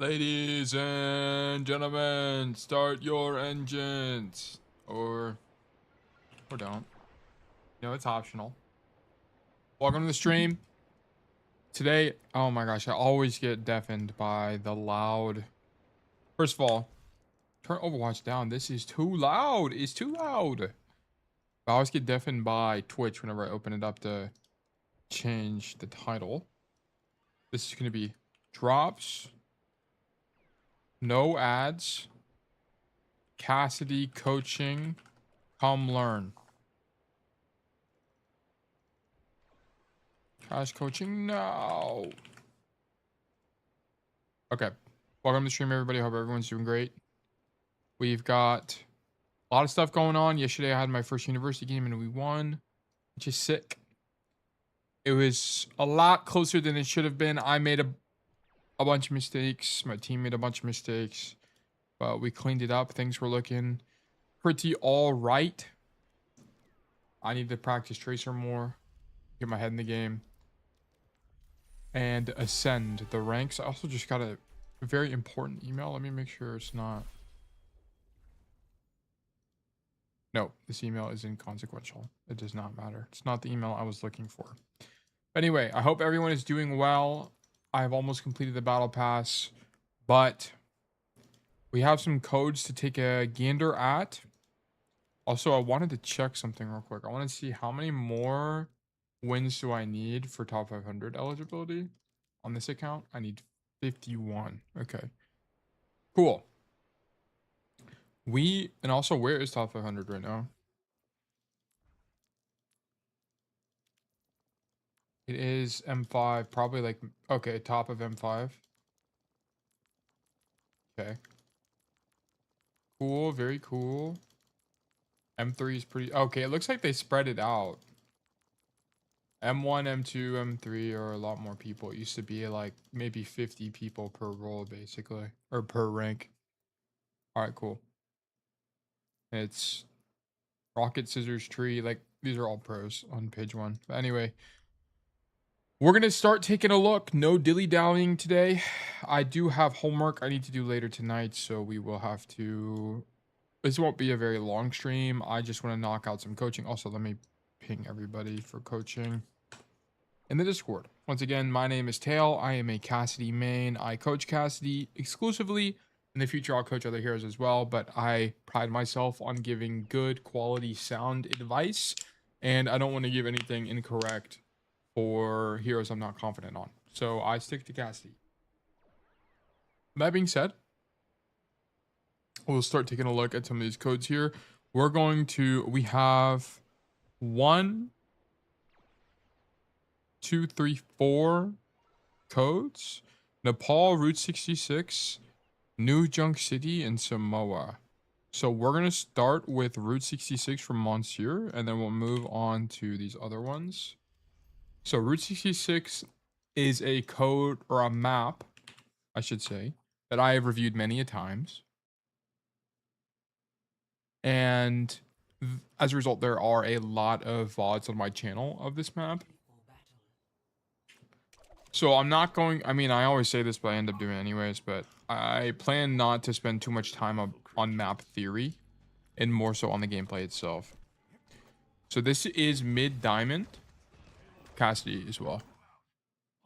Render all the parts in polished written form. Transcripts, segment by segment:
Ladies and gentlemen, start your engines. Or don't. You know, it's optional. Welcome to the stream. Today, oh my gosh, I always get deafened by the loud. First of all, turn Overwatch down. This is too loud. It's too loud. I always get deafened by Twitch whenever I open it up to change the title. This is going to be drops, no ads, Cassidy coaching, come learn. Cash coaching now. Okay. Welcome to the stream, everybody. Hope everyone's doing great. We've got a lot of stuff going on. Yesterday, I had my first university game and we won, which is sick. It was a lot closer than it should have been. I made a bunch of mistakes. My team made a bunch of mistakes, but we cleaned it up. Things were looking pretty all right. I need to practice Tracer more, get my head in the game, and ascend the ranks. I also just got a very important email. Let me make sure it's not. No, this email is inconsequential. It does not matter. It's not the email I was looking for. Anyway, I hope everyone is doing well. I have almost completed the battle pass, but we have some codes to take a gander at. Also, I wanted to check something real quick. I want to see how many more wins do I need for top 500 eligibility on this account. I need 51. Okay, cool. And also, where is top 500 right now? It is M5, probably like, okay, top of M5. Okay. Cool, very cool. M3 is pretty, okay, it looks like they spread it out. M1, M2, M3 are a lot more people. It used to be like maybe 50 people per role, basically, or per rank. All right, cool. It's rocket, scissors, tree. Like, these are all pros on page 1. But anyway, we're going to start taking a look. No dilly-dallying today. I do have homework I need to do later tonight, so we will have to... This won't be a very long stream. I just want to knock out some coaching. Also, let me ping everybody for coaching in the Discord. Once again, my name is Tail. I am a Cassidy main. I coach Cassidy exclusively. In the future, I'll coach other heroes as well, but I pride myself on giving good quality sound advice, and I don't want to give anything incorrect for heroes I'm not confident on. So I stick to Cassidy. That being said, we'll start taking a look at some of these codes here. We have 1, 2, 3, 4 codes. Nepal, Route 66, New Junk City, and Samoa. So we're going to start with Route 66 from Monsieur, and then we'll move on to these other ones. So Route 66 is a code, or a map, I should say, that I have reviewed many a times. And as a result, there are a lot of VODs on my channel of this map. So I'm not going, I mean, I always say this, but I end up doing it anyways, but I plan not to spend too much time on map theory and more so on the gameplay itself. So this is mid diamond. Cassidy as well.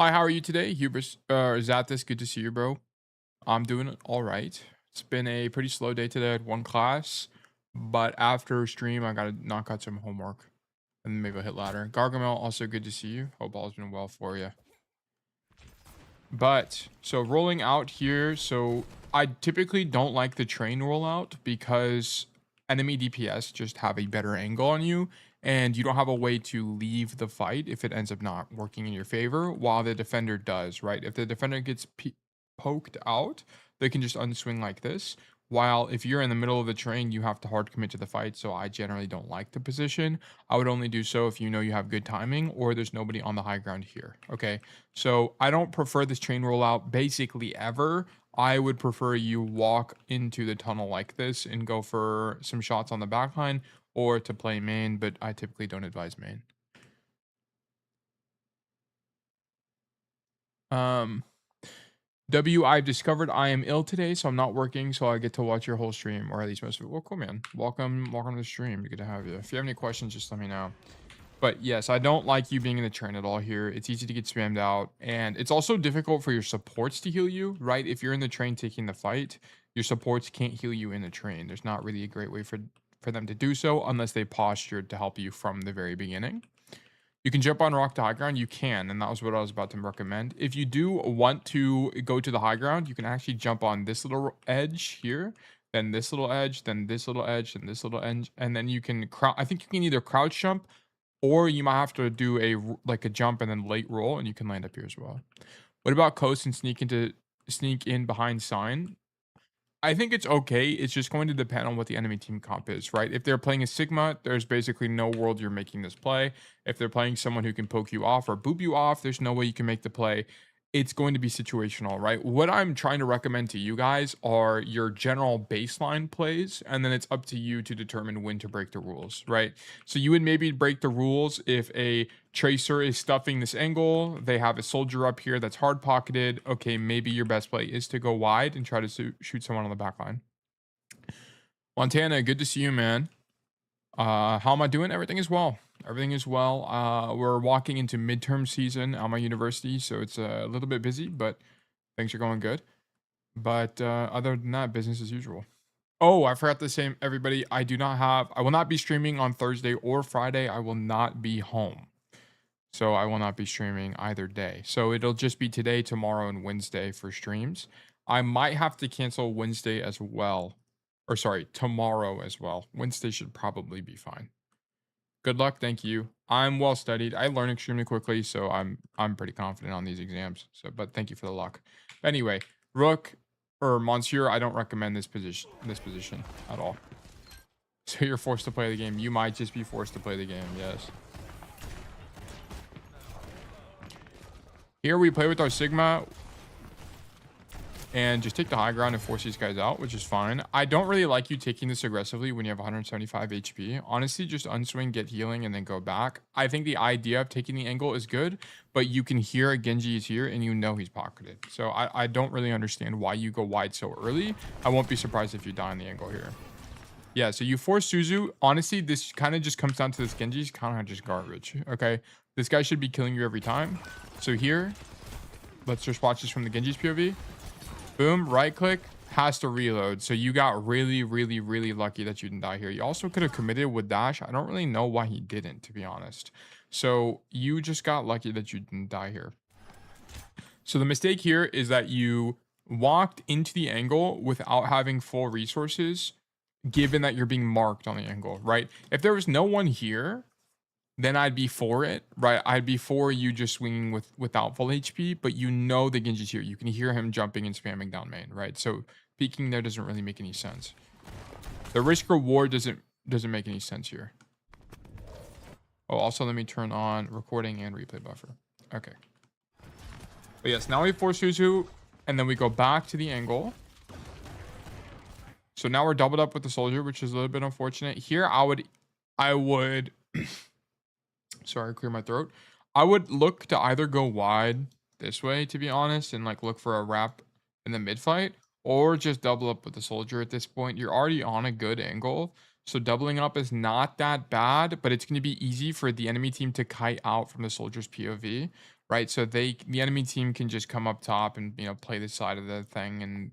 Hi, how are you today? Hubris, Zathis, good to see you, bro. I'm doing all right. It's been a pretty slow day today. I had 1 class, but after stream, I gotta knock out some homework and maybe I'll hit ladder. Gargamel, also good to see you. Hope all's been well for you. But so rolling out here, so I typically don't like the train rollout because enemy DPS just have a better angle on you, and you don't have a way to leave the fight if it ends up not working in your favor, while the defender does, right? If the defender gets poked out, they can just unswing like this. While if you're in the middle of the train, you have to hard commit to the fight, so I generally don't like the position. I would only do so if you know you have good timing or there's nobody on the high ground here, okay? So I don't prefer this train rollout basically ever. I would prefer you walk into the tunnel like this and go for some shots on the backline or to play main, but I typically don't advise main. I've discovered I am ill today, so I'm not working, so I get to watch your whole stream, or at least most of it. Well, cool, man. Welcome to the stream. Good to have you. If you have any questions, just let me know. But yes, I don't like you being in the train at all here. It's easy to get spammed out, and it's also difficult for your supports to heal you, right? If you're in the train taking the fight, your supports can't heal you in the train. There's not really a great way for them to do so unless they postured to help you from the very beginning. You can jump on rock to high ground. You can, and that was what I was about to recommend. If you do want to go to the high ground, you can actually jump on this little edge here, then this little edge, then this little edge, and this little edge, and then you can I think you can either crouch jump, or you might have to do a jump and then late roll, and you can land up here as well. What about coast and sneak in behind sign? I think it's okay. It's just going to depend on what the enemy team comp is, right? If they're playing a Sigma, there's basically no world you're making this play. If they're playing someone who can poke you off or boop you off, there's no way you can make the play. It's going to be situational, right? What I'm trying to recommend to you guys are your general baseline plays, and then it's up to you to determine when to break the rules, right? So you would maybe break the rules if a tracer is stuffing this angle, they have a soldier up here that's hard pocketed. Okay, maybe your best play is to go wide and try to shoot someone on the back line. Montana, good to see you, man. How am I doing? Everything is well. Everything is well. We're walking into midterm season at my university, so it's a little bit busy, but things are going good. But other than that, business as usual. Oh, I forgot to say, everybody, I will not be streaming on Thursday or Friday. I will not be home. So I will not be streaming either day. So it'll just be today, tomorrow, and Wednesday for streams. I might have to cancel Wednesday as well. Or sorry, tomorrow as well. Wednesday should probably be fine. Good luck, thank you. I'm well studied. I learn extremely quickly, so I'm pretty confident on these exams. So, but thank you for the luck. Anyway, Rook or Monsieur, I don't recommend this position at all. So you're forced to play the game. You might just be forced to play the game, yes. Here we play with our Sigma and just take the high ground and force these guys out, which is fine. I don't really like you taking this aggressively when you have 175 HP. Honestly, just unswing, get healing, and then go back. I think the idea of taking the angle is good, but you can hear a Genji is here and you know he's pocketed. So I don't really understand why you go wide so early. I won't be surprised if you die on the angle here. Yeah, so you force Suzu. Honestly, this kind of just comes down to this Genji's kind of just garbage, okay? This guy should be killing you every time. So here, let's just watch this from the Genji's POV. Boom, right click, has to reload. So you got really, really, really lucky that you didn't die here. You also could have committed with dash. I don't really know why he didn't, to be honest. So you just got lucky that you didn't die here. So the mistake here is that you walked into the angle without having full resources, given that you're being marked on the angle, right? If there was no one here, then I'd be for it, right? I'd be for you just swinging without full HP, but you know the Genji's here. You can hear him jumping and spamming down main, right? So peeking there doesn't really make any sense. The risk reward doesn't make any sense here. Oh, also let me turn on recording and replay buffer. Okay. But yes, now we force Suzu, and then we go back to the angle. So now we're doubled up with the soldier, which is a little bit unfortunate. Here, I would sorry, clear my throat. I would look to either go wide this way, to be honest, and like look for a wrap in the mid fight, or just double up with the soldier at this point. You're already on a good angle, so doubling up is not that bad, but it's going to be easy for the enemy team to kite out from the soldier's POV, right? So the enemy team can just come up top and, you know, play the side of the thing, and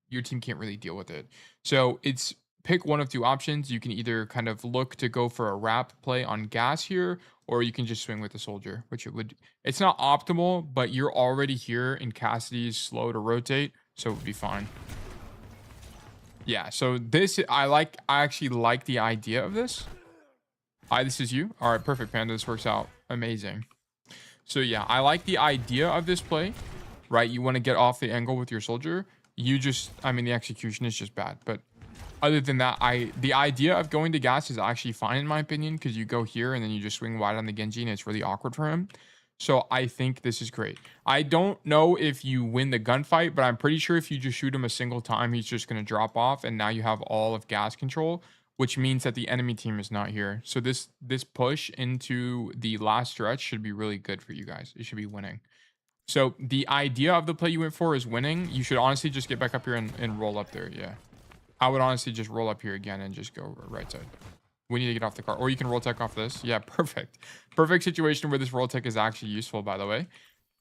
your team can't really deal with it. So it's pick one of two options. You can either kind of look to go for a wrap play on gas here, or you can just swing with the soldier, which it's not optimal, but you're already here and Cassidy's slow to rotate, so it would be fine. Yeah, so this, I actually like the idea of this. Hi, this is you. All right, perfect, Panda. This works out amazing. So yeah, I like the idea of this play, right? You want to get off the angle with your soldier. I mean, the execution is just bad, but other than that, the idea of going to gas is actually fine in my opinion, because you go here and then you just swing wide on the Genji and it's really awkward for him. So I think this is great. I don't know if you win the gunfight, but I'm pretty sure if you just shoot him a single time, he's just going to drop off, and now you have all of gas control, which means that the enemy team is not here. So this push into the last stretch should be really good for you guys. It should be winning. So the idea of the play you went for is winning. You should honestly just get back up here and roll up there. Yeah. I would honestly just roll up here again and just go right side. We need to get off the car. Or you can roll tech off this. Yeah, perfect. Perfect situation where this roll tech is actually useful, by the way.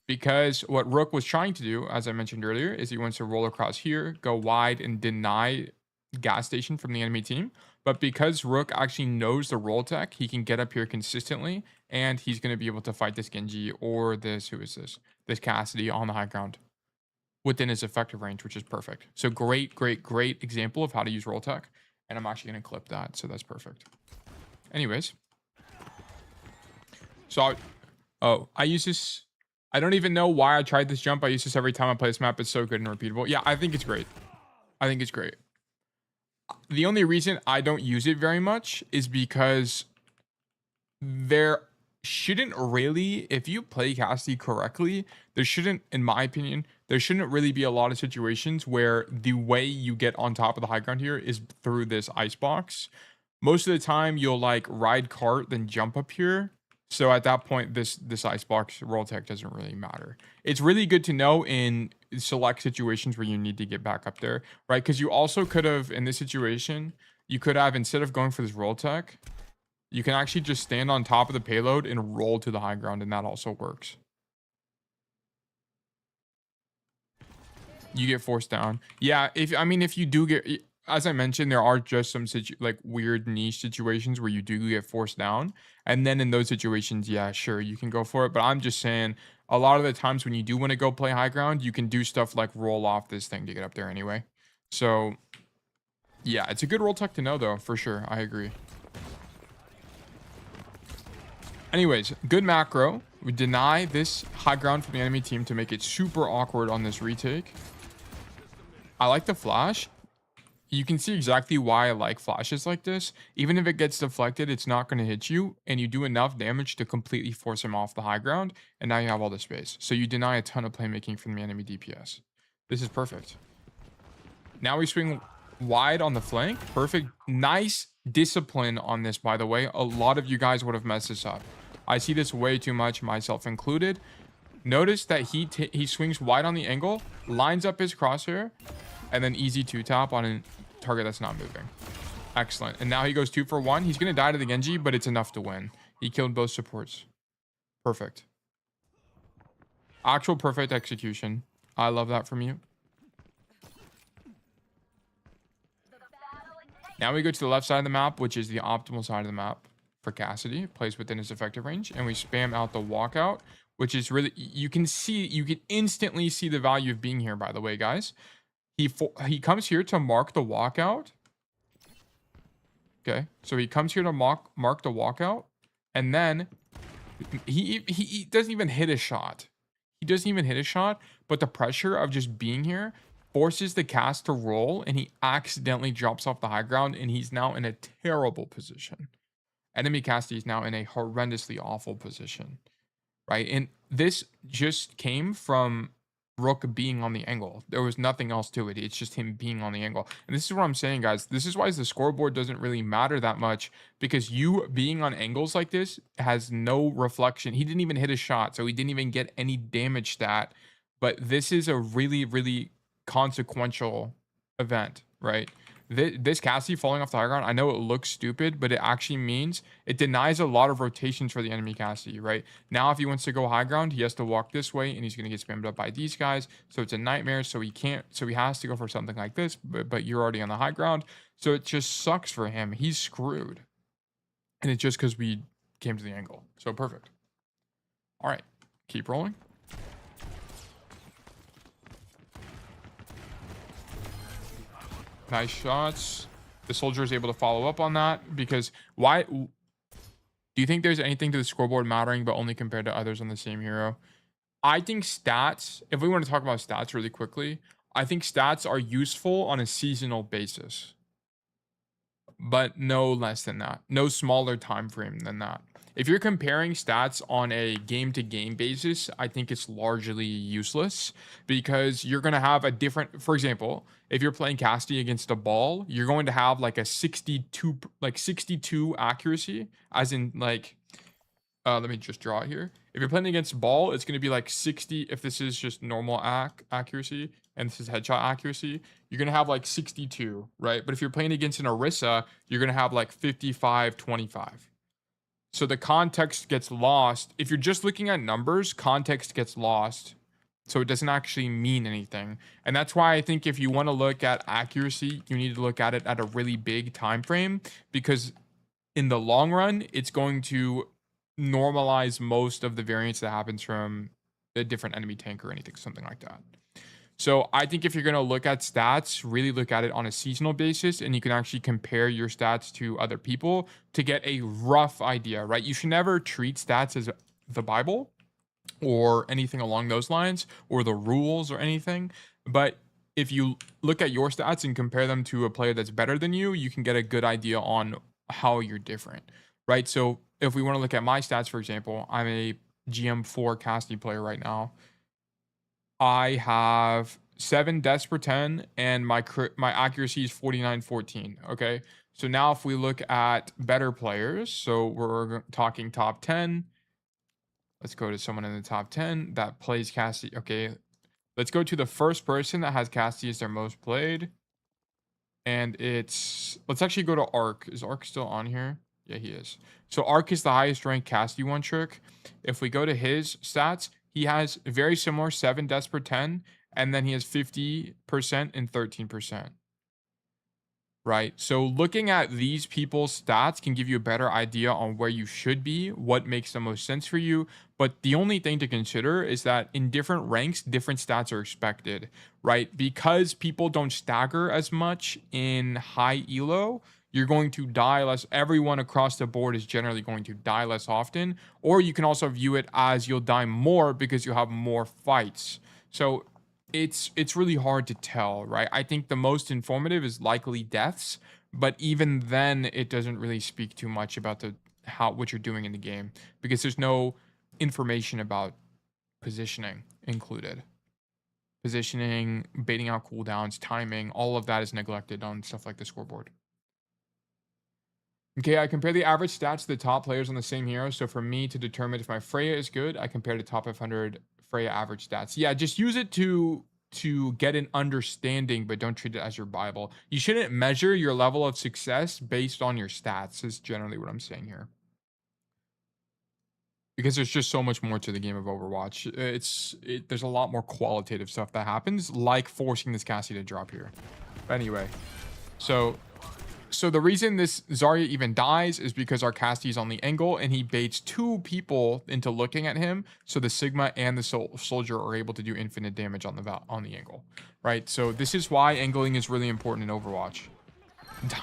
Because what Rook was trying to do, as I mentioned earlier, is he wants to roll across here, go wide, and deny gas station from the enemy team. But because Rook actually knows the roll tech, he can get up here consistently, and he's going to be able to fight this Genji or this, who is this? This Cassidy on the high ground within his effective range, which is perfect. So great example of how to use roll tech. And I'm actually going to clip that, so that's perfect. Anyways. So, I use this. I don't even know why I tried this jump. I use this every time I play this map. It's so good and repeatable. Yeah, I think it's great. I think it's great. The only reason I don't use it very much is because there shouldn't really, if you play Cassidy correctly, there shouldn't, in my opinion, there shouldn't really be a lot of situations where the way you get on top of the high ground here is through this icebox. Most of the time, you'll like ride cart, then jump up here. So at that point, this icebox roll tech doesn't really matter. It's really good to know in select situations where you need to get back up there, right? Because you also could have, in this situation, you could have, instead of going for this roll tech, you can actually just stand on top of the payload and roll to the high ground, and that also works. You get forced down. Yeah, if you do get, as I mentioned, there are just some like weird niche situations where you do get forced down. And then in those situations, yeah, sure, you can go for it. But I'm just saying, a lot of the times when you do want to go play high ground, you can do stuff like roll off this thing to get up there anyway. So, yeah, it's a good roll tech to know, though, for sure. I agree. Anyways, good macro. We deny this high ground from the enemy team to make it super awkward on this retake. I like the flash. You can see exactly why I like flashes like this. Even if it gets deflected, it's not going to hit you, and you do enough damage to completely force him off the high ground, and now you have all the space. So you deny a ton of playmaking from the enemy DPS. This is perfect. Now we swing wide on the flank. Perfect. Nice discipline on this, by the way. A lot of you guys would have messed this up. I see this way too much, myself included. Notice that he swings wide on the angle, lines up his crosshair, and then easy 2-tap on a target that's not moving. Excellent. And now he goes 2 for 1. He's going to die to the Genji, but it's enough to win. He killed both supports. Perfect. Actual perfect execution. I love that from you. Now we go to the left side of the map, which is the optimal side of the map for Cassidy. Plays within his effective range. And we spam out the walkout, which is really, you can instantly see the value of being here, by the way, guys. He comes here to mark the walkout. Okay, so he comes here to mark the walkout, and then he doesn't even hit a shot. He doesn't even hit a shot, but the pressure of just being here forces the cast to roll, and he accidentally drops off the high ground, and he's now in a terrible position. Enemy Cassidy is now in a horrendously awful position, right? And this just came from Rook being on the angle. There was nothing else to it. It's just him being on the angle. And this is what I'm saying, guys. This is why the scoreboard doesn't really matter that much, because you being on angles like this has no reflection. He didn't even hit a shot, so he didn't even get any damage stat. But this is a really, really consequential event, right? This Cassidy falling off the high ground, I know it looks stupid, but it actually means it denies a lot of rotations for the enemy Cassidy, right? Now, if he wants to go high ground, he has to walk this way, and he's going to get spammed up by these guys. So it's a nightmare. So he has to go for something like this, but you're already on the high ground. So it just sucks for him. He's screwed. And it's just because we came to the angle. So perfect. All right, keep rolling. Nice shots. The soldier is able to follow up on that, because why do you think there's anything to the scoreboard mattering but only compared to others on the same hero? I think stats, if we want to talk about stats really quickly, I think stats are useful on a seasonal basis, but no less than that, no smaller time frame than that. If you're comparing stats on a game-to-game basis, I think it's largely useless, because you're going to have a different, for example, if you're playing Cassidy against a ball, you're going to have like a 62 accuracy, as in like, let me just draw it here. If you're playing against ball, it's going to be like 60. If this is just normal accuracy and this is headshot accuracy, you're going to have like 62, right? But if you're playing against an Orisa, you're going to have like 55, 25. So the context gets lost. If you're just looking at numbers, context gets lost. So it doesn't actually mean anything. And that's why I think if you want to look at accuracy, you need to look at it at a really big time frame, because in the long run, it's going to normalize most of the variance that happens from a different enemy tank or anything, something like that. So I think if you're going to look at stats, really look at it on a seasonal basis, and you can actually compare your stats to other people to get a rough idea, right? You should never treat stats as the Bible or anything along those lines, or the rules or anything. But if you look at your stats and compare them to a player that's better than you, you can get a good idea on how you're different, right? So if we want to look at my stats, for example, I'm a GM4 Cassidy player right now. I have 7 deaths per 10, and my accuracy is 49-14. Okay, so now if we look at better players, so we're talking top 10. Let's go to someone in the top 10 that plays Cassidy. Okay, let's go to the first person that has Cassidy as their most played, and let's actually go to Arc. Is Arc still on here? Yeah, he is. So Arc is the highest ranked Cassidy one trick. If we go to his stats, he has very similar 7 deaths per 10, and then he has 50% and 13%. Right? So looking at these people's stats can give you a better idea on where you should be, what makes the most sense for you. But the only thing to consider is that in different ranks, different stats are expected, right? Because people don't stagger as much in high elo, you're going to die less. Everyone across the board is generally going to die less often. Or you can also view it as you'll die more because you have more fights. So it's really hard to tell, right? I think the most informative is likely deaths, but even then it doesn't really speak too much about what you're doing in the game, because there's no information about positioning included. Positioning, baiting out cooldowns, timing, all of that is neglected on stuff like the scoreboard. Okay, I compare the average stats to the top players on the same hero. So for me to determine if my Freya is good, I compare the top 500 Freya average stats. Yeah, just use it to get an understanding, but don't treat it as your Bible. You shouldn't measure your level of success based on your stats, is generally what I'm saying here. Because there's just so much more to the game of Overwatch. There's a lot more qualitative stuff that happens, like forcing this Cassidy to drop here. But anyway, so the reason this Zarya even dies is because our Cassidy's on the angle, and he baits 2 people into looking at him, so the Sigma and the soldier are able to do infinite damage on the angle, right? So this is why angling is really important in Overwatch.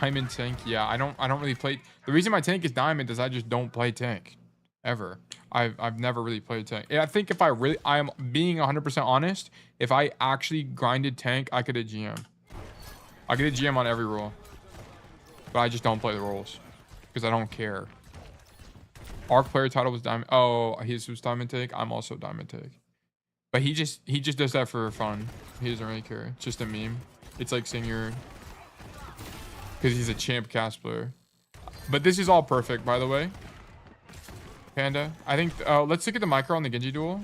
Diamond tank, yeah, I don't really play. The reason my tank is diamond is I just don't play tank ever. I've never really played tank. I think if I am being 100% honest, if I actually grinded tank, I could have GM. I could have GM on every role. But I just don't play the roles because I don't care. Arc player title was diamond. Oh, his was diamond take. I'm also diamond take. But he just does that for fun. He doesn't really care. It's just a meme. It's like saying you're, because he's a champ cast player. But this is all perfect, by the way. Panda. I think let's look at the micro on the Genji duel.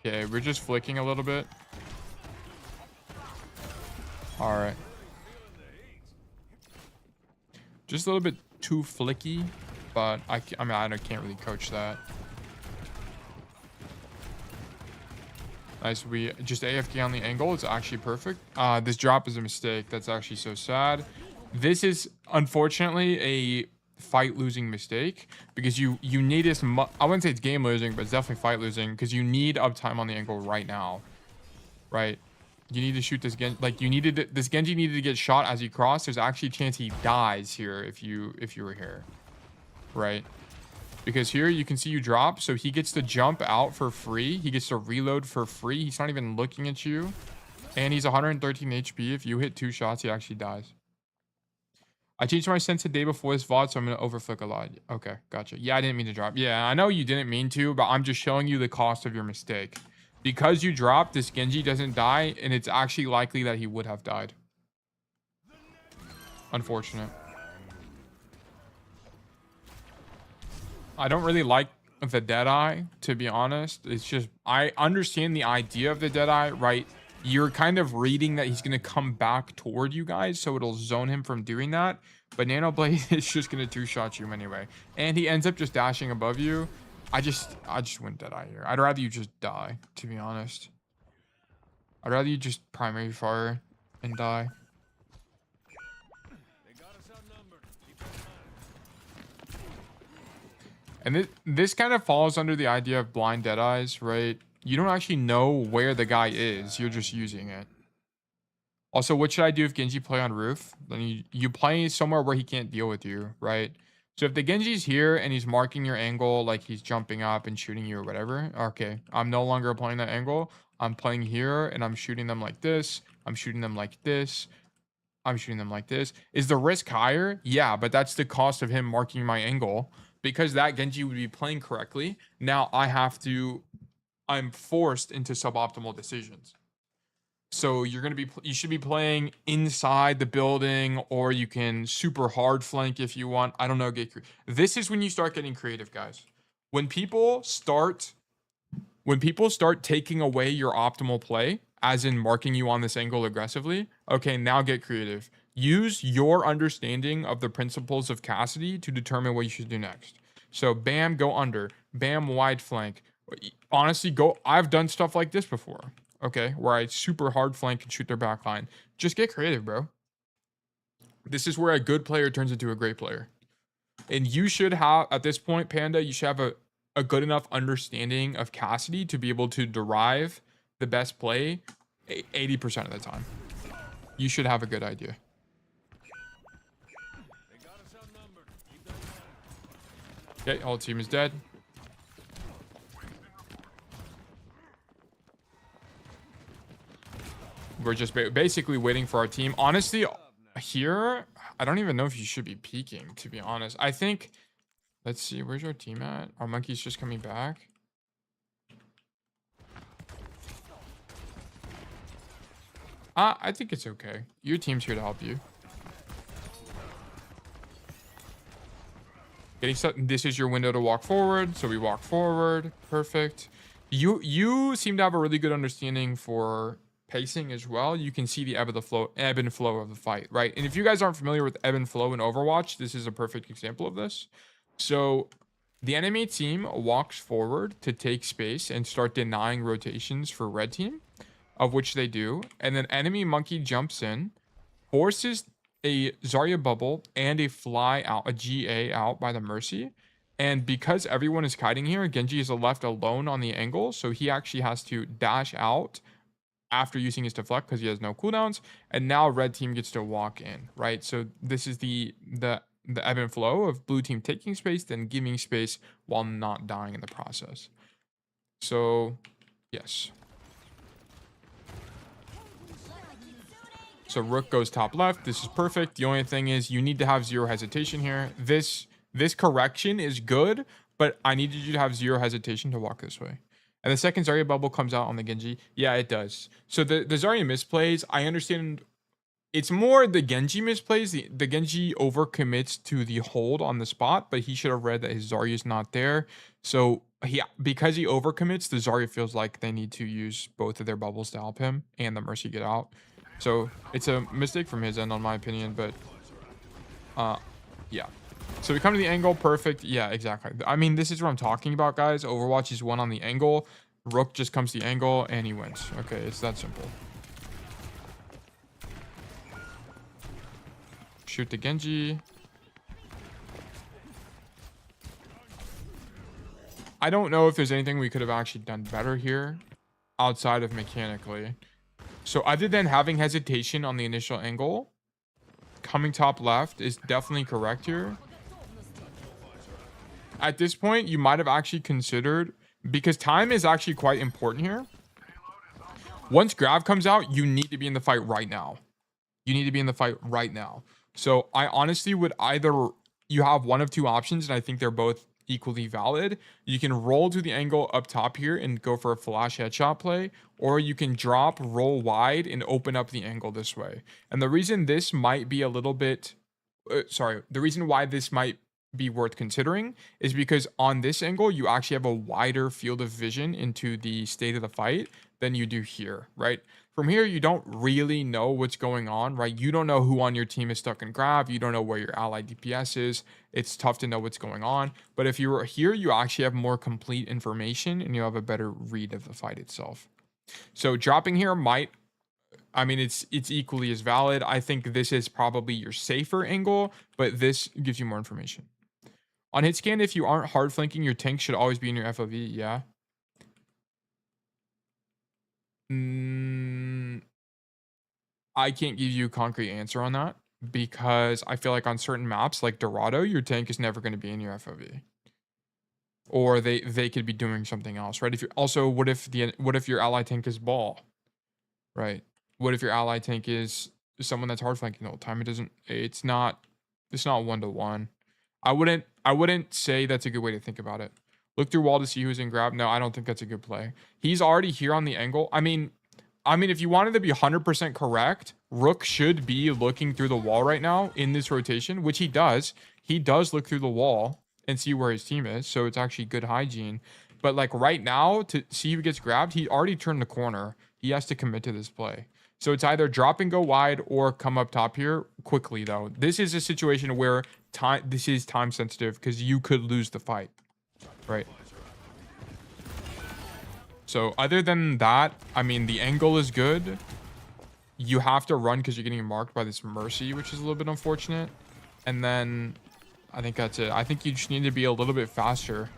Okay, we're just flicking a little bit. All right. Just a little bit too flicky, but I mean, I can't really coach that. Nice. We just AFK on the angle. It's actually perfect. This drop is a mistake. That's actually so sad. This is unfortunately a fight losing mistake, because you need this. I wouldn't say it's game losing, but it's definitely fight losing, because you need uptime on the angle right now, right? You need to shoot this Genji. Like, this Genji needed to get shot as he crossed. There's actually a chance he dies here if you were here, right? Because here you can see you drop, so he gets to jump out for free. He gets to reload for free. He's not even looking at you, and he's 113 HP. If you hit 2 shots, he actually dies. I changed my sense the day before this VOD, so I'm gonna overflick a lot. Okay, gotcha. Yeah, I didn't mean to drop. Yeah, I know you didn't mean to, but I'm just showing you the cost of your mistake. Because you dropped, this Genji doesn't die, and it's actually likely that he would have died. Unfortunate. I don't really like the Deadeye, to be honest. It's just, I understand the idea of the Deadeye, right? You're kind of reading that he's going to come back toward you guys, so it'll zone him from doing that. But Nano Blade is just going to two-shot you anyway. And he ends up just dashing above you. I just wouldn't Deadeye here. I'd rather you just die, to be honest. I'd rather you just primary fire and die. And this kind of falls under the idea of blind Deadeyes, right? You don't actually know where the guy is. You're just using it. Also, what should I do if Genji play on roof? Then you play somewhere where he can't deal with you, right? So if the Genji's here and he's marking your angle, like he's jumping up and shooting you or whatever, okay, I'm no longer playing that angle. I'm playing here and I'm shooting them like this. I'm shooting them like this. I'm shooting them like this. Is the risk higher? Yeah, but that's the cost of him marking my angle. Because that Genji would be playing correctly, now I'm forced into suboptimal decisions. So you should be playing inside the building, or you can super hard flank if you want. I don't know, this is when you start getting creative, guys. When people start taking away your optimal play, as in marking you on this angle aggressively, okay, now get creative. Use your understanding of the principles of Cassidy to determine what you should do next. So bam, go under. Bam, wide flank. Honestly, I've done stuff like this before, okay, where I super hard flank and shoot their back line. Just get creative, bro. This is where a good player turns into a great player. And you should have, at this point, Panda, you should have a good enough understanding of Cassidy to be able to derive the best play 80% of the time. You should have a good idea. Okay, whole team is dead. We're just basically waiting for our team. Honestly, here, I don't even know if you should be peeking, to be honest. I think, let's see, where's our team at? Our monkey's just coming back. I think it's okay. Your team's here to help you. This is your window to walk forward, so we walk forward. Perfect. You seem to have a really good understanding for pacing as well. You can see the ebb and flow of the fight, right? And if you guys aren't familiar with ebb and flow in Overwatch, this is a perfect example of this. So the enemy team walks forward to take space and start denying rotations for red team, of which they do, and then enemy monkey jumps in, forces a Zarya bubble and a fly out, a GA out by the Mercy. And because everyone is kiting here, Genji is left alone on the angle, so he actually has to dash out after using his deflect because he has no cooldowns. And now red team gets to walk in, right? So this is the ebb and flow of blue team taking space, then giving space while not dying in the process. So, yes. So Rook goes top left. This is perfect. The only thing is you need to have zero hesitation here. This correction is good, but I needed you to have zero hesitation to walk this way. And the second Zarya bubble comes out on the Genji. Yeah, it does. So the Zarya misplays, I understand. It's more the Genji misplays. The Genji overcommits to the hold on the spot, but he should have read that his Zarya is not there. So because he overcommits, the Zarya feels like they need to use both of their bubbles to help him and the Mercy get out. So it's a mistake from his end, on my opinion, but yeah. So we come to the angle, perfect. Yeah, exactly. I mean, this is what I'm talking about, guys. Overwatch is won on the angle. Rook just comes to the angle and he wins. Okay, it's that simple. Shoot the Genji. I don't know if there's anything we could have actually done better here outside of mechanically. So other than having hesitation on the initial angle, coming top left is definitely correct here. At this point, you might have actually considered, because time is actually quite important here. Once Grav comes out, you need to be in the fight right now. You need to be in the fight right now. So I honestly would you have one of two options, and I think they're both equally valid. You can roll to the angle up top here and go for a flash headshot play, or you can drop, roll wide, and open up the angle this way. And the reason this might be a little bit, the reason why this might be worth considering is because on this angle, you actually have a wider field of vision into the state of the fight than you do here, right? From here, you don't really know what's going on, right? You don't know who on your team is stuck in grab. You don't know where your ally DPS is. It's tough to know what's going on. But if you were here, you actually have more complete information and you have a better read of the fight itself. So dropping here might, I mean, it's equally as valid. I think this is probably your safer angle, but this gives you more information. On hit scan, if you aren't hard flanking, your tank should always be in your FOV, yeah. I can't give you a concrete answer on that because I feel like on certain maps like Dorado, your tank is never going to be in your FOV. Or they could be doing something else, right? If you're also, what if your ally tank is ball, right? What if your ally tank is someone that's hard flanking the whole time? It's not 1-to-1. I wouldn't say that's a good way to think about it. Look through wall to see who's in grab. No, I don't think that's a good play. He's already here on the angle. I mean, if you wanted to be 100% correct, Rook should be looking through the wall right now in this rotation, which he does. He does look through the wall and see where his team is, so it's actually good hygiene. But like right now, to see who gets grabbed, he already turned the corner. He has to commit to this play. So it's either drop and go wide or come up top here quickly, though. This is a situation where this is time sensitive because you could lose the fight, right? So other than that, I mean, the angle is good. You have to run because you're getting marked by this Mercy, which is a little bit unfortunate. And then I think that's it. I think you just need to be a little bit faster.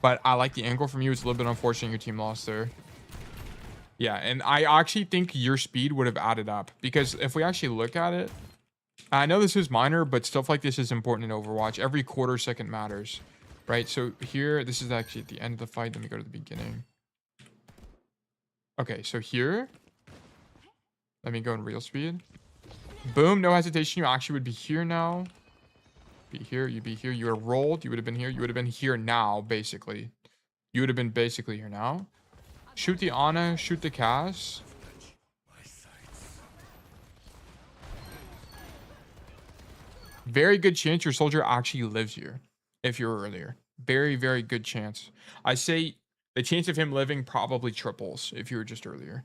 But I like the angle from you. It's a little bit unfortunate your team lost there. Yeah, and I actually think your speed would have added up. Because if we actually look at it, I know this is minor, but stuff like this is important in Overwatch. Every quarter second matters, right? So here, this is actually at the end of the fight. Let me go to the beginning. Okay, so here, let me go in real speed. Boom, no hesitation. You actually would be here now. Be here, you'd be here. You would have rolled. You would have been here. You would have been here now, basically. You would have been basically here now. Shoot the Ana, shoot the Cass. Very good chance your soldier actually lives here if you're earlier. Very, very good chance. I say the chance of him living probably triples if you were just earlier.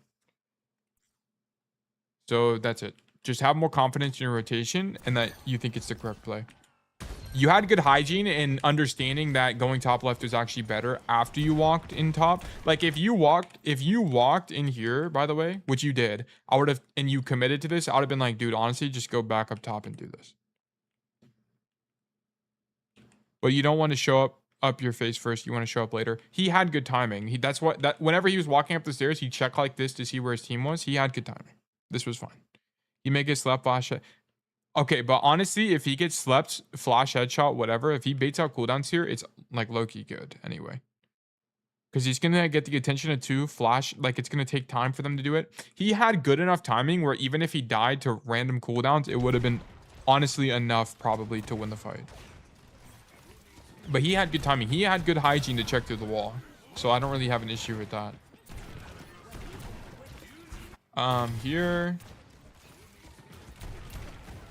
So that's it. Just have more confidence in your rotation and that you think it's the correct play. You had good hygiene and understanding that going top left was actually better after you walked in top. Like if you walked in here, by the way, which you did, I would have, and you committed to this, I would have been like, dude, honestly, just go back up top and do this. But you don't want to show up your face first. You want to show up later. He had good timing. Whenever he was walking up the stairs, he checked like this to see where his team was. He had good timing. This was fine. He may get slept flash. Okay, but honestly, if he gets slept, flash headshot, whatever, if he baits out cooldowns here, it's like low-key good anyway. Because he's going to get the attention of 2 flash. Like, it's going to take time for them to do it. He had good enough timing where even if he died to random cooldowns, it would have been honestly enough probably to win the fight. But he had good timing. He had good hygiene to check through the wall. So I don't really have an issue with that. Here.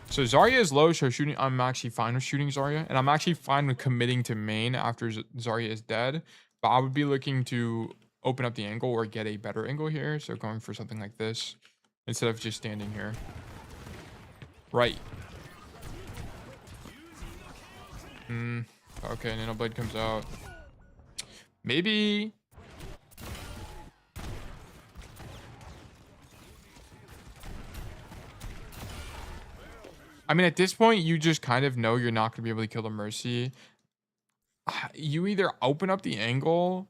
So Zarya is low, so shooting. I'm actually fine with shooting Zarya. And I'm actually fine with committing to main after Zarya is dead. But I would be looking to open up the angle or get a better angle here. So going for something like this instead of just standing here. Right. Okay, Nanoblade comes out. Maybe. I mean, at this point, you just kind of know you're not going to be able to kill the Mercy. You either open up the angle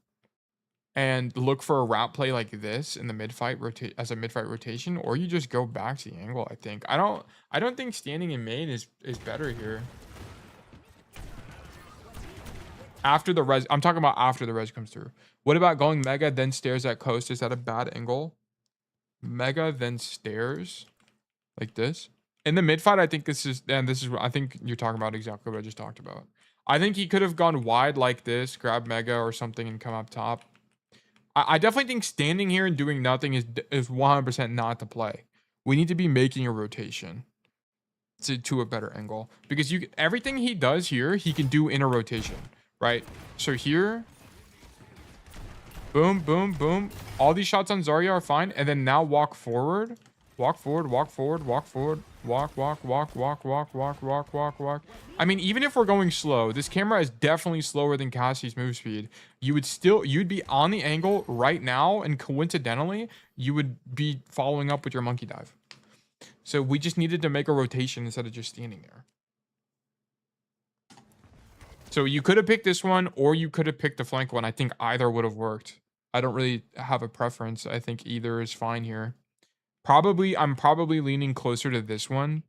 and look for a route play like this in the mid-fight as a mid-fight rotation, or you just go back to the angle, I think. I don't think standing in main is better here. After the res, I'm talking about after the res comes through. What about going mega, then stairs at coast? Is that a bad angle? Mega, then stairs like this. In the mid fight, I think I think you're talking about exactly what I just talked about. I think he could have gone wide like this, grab mega or something and come up top. I definitely think standing here and doing nothing is 100% not the play. We need to be making a rotation. to a better angle, because everything he does here, he can do in a rotation, right? So here, boom, boom, boom. All these shots on Zarya are fine. And then now walk forward. Walk forward, walk forward, walk forward. Walk, walk, walk, walk, walk, walk, walk, walk, walk. I mean, even if we're going slow, this camera is definitely slower than Cassie's move speed. You'd be on the angle right now, and coincidentally, you would be following up with your monkey dive. So we just needed to make a rotation instead of just standing there. So you could have picked this one, or you could have picked the flank one. I think either would have worked. I don't really have a preference. I think either is fine here. I'm probably leaning closer to this one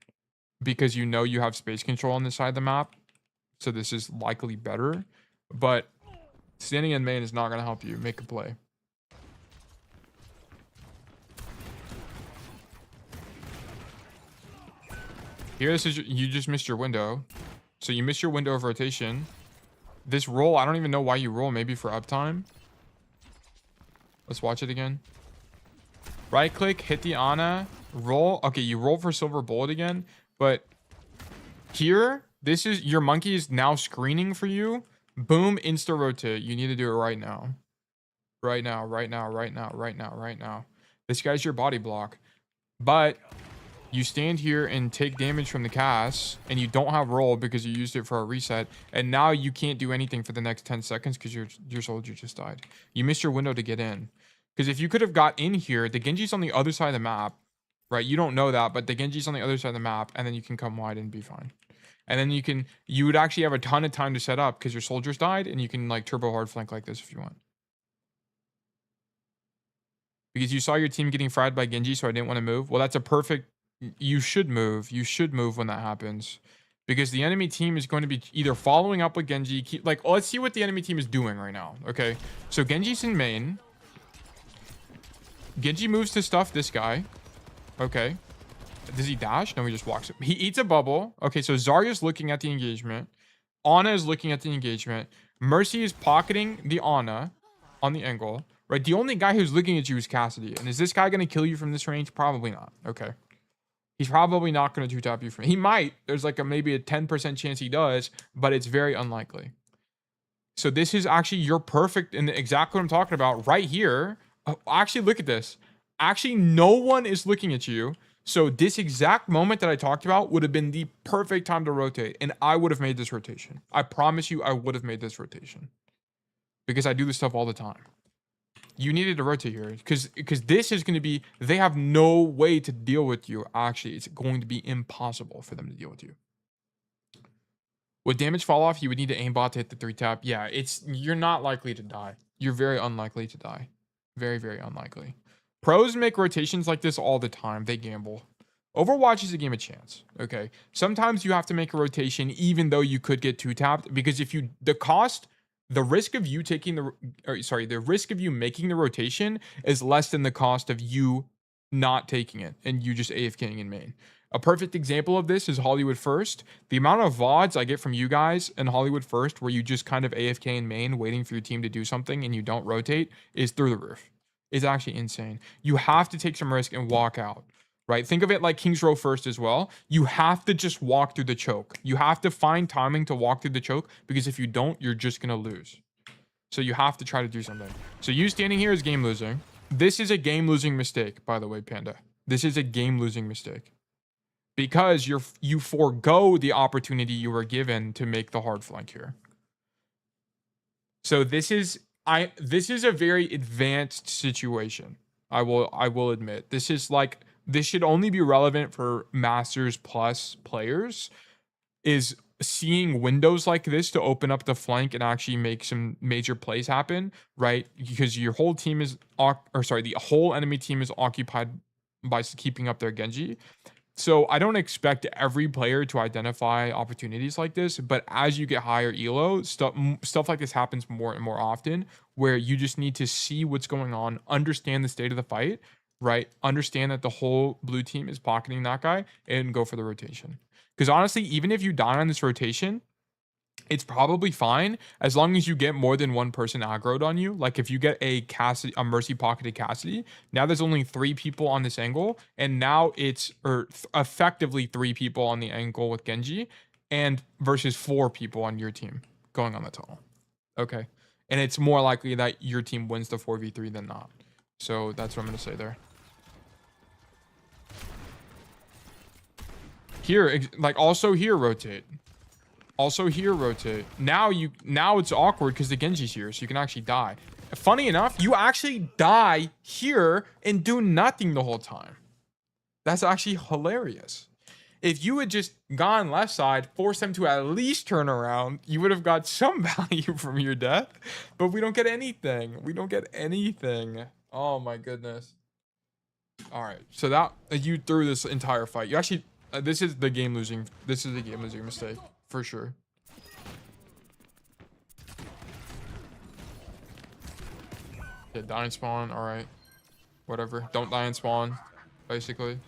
because you know you have space control on this side of the map. So this is likely better. But standing in main is not going to help you make a play. Here, you just missed your window. So you missed your window of rotation. This roll, I don't even know why you roll. Maybe for uptime. Let's watch it again. Right click, hit the Ana, roll. Okay, you roll for silver bullet again. But here, this is your monkey is now screening for you. Boom, insta rotate. You need to do it right now. Right now, right now, right now, right now, right now. This guy's your body block. But you stand here and take damage from the cast, and you don't have roll because you used it for a reset, and now you can't do anything for the next 10 seconds because your soldier just died. You missed your window to get in. Because if you could have got in here, the Genji's on the other side of the map, right? You don't know that, but the Genji's on the other side of the map, and then you can come wide and be fine. And then you would actually have a ton of time to set up because your soldiers died, and you can like turbo hard flank like this if you want. Because you saw your team getting fried by Genji, so I didn't want to move. Well, that's a perfect... You should move. You should move when that happens. Because the enemy team is going to be either following up with Genji... let's see what the enemy team is doing right now, okay? So Genji's in main. Genji moves to stuff this guy. Okay. Does he dash? No, he just walks. He eats a bubble. Okay, so Zarya's looking at the engagement. Ana is looking at the engagement. Mercy is pocketing the Ana on the angle. Right? The only guy who's looking at you is Cassidy. And is this guy going to kill you from this range? Probably not. Okay. He's probably not going to two-tap you from... He might. There's like maybe a 10% chance he does, but it's very unlikely. So this is actually your perfect... And exactly what I'm talking about right here... Actually, look at this. Actually, no one is looking at you. So this exact moment that I talked about would have been the perfect time to rotate. And I would have made this rotation. I promise you I would have made this rotation. Because I do this stuff all the time. You needed to rotate here. Because this is going to be... They have no way to deal with you. Actually, it's going to be impossible for them to deal with you. With damage fall off, you would need to aimbot to hit the 3-tap. Yeah, you're not likely to die. You're very unlikely to die. Very, very unlikely. Pros make rotations like this all the time. They gamble. Overwatch is a game of chance. Okay. Sometimes you have to make a rotation even though you could get 2-tapped, because if you... The risk of you the risk of you making the rotation is less than the cost of you not taking it and you just AFKing in main. A perfect example of this is Hollywood First. The amount of VODs I get from you guys in Hollywood First where you just kind of AFK in main waiting for your team to do something and you don't rotate is through the roof. It's actually insane. You have to take some risk and walk out, right? Think of it like King's Row First as well. You have to just walk through the choke. You have to find timing to walk through the choke, because if you don't, you're just going to lose. So you have to try to do something. So you standing here is game losing. This is a game losing mistake, by the way, Panda. This is a game losing mistake. Because you forego the opportunity you were given to make the hard flank here. So this is a very advanced situation. I will admit. This should only be relevant for Masters Plus players, is seeing windows like this to open up the flank and actually make some major plays happen, right? Because your whole team is the whole enemy team is occupied by keeping up their Genji. So I don't expect every player to identify opportunities like this, but as you get higher elo, stuff like this happens more and more often, where you just need to see what's going on, understand the state of the fight, right? Understand that the whole blue team is pocketing that guy and go for the rotation. Because honestly, even if you die on this rotation, it's probably fine as long as you get more than one person aggroed on you. Like if you get a Mercy pocketed Cassidy, now there's only 3 people on this angle, and now it's effectively 3 people on the angle with Genji, and versus 4 people on your team going on the tunnel. Okay, and it's more likely that your team wins the 4v3 than not. So that's what I'm gonna say there. Here, like also here rotate. Also here rotate. Now it's awkward because the Genji's here, so you can actually die. Funny enough, you actually die here and do nothing the whole time. That's actually hilarious. If you had just gone left side, forced them to at least turn around, you would have got some value from your death. But we don't get anything. We don't get anything. Oh my goodness. All right, so that you threw this entire fight. You actually, this is the game losing. This is the game losing mistake. For sure. Yeah, die and spawn. All right. Whatever. Don't die and spawn, basically.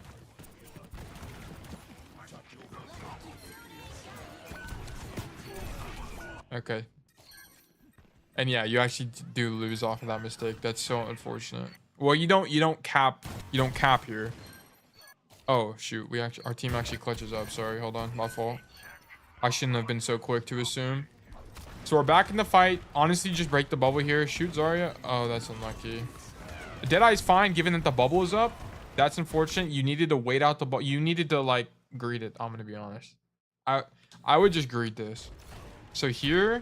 Okay. And yeah, you actually do lose off of that mistake. That's so unfortunate. Well, you don't cap here. Oh shoot, our team actually clutches up. Sorry, hold on, my fault. I shouldn't have been so quick to assume. So we're back in the fight. Honestly, just break the bubble here. Shoot Zarya. Oh, that's unlucky. Deadeye's fine, given that the bubble is up. That's unfortunate. You needed to wait out the bubble. You needed to, like, greet it. I'm going to be honest. I would just greet this. So here.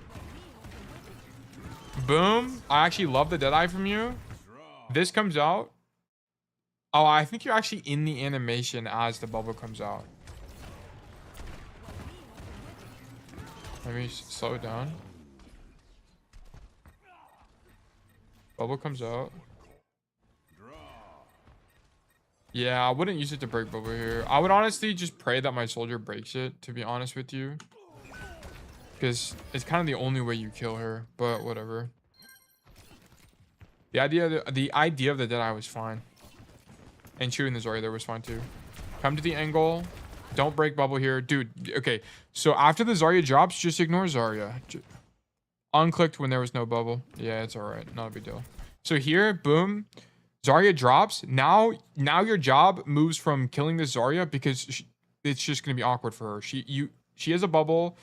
Boom. I actually love the Deadeye from you. This comes out. Oh, I think you're actually in the animation as the bubble comes out. Let me slow it down. Bubble comes out. Yeah, I wouldn't use it to break bubble here. I would honestly just pray that my soldier breaks it, to be honest with you. Because it's kind of the only way you kill her, but whatever. The idea of the Deadeye was fine. And shooting the Zarya there was fine too. Come to the angle. Don't break bubble here. Dude, okay. So after the Zarya drops, just ignore Zarya. Unclicked when there was no bubble. Yeah, it's all right. Not a big deal. So here, boom. Zarya drops. Now your job moves from killing the Zarya because it's just going to be awkward for her. She has a bubble.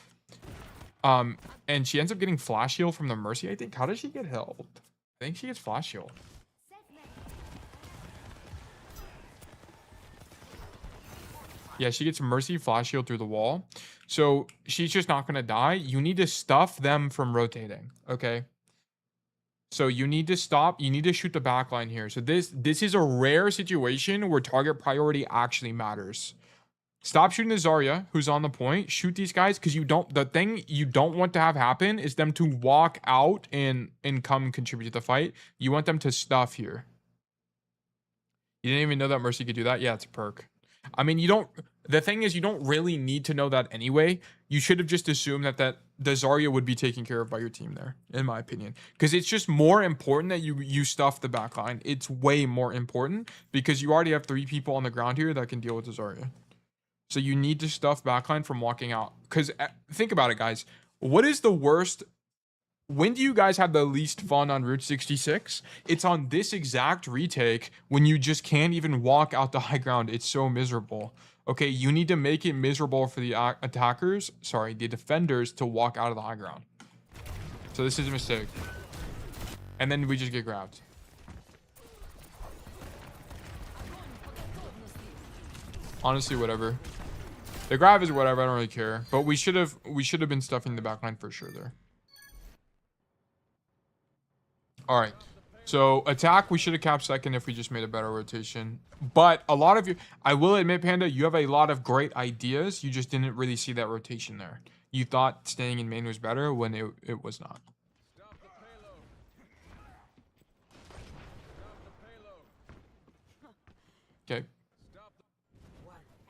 And she ends up getting flash heal from the Mercy, I think. How does she get held? I think she gets flash heal. Yeah, she gets Mercy flash heal through the wall. So she's just not going to die. You need to stuff them from rotating, okay? So you need to stop. You need to shoot the backline here. So this is a rare situation where target priority actually matters. Stop shooting the Zarya, who's on the point. Shoot these guys, because the thing you don't want to have happen is them to walk out and come contribute to the fight. You want them to stuff here. You didn't even know that Mercy could do that? Yeah, it's a perk. I mean, the thing is, you don't really need to know that anyway. You should have just assumed that the Zarya would be taken care of by your team there, in my opinion. Because it's just more important that you stuff the backline. It's way more important because you already have 3 people on the ground here that can deal with the Zarya. So you need to stuff backline from walking out. Because think about it, guys. What is the worst? When do you guys have the least fun on Route 66? It's on this exact retake when you just can't even walk out the high ground. It's so miserable. Okay, you need to make it miserable for the attackers, sorry, the defenders to walk out of the high ground. So this is a mistake. And then we just get grabbed. Honestly, whatever. The grab is whatever, I don't really care. But we should have been stuffing the backline for sure there. All right, so attack, we should have capped second if we just made a better rotation. But a lot of you, I will admit, Panda, you have a lot of great ideas. You just didn't really see that rotation there. You thought staying in main was better when it was not. Okay.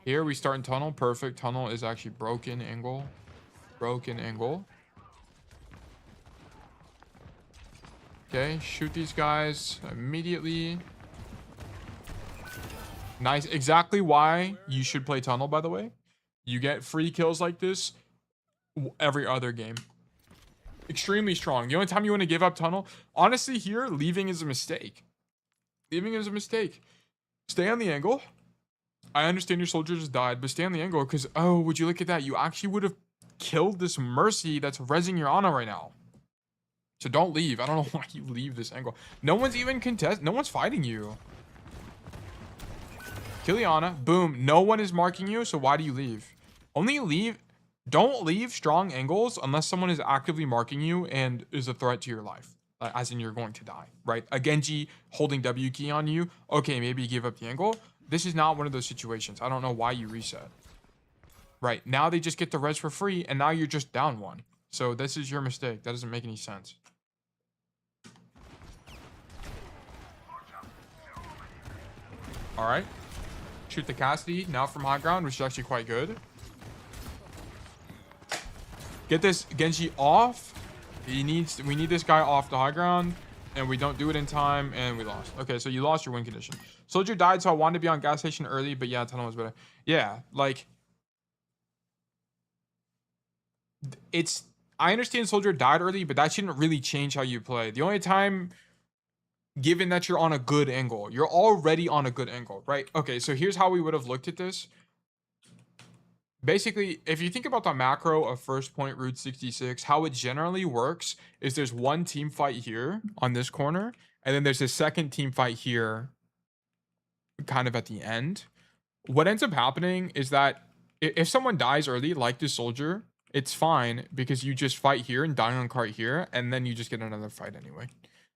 Here we start in tunnel. Perfect. Tunnel is actually broken angle. Broken angle. Okay, shoot these guys immediately. Nice. Exactly why you should play tunnel, by the way. You get free kills like this every other game. Extremely strong. The only time you want to give up tunnel, honestly, here, leaving is a mistake. Leaving is a mistake. Stay on the angle. I understand your soldier just died, but stay on the angle because, oh, would you look at that? You actually would have killed this Mercy that's rezzing your Ana right now. So don't leave. I don't know why you leave this angle. No one's even no one's fighting you. Kill the Ana. Boom. No one is marking you, so why do you leave? Only leave. Don't leave strong angles unless someone is actively marking you and is a threat to your life. As in you're going to die, right? A Genji holding W key on you. Okay, maybe you give up the angle. This is not one of those situations. I don't know why you reset. Right, now they just get the res for free, and now you're just down one. So this is your mistake. That doesn't make any sense. All right. Shoot the Cassidy now from high ground, which is actually quite good. Get this Genji off. We need this guy off the high ground, and we don't do it in time, and we lost. Okay, so you lost your win condition. Soldier died, so I wanted to be on gas station early, but yeah, tunnel was better. Yeah, like I understand Soldier died early, but that shouldn't really change how you play. The only time, given that you're on a good angle, you're already on a good angle, right? Okay, so here's how we would have looked at this. Basically, if you think about the macro of first point Route 66, how it generally works is there's one team fight here on this corner, and then there's a second team fight here kind of at the end. What ends up happening is that if someone dies early, like this soldier, it's fine because you just fight here and die on cart here, and then you just get another fight anyway.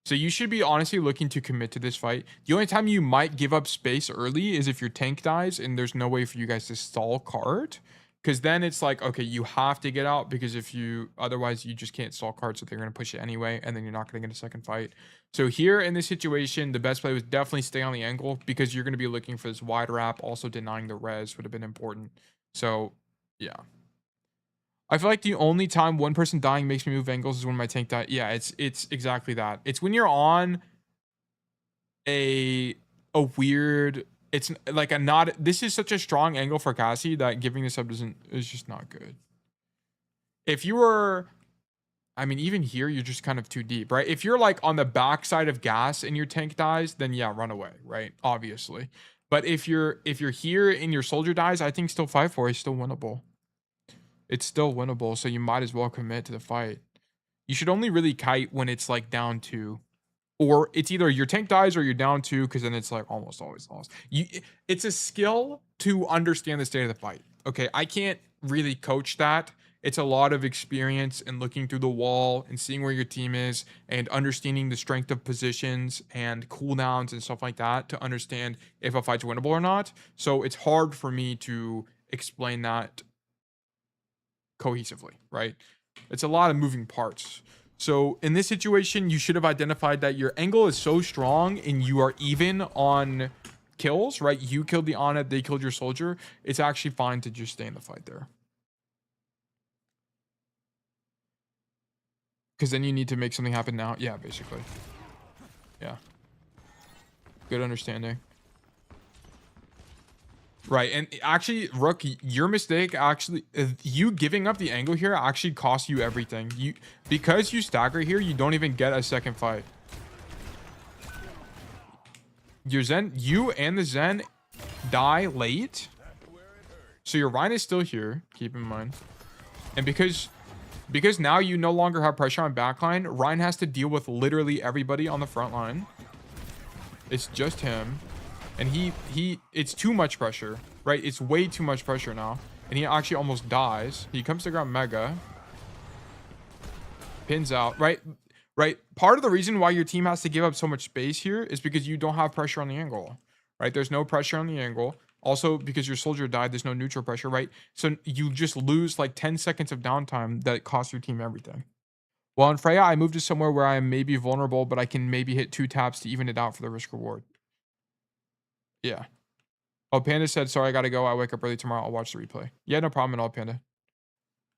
So you should be honestly looking to commit to this fight. The only time you might give up space early is if your tank dies and there's no way for you guys to stall cart. Because then it's like, okay, you have to get out because otherwise you just can't stall cart, so they're going to push it anyway, and then you're not going to get a second fight. So here in this situation, the best play was definitely stay on the angle because you're going to be looking for this wide wrap. Also denying the res would have been important. So, yeah. I feel like the only time one person dying makes me move angles is when my tank died. Yeah, it's exactly that. It's when you're on a weird... It's like this is such a strong angle for Cassidy that giving this up is just not good. If you were, I mean, even here, you're just kind of too deep, right? If you're like on the backside of gas and your tank dies, then yeah, run away, right? Obviously. But if you're here and your soldier dies, I think still 5-4 is still winnable. It's still winnable, so you might as well commit to the fight. You should only really kite when it's like down 2. Or it's either your tank dies or you're down 2, because then it's like almost always lost. It's a skill to understand the state of the fight. Okay, I can't really coach that. It's a lot of experience and looking through the wall and seeing where your team is and understanding the strength of positions and cooldowns and stuff like that to understand if a fight's winnable or not. So it's hard for me to explain that cohesively, right? It's a lot of moving parts. So in this situation, you should have identified that your angle is so strong and you are even on kills, right? You killed the Ana, they killed your soldier. It's actually fine to just stay in the fight there. Because then you need to make something happen now. Yeah, basically. Yeah. Good understanding. Right, and actually, Rook, your mistake actually, you giving up the angle here actually costs you everything. Because you stagger here, you don't even get a second fight. Your Zen, you and the Zen die late. So your Rhine is still here, keep in mind. And because now you no longer have pressure on backline, Rhine has to deal with literally everybody on the front line. It's just him. And it's too much pressure, right? It's way too much pressure now. And he actually almost dies. He comes to ground mega. Pins out, right? Right. Part of the reason why your team has to give up so much space here is because you don't have pressure on the angle, right? There's no pressure on the angle. Also, because your soldier died, there's no neutral pressure, right? So you just lose like 10 seconds of downtime that costs your team everything. Well, in Freya, I moved to somewhere where I am maybe vulnerable, but I can maybe hit 2 taps to even it out for the risk reward. Yeah. Oh, Panda said, sorry, I gotta go. I wake up early tomorrow. I'll watch the replay. Yeah, no problem at all, Panda.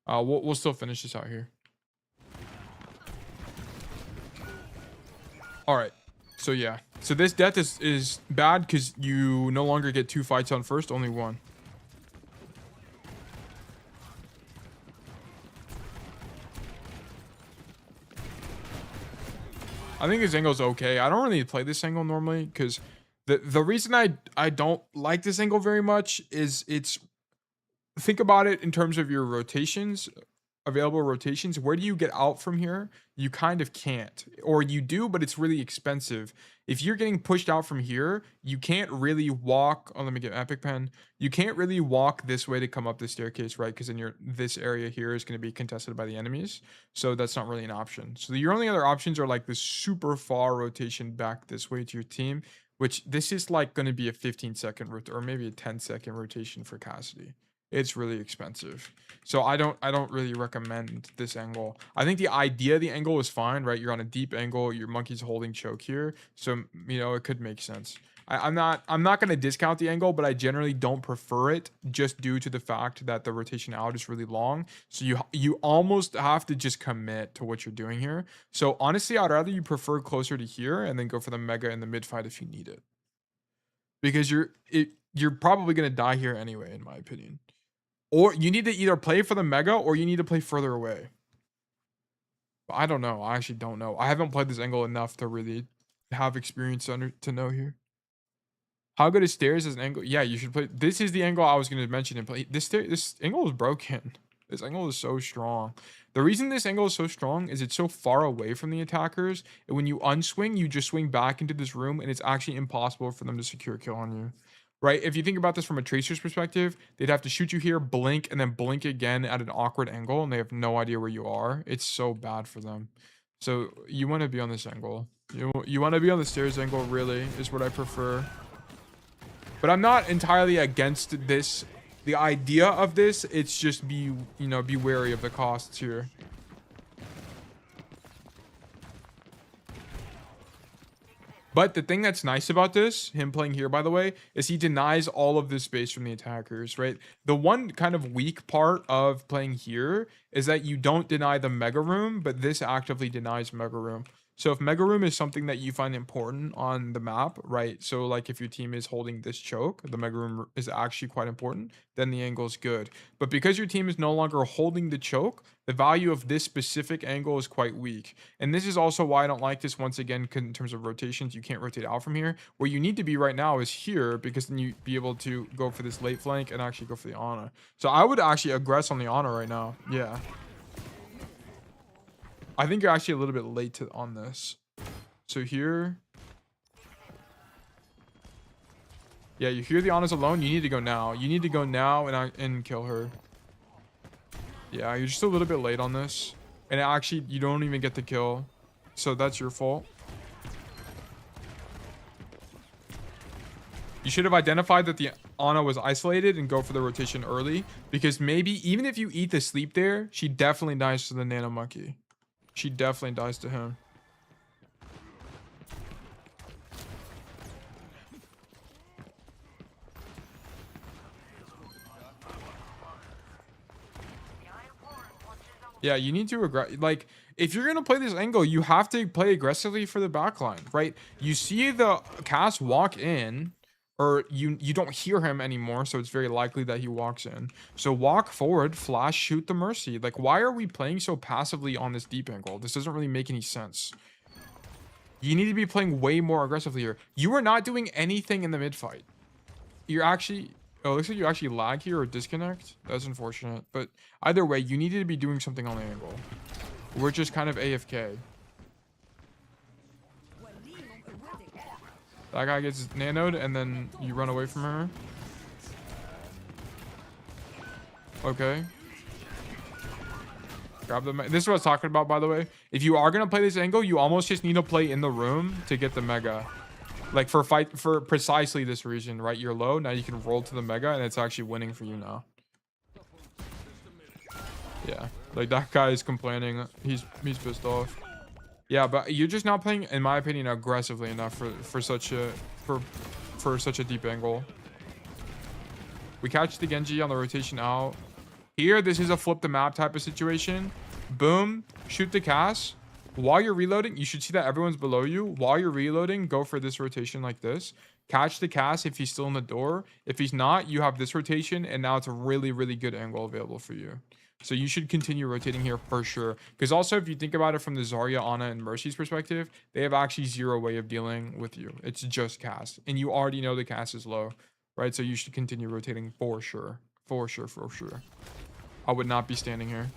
We'll still finish this out here. All right. So yeah. So this death is bad because you no longer get 2 fights on first, only 1. I think this angle's okay. I don't really play this angle normally because the reason I don't like this angle very much is it's, think about it in terms of your rotations, available rotations. Where do you get out from here? You kind of can't, or you do, but it's really expensive. If you're getting pushed out from here, you can't really walk. Oh, let me get epic pen. You can't really walk this way to come up the staircase, right? Because then this area here is going to be contested by the enemies, so that's not really an option. So your only other options are like this super far rotation back this way to your team, which this is like going to be a 15-second or maybe a 10-second rotation for Cassidy. It's really expensive. So I don't really recommend this angle. I think the idea of the angle is fine, right? You're on a deep angle, your monkey's holding choke here. So, you know, it could make sense. I'm not going to discount the angle, but I generally don't prefer it just due to the fact that the rotation out is really long. So you almost have to just commit to what you're doing here. So honestly, I'd rather you prefer closer to here and then go for the mega in the mid fight if you need it. Because you're probably going to die here anyway, in my opinion. Or you need to either play for the mega or you need to play further away. But I don't know. I actually don't know. I haven't played this angle enough to really have experience to know here. How good is stairs as an angle? Yeah, you should play. This is the angle I was going to mention and play. This angle is broken. This angle is so strong. The reason this angle is so strong is it's so far away from the attackers. And when you unswing, you just swing back into this room and it's actually impossible for them to secure a kill on you. Right? If you think about this from a tracer's perspective, they'd have to shoot you here, blink, and then blink again at an awkward angle, and they have no idea where you are. It's so bad for them. So you want to be on this angle. You want to be on the stairs angle, really, is what I prefer. But I'm not entirely against this. The idea of this, it's just be wary of the costs here. But the thing that's nice about this, him playing here, by the way, is he denies all of this space from the attackers, right? The one kind of weak part of playing here is that you don't deny the mega room, but this actively denies mega room. So if mega room is something that you find important on the map, right? So like if your team is holding this choke, the mega room is actually quite important, then the angle is good. But because your team is no longer holding the choke, the value of this specific angle is quite weak. And this is also why I don't like this once again in terms of rotations. You can't rotate out from here. Where you need to be right now is here, because then you'd be able to go for this late flank and actually go for the Ana. So I would actually aggress on the Ana right now. Yeah. I think you're actually a little bit late on this. So here. Yeah, you hear the Ana's alone. You need to go now. You need to go now and kill her. Yeah, you're just a little bit late on this. And actually, you don't even get the kill. So that's your fault. You should have identified that the Ana was isolated and go for the rotation early. Because maybe, even if you eat the sleep there, she definitely dies to the Nano Monkey. She definitely dies to him. Yeah, you need to like, if you're gonna play this angle, you have to play aggressively for the backline, right? You see the Cass walk in, or you don't hear him anymore, so it's very likely that he walks in. So walk forward, flash, shoot the Mercy. Like, why are we playing so passively on this deep angle? This doesn't really make any sense. You need to be playing way more aggressively here. You are not doing anything in the mid fight. You're actually... Oh, it looks like you actually lag here or disconnect. That's unfortunate. But either way, you needed to be doing something on the angle. We're just kind of AFK. That guy gets nanoed and then you run away from her. Okay. Grab the this is what I was talking about, by the way. If you are going to play this angle, you almost just need to play in the room to get the mega. Like for precisely this reason, right? You're low, now you can roll to the mega and it's actually winning for you now. Yeah, like that guy is complaining. He's pissed off. Yeah, but you're just not playing, in my opinion, aggressively enough for such a deep angle. We catch the Genji on the rotation out. Here, this is a flip the map type of situation. Boom, shoot the Cass. While you're reloading, you should see that everyone's below you. While you're reloading, go for this rotation like this. Catch the Cass if he's still in the door. If he's not, you have this rotation, and now it's a really, really good angle available for you. So you should continue rotating here for sure. Because also, if you think about it from the Zarya, Ana, and Mercy's perspective, they have actually zero way of dealing with you. It's just cast. And you already know the cast is low, right? So you should continue rotating for sure. For sure, for sure. I would not be standing here.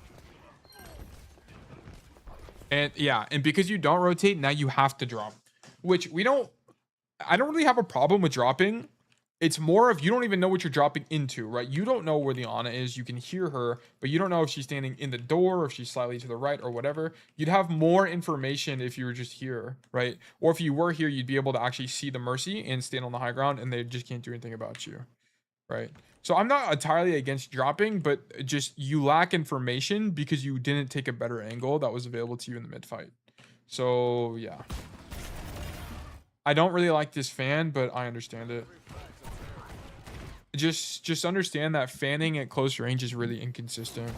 And yeah, and because you don't rotate, now you have to drop. Which I don't really have a problem with dropping. It's more of you don't even know what you're dropping into, right? You don't know where the Ana is. You can hear her, but you don't know if she's standing in the door or if she's slightly to the right or whatever. You'd have more information if you were just here, right? Or if you were here, you'd be able to actually see the Mercy and stand on the high ground, and they just can't do anything about you, right? So I'm not entirely against dropping, but just you lack information because you didn't take a better angle that was available to you in the mid fight. So yeah. I don't really like this fan, but I understand it. Just understand that fanning at close range is really inconsistent.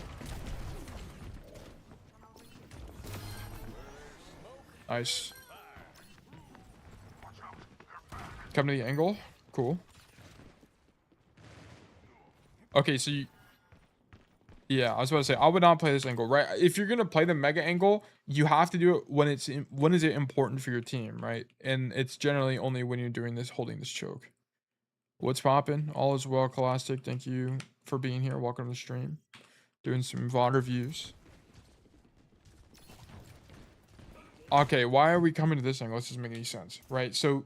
Nice. Come to the angle. Cool. Okay, so yeah, I was about to say, I would not play this angle, right? If you're going to play the mega angle, you have to do it when is it important for your team, right? And it's generally only when you're doing this, holding this choke. What's poppin'? All is well, Scholastic. Thank you for being here. Welcome to the stream. Doing some VOD reviews. Okay, why are we coming to this angle? This doesn't make any sense, right? So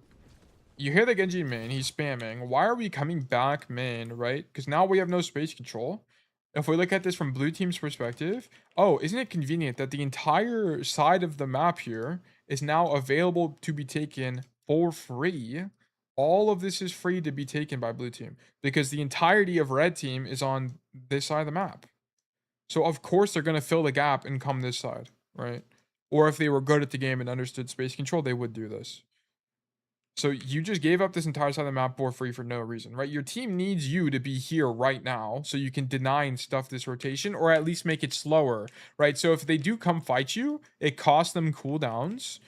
you hear the Genji main, he's spamming. Why are we coming back main, right? Because now we have no space control. If we look at this from blue team's perspective, oh, isn't it convenient that the entire side of the map here is now available to be taken for free? All of this is free to be taken by blue team because the entirety of red team is on this side of the map. So of course they're going to fill the gap and come this side, right? Or if they were good at the game and understood space control, they would do this. So you just gave up this entire side of the map for free for no reason, right? Your team needs you to be here right now so you can deny and stuff this rotation or at least make it slower, right? So if they do come fight you, it costs them cooldowns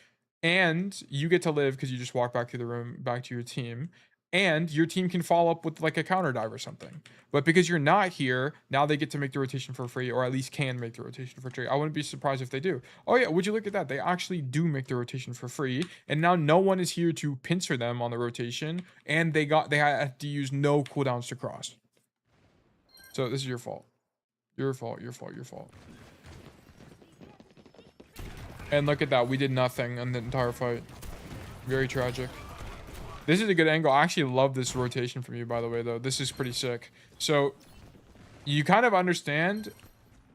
and you get to live because you just walk back through the room, back to your team. And your team can follow up with like a counter dive or something. But because you're not here, now they get to make the rotation for free, or at least can make the rotation for free. I wouldn't be surprised if they do. Oh yeah, would you look at that? They actually do make the rotation for free. And now no one is here to pincer them on the rotation. And they had to use no cooldowns to cross. So this is your fault. Your fault, your fault, your fault. And look at that. We did nothing on the entire fight. Very tragic. This is a good angle. I actually love this rotation from you, by the way, though. This is pretty sick. So you kind of understand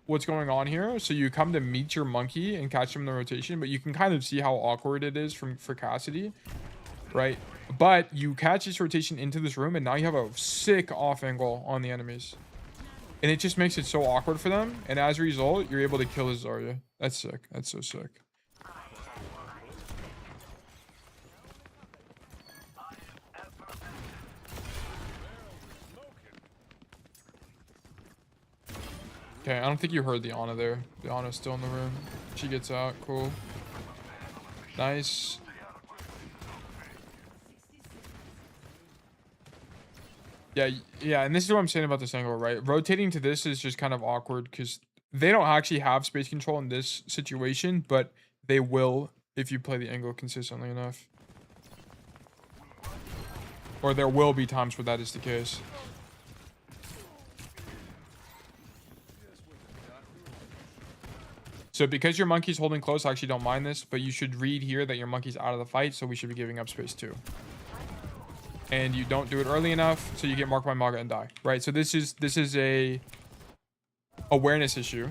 what's going on here. So you come to meet your monkey and catch him in the rotation, but you can kind of see how awkward it is for Cassidy, right? But you catch this rotation into this room, and now you have a sick off angle on the enemies. And it just makes it so awkward for them. And as a result, you're able to kill his Zarya. That's sick. That's so sick. Okay, I don't think you heard the Ana there. The Ana's still in the room. She gets out. Cool. Nice. Yeah, and this is what I'm saying about this angle, right? Rotating to this is just kind of awkward because they don't actually have space control in this situation, but they will if you play the angle consistently enough. Or there will be times where that is the case. So because your monkey's holding close, I actually don't mind this, but you should read here that your monkey's out of the fight, so we should be giving up space too. And you don't do it early enough, so you get marked by Maga and die, right? So this is a awareness issue.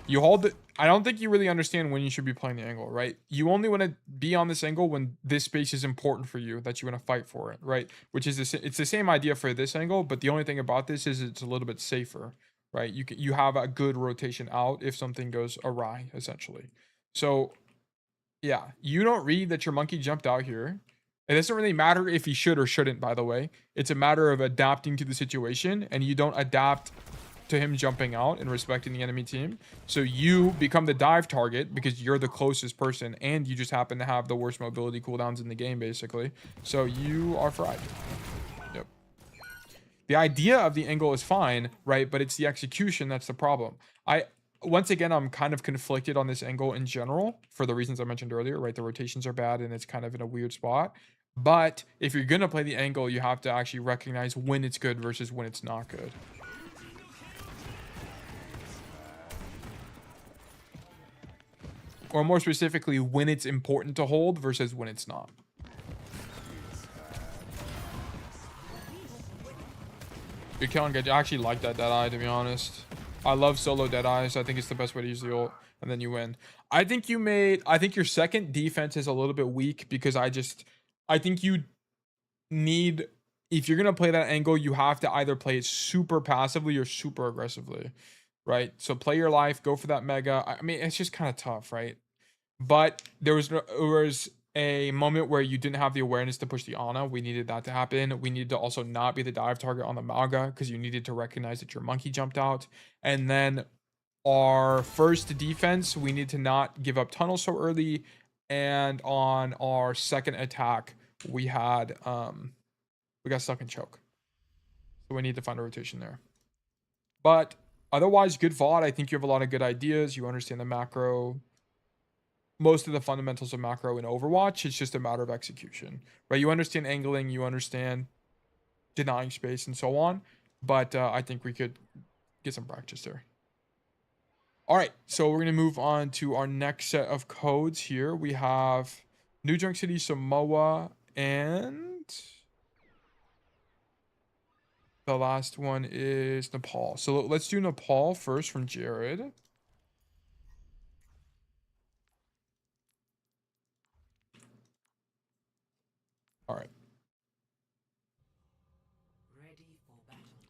You hold the, I don't think you really understand when you should be playing the angle, right? You only want to be on this angle when this space is important for you, that you want to fight for it, right? Which is it's the same idea for this angle, but the only thing about this is it's a little bit safer. Right, you have a good rotation out if something goes awry, essentially. So yeah, you don't read that your monkey jumped out here. It doesn't really matter if he should or shouldn't, by the way. It's a matter of adapting to the situation, and you don't adapt to him jumping out and respecting the enemy team. So you become the dive target because you're the closest person, and you just happen to have the worst mobility cooldowns in the game, basically. So you are fried. Yep. The idea of the angle is fine, right? But it's the execution that's the problem. Once again, I'm kind of conflicted on this angle in general for the reasons I mentioned earlier, right? The rotations are bad and it's kind of in a weird spot. But if you're going to play the angle, you have to actually recognize when it's good versus when it's not good. Or more specifically, when it's important to hold versus when it's not. You're killing good. I actually like that Deadeye, to be honest. I love solo Deadeyes. I think it's the best way to use the ult, and then you win. I think your second defense is a little bit weak because I think you need, if you're going to play that angle, you have to either play it super passively or super aggressively, right? So play your life, go for that mega. I mean, it's just kind of tough, right? But there was a moment where you didn't have the awareness to push the Ana. We needed that to happen. We needed to also not be the dive target on the Maga because you needed to recognize that your monkey jumped out. And then our first defense, we need to not give up tunnel so early. And on our second attack, we got stuck in choke. So we need to find a rotation there. But otherwise, good VOD. I think you have a lot of good ideas. You understand the macro. Most of the fundamentals of macro in Overwatch. It's just a matter of execution, right? You understand angling, you understand denying space and so on. But I think we could get some practice there. All right, so we're going to move on to our next set of codes here. We have New Junk City, Samoa, and the last one is Nepal. So let's do Nepal first from Jared. All right.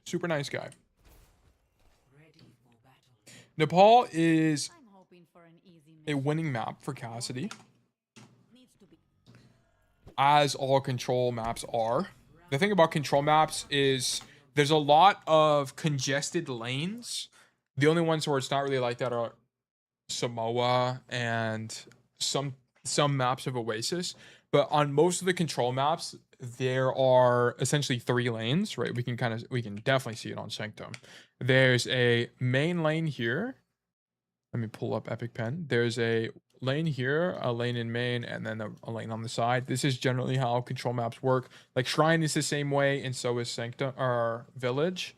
Super nice guy. Nepal is a winning map for Cassidy, as all control maps are. The thing about control maps is there's a lot of congested lanes. The only ones where it's not really like that are Samoa and some maps of Oasis. But on most of the control maps, there are essentially 3 lanes, right? We can definitely see it on Sanctum. There's a main lane here. Let me pull up Epic Pen. There's a lane here, a lane in main, and then a lane on the side. This is generally how control maps work. Like Shrine is the same way, and so is Sanctum or Village.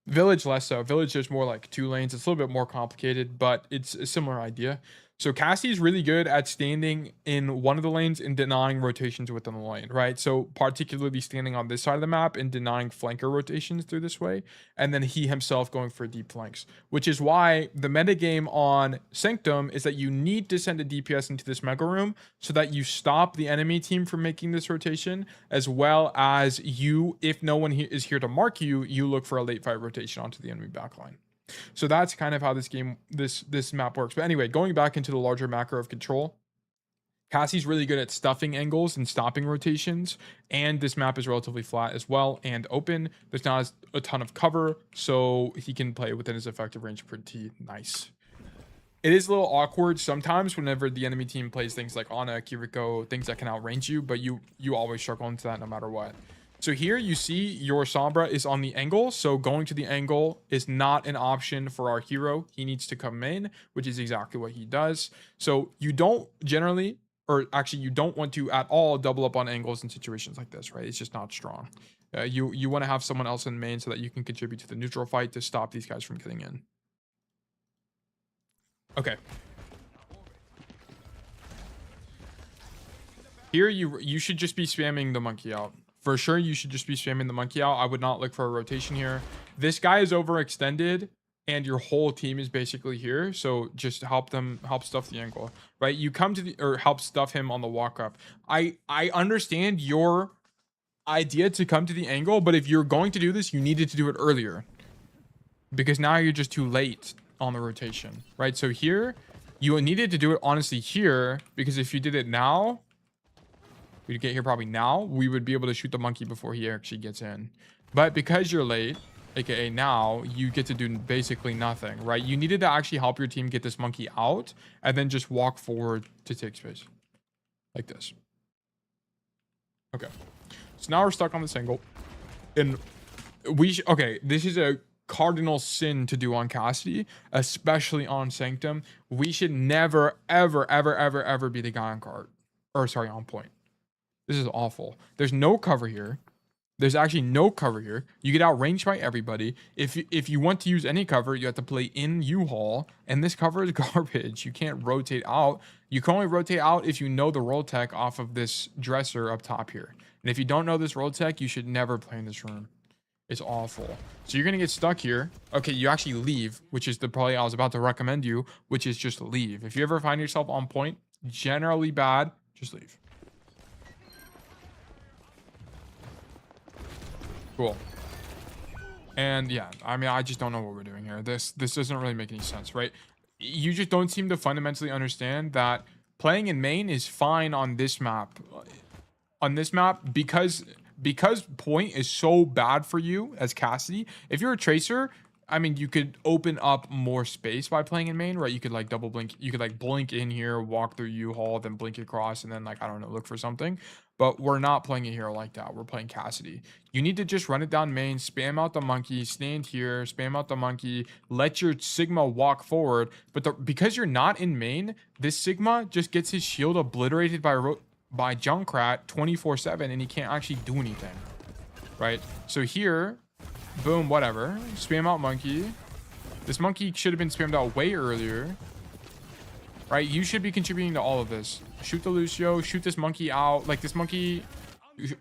Village less so. Village, there's more like 2 lanes. It's a little bit more complicated, but it's a similar idea. So Cassie is really good at standing in one of the lanes and denying rotations within the lane, right? So particularly standing on this side of the map and denying flanker rotations through this way, and then he himself going for deep flanks, which is why the metagame on Sanctum is that you need to send a DPS into this mega room so that you stop the enemy team from making this rotation, as well as you, if no one is here to mark you, you look for a late fight rotation onto the enemy backline. So that's kind of how this map works. But anyway, going back into the larger macro of control, Cassie's really good at stuffing angles and stopping rotations, and this map is relatively flat as well and open. There's not a ton of cover, so he can play within his effective range pretty nice. It is a little awkward sometimes whenever the enemy team plays things like Ana, Kiriko, things that can outrange you, but you always struggle into that no matter what. So here you see your Sombra is on the angle. So going to the angle is not an option for our hero. He needs to come in, which is exactly what he does. So you don't generally, or actually you don't want to at all double up on angles in situations like this, right? It's just not strong. You want to have someone else in main so that you can contribute to the neutral fight to stop these guys from getting in. Okay. Here you should just be spamming the monkey out. For sure, you should just be spamming the monkey out. I would not look for a rotation here. This guy is overextended, and your whole team is basically here. So just help stuff the angle, right? You come to or help stuff him on the walk up. I understand your idea to come to the angle, but if you're going to do this, you needed to do it earlier, because now you're just too late on the rotation, right? So here, you needed to do it honestly here, because if you did it now, we'd get here probably now, we would be able to shoot the monkey before he actually gets in. But because you're late, aka now, you get to do basically nothing, right? You needed to actually help your team get this monkey out and then just walk forward to take space like this. Okay, so now we're stuck on this angle, and Okay, this is a cardinal sin to do on Cassidy, especially on Sanctum. We should never, ever, ever, ever, ever be the guy on card. Or sorry, on point. This is awful. There's no cover here. There's actually no cover here. You get outranged by everybody. If you want to use any cover, you have to play in U-Haul, and this cover is garbage. You can't rotate out. You can only rotate out if you know the roll tech off of this dresser up top here. And if you don't know this roll tech, you should never play in this room. It's awful. So you're gonna get stuck here. Okay, you actually leave, which is the play I was about to recommend you, which is just leave. If you ever find yourself on point, generally bad, just leave. Cool. And yeah, I mean, I just don't know what we're doing here. This doesn't really make any sense, right? You just don't seem to fundamentally understand that playing in main is fine on this map. On this map, because point is so bad for you as Cassidy. If you're a tracer, I mean, you could open up more space by playing in main, right? You could like double blink. You could like blink in here, walk through U-Haul, then blink across, and then like, I don't know, look for something. But we're not playing a hero like that. We're playing Cassidy. You need to just run it down main, spam out the monkey, stand here, spam out the monkey, let your Sigma walk forward. But because you're not in main, this Sigma just gets his shield obliterated by Junkrat 24/7, and he can't actually do anything, right? So here, boom, whatever. Spam out monkey. This monkey should have been spammed out way earlier, right? You should be contributing to all of this. Shoot the Lucio, shoot this monkey out. Like this monkey,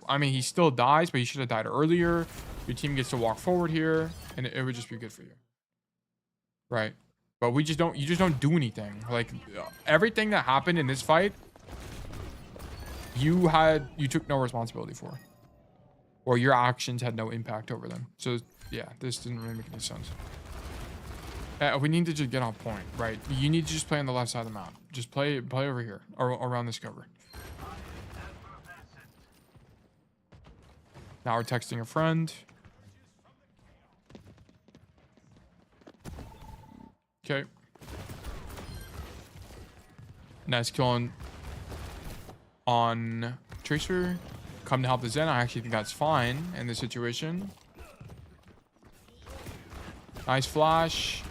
I mean, he still dies, but he should have died earlier. Your team gets to walk forward here, and it would just be good for you, right? But you just don't do anything. Like everything that happened in this fight, you took no responsibility for, or your actions had no impact over them. So yeah, this didn't really make any sense. We need to just get on point, right? You need to just play on the left side of the map. Just play over here or around this cover. Now we're texting a friend. Okay. Nice killing on Tracer. Come to help the Zen. I actually think that's fine in this situation. Nice flash.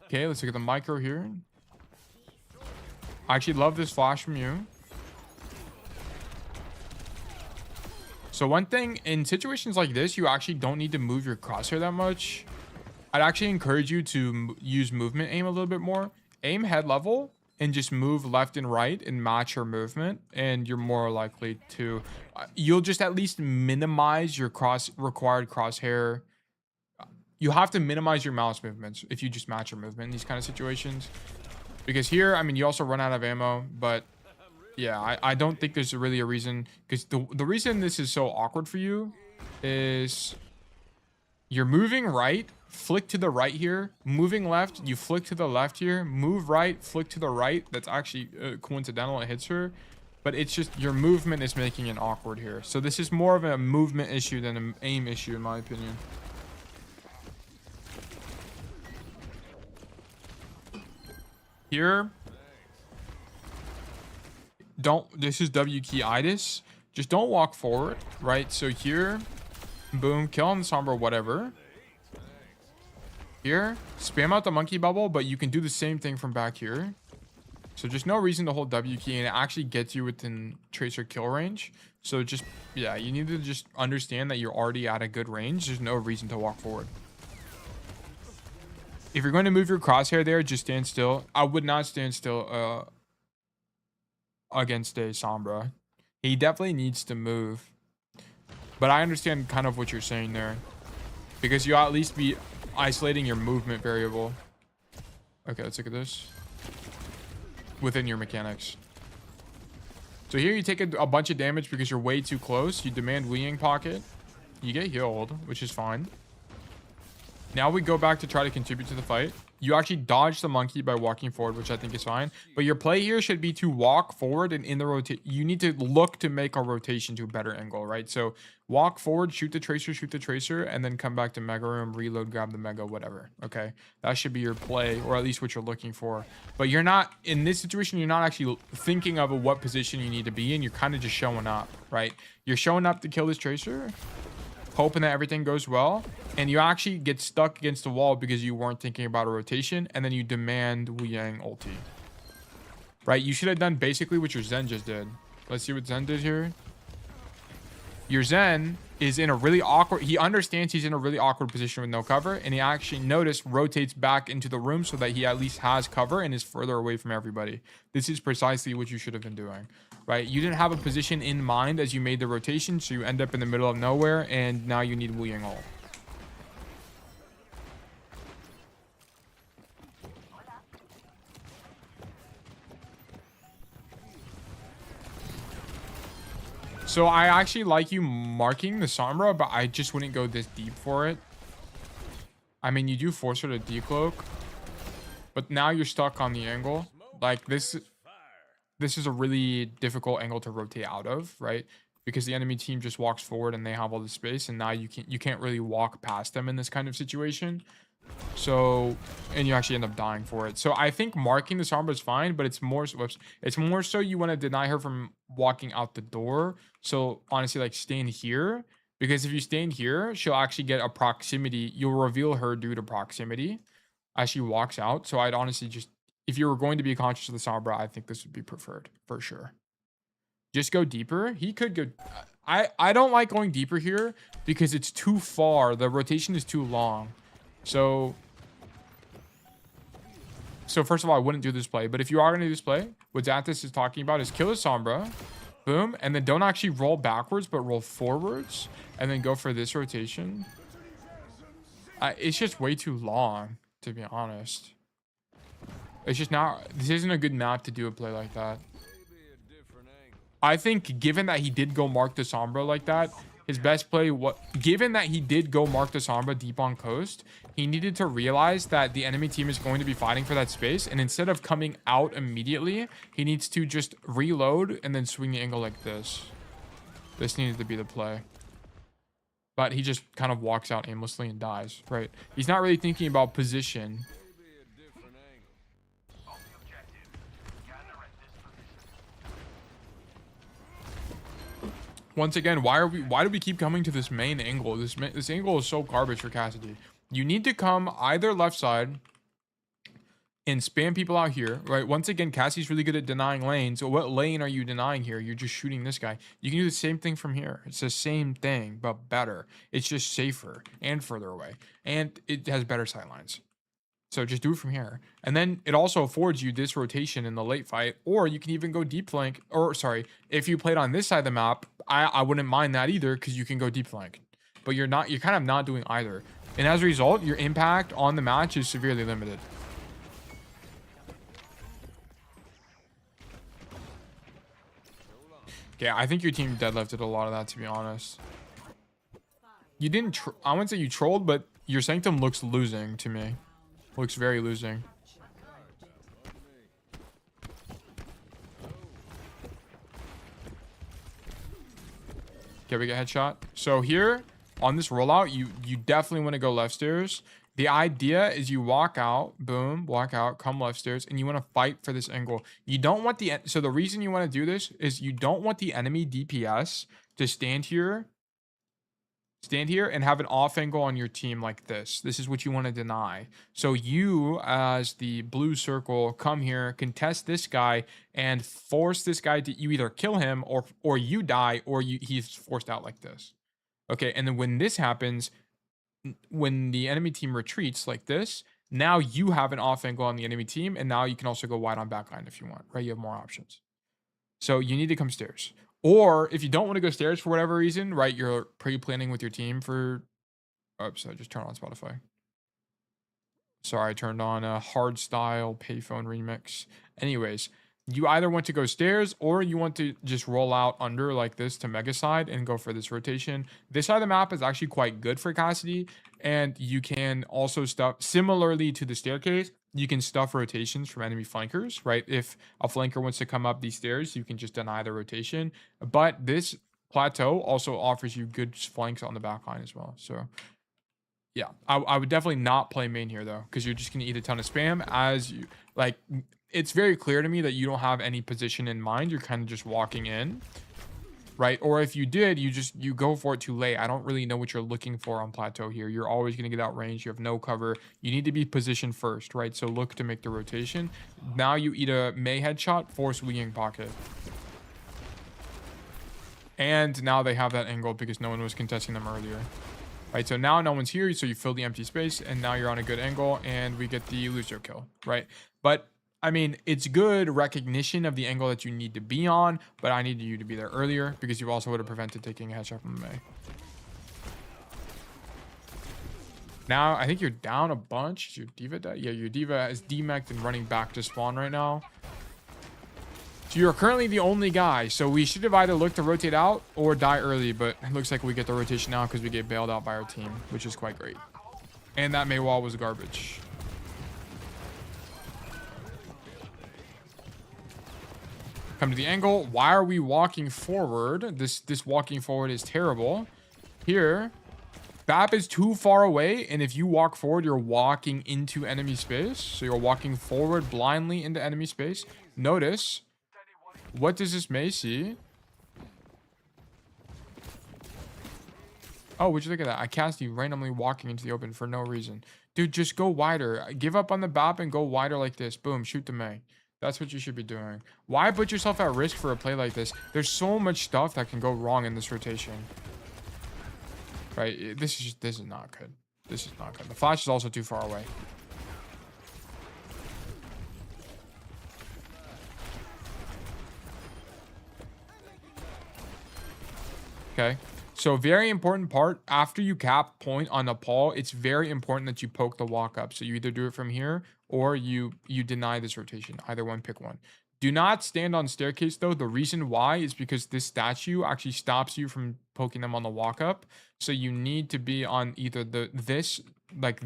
Okay, let's look at the micro here. I actually love this flash from you. So one thing, in situations like this, you actually don't need to move your crosshair that much. I'd actually encourage you to use movement aim a little bit more. Aim head level and just move left and right and match your movement, and you're more likely to... you'll just at least minimize your required crosshair. You have to minimize your mouse movements if you just match your movement in these kind of situations. Because here, I mean, you also run out of ammo, but yeah, I don't think there's really a reason. Because the reason this is so awkward for you is you're moving right, flick to the right here, moving left, you flick to the left here, move right, flick to the right. That's actually coincidental, it hits her. But it's just your movement is making it awkward here. So this is more of a movement issue than an aim issue, in my opinion. Here, this is W key itis. Just don't walk forward, right? So here, boom, kill on the Sombra, whatever. Here, spam out the monkey bubble, but you can do the same thing from back here. So just no reason to hold W key, and it actually gets you within tracer kill range. So just, yeah, you need to just understand that you're already at a good range. There's no reason to walk forward. If you're going to move your crosshair there, just stand still. I would not stand still against a Sombra. He definitely needs to move. But I understand kind of what you're saying there. Because you'll at least be isolating your movement variable. Okay, let's look at this. Within your mechanics. So here you take a bunch of damage because you're way too close. You demand Weeing Pocket. You get healed, which is fine. Now we go back to try to contribute to the fight. You actually dodge the monkey by walking forward, which I think is fine. But your play here should be to walk forward and in the rotation. You need to look to make a rotation to a better angle, right? So walk forward, shoot the tracer, and then come back to Mega Room, reload, grab the Mega, whatever. Okay, that should be your play, or at least what you're looking for. But you're not, in this situation, you're not actually thinking of what position you need to be in. You're kind of just showing up, right? You're showing up to kill this tracer, hoping that everything goes well, and you actually get stuck against the wall because you weren't thinking about a rotation, and then you demand Wu Yang ulti. Right? You should have done basically what your Zen just did. Let's see what Zen did here. Your Zen is in a really awkward, he understands he's in a really awkward position with no cover, and he actually, notice, rotates back into the room so that he at least has cover and is further away from everybody. This is precisely what you should have been doing, right? You didn't have a position in mind as you made the rotation, so you end up in the middle of nowhere, and now you need Wu Yang ult. So I actually like you marking the Sombra, but I just wouldn't go this deep for it. I mean, you do force her to decloak, but now you're stuck on the angle. Like this is a really difficult angle to rotate out of, right? Because the enemy team just walks forward and they have all the space, and now you can't really walk past them in this kind of situation. So, and you actually end up dying for it. So I think marking the Sombra is fine, but it's more so you want to deny her from walking out the door. So honestly, like, stand here, because if you stand here, she'll actually get a proximity. You'll reveal her due to proximity as she walks out. So I'd honestly just, if you were going to be conscious of the Sombra, I think this would be preferred for sure. Just go deeper. He could go. I don't like going deeper here because it's too far. The rotation is too long. So first of all, I wouldn't do this play. But if you are going to do this play, what Xanthus is talking about is kill the Sombra, boom, and then don't actually roll backwards, but roll forwards, and then go for this rotation. It's just way too long, to be honest. It's just not. This isn't a good map to do a play like that. I think given that he did go mark the Sombra like that, his best play, given that he did go mark the Sombra deep on coast, he needed to realize that the enemy team is going to be fighting for that space, and instead of coming out immediately, he needs to just reload and then swing the angle like this. This needed to be the play. But he just kind of walks out aimlessly and dies, right? He's not really thinking about position. Once again, why do we keep coming to this main angle? This angle is so garbage for Cassidy. You need to come either left side and spam people out here, right? Once again, Cassidy's really good at denying lanes. So what lane are you denying here? You're just shooting this guy. You can do the same thing from here. It's the same thing, but better. It's just safer and further away. And it has better sightlines. So just do it from here. And then it also affords you this rotation in the late fight, or you can even go deep flank, or sorry, if you played on this side of the map, I wouldn't mind that either, because you can go deep flank. But you're kind of not doing either. And as a result, your impact on the match is severely limited. Okay, I think your team deadlifted a lot of that, to be honest. You didn't, I wouldn't say you trolled, but your Sanctum looks losing to me. Looks very losing. Okay, we get headshot. So here, on this rollout, you definitely want to go left stairs. The idea is you walk out, boom, walk out, come left stairs, and you want to fight for this angle. You don't want so the reason you want to do this is you don't want the enemy DPS to stand here and have an off angle on your team like this. This is what you want to deny. So you, as the blue circle, come here, contest this guy, and force this guy to, you either kill him or you die, or he's forced out like this. Okay, and then when this happens, when the enemy team retreats like this, now you have an off angle on the enemy team, and now you can also go wide on backline if you want, right? You have more options. So you need to come stairs. Or if you don't want to go stairs for whatever reason, right, you're pre-planning with your team for... Oops, I just turned on Spotify. Sorry, I turned on a hardstyle payphone remix. Anyways, you either want to go stairs or you want to just roll out under like this to mega side and go for this rotation. This side of the map is actually quite good for Cassidy, and you can also stuff, similarly to the staircase, you can stuff rotations from enemy flankers, right? If a flanker wants to come up these stairs, you can just deny the rotation. But this plateau also offers you good flanks on the back line as well. So yeah, I would definitely not play main here though, because you're just going to eat a ton of spam. As you like, it's very clear to me that you don't have any position in mind. You're kind of just walking in, right? Or if you did, you go for it too late. I don't really know what you're looking for on plateau here. You're always going to get outrange. You have no cover. You need to be positioned first, right? So look to make the rotation. Now you eat a Mei headshot, force weakening pocket. And now they have that angle because no one was contesting them earlier. Right, so now no one's here, so you fill the empty space, and now you're on a good angle, and we get the Lucio kill, right? But, I mean, it's good recognition of the angle that you need to be on, but I needed you to be there earlier, because you also would have prevented taking a headshot from the Mei. Now, I think you're down a bunch. Is your D.Va dead? Yeah, your D.Va is demeched and running back to spawn right now. So you're currently the only guy, so we should have either looked to rotate out or die early, but it looks like we get the rotation now because we get bailed out by our team, which is quite great. And that Mei wall was garbage. Come to the angle. Why are we walking forward? This walking forward is terrible. Here, BAP is too far away, and if you walk forward, you're walking into enemy space. So you're walking forward blindly into enemy space. Notice... what does this Mei see? Oh, would you look at that? I Cassidy randomly walking into the open for no reason. Dude, just go wider. Give up on the BAP and go wider like this. Boom, shoot the Mei. That's what you should be doing. Why put yourself at risk for a play like this? There's so much stuff that can go wrong in this rotation. Right? This is not good. This is not good. The flash is also too far away. Okay, so very important part, after you cap point on Nepal, it's very important that you poke the walk up. So you either do it from here or you deny this rotation. Either one, pick one. Do not stand on staircase though. The reason why is because this statue actually stops you from poking them on the walk up. So you need to be on either this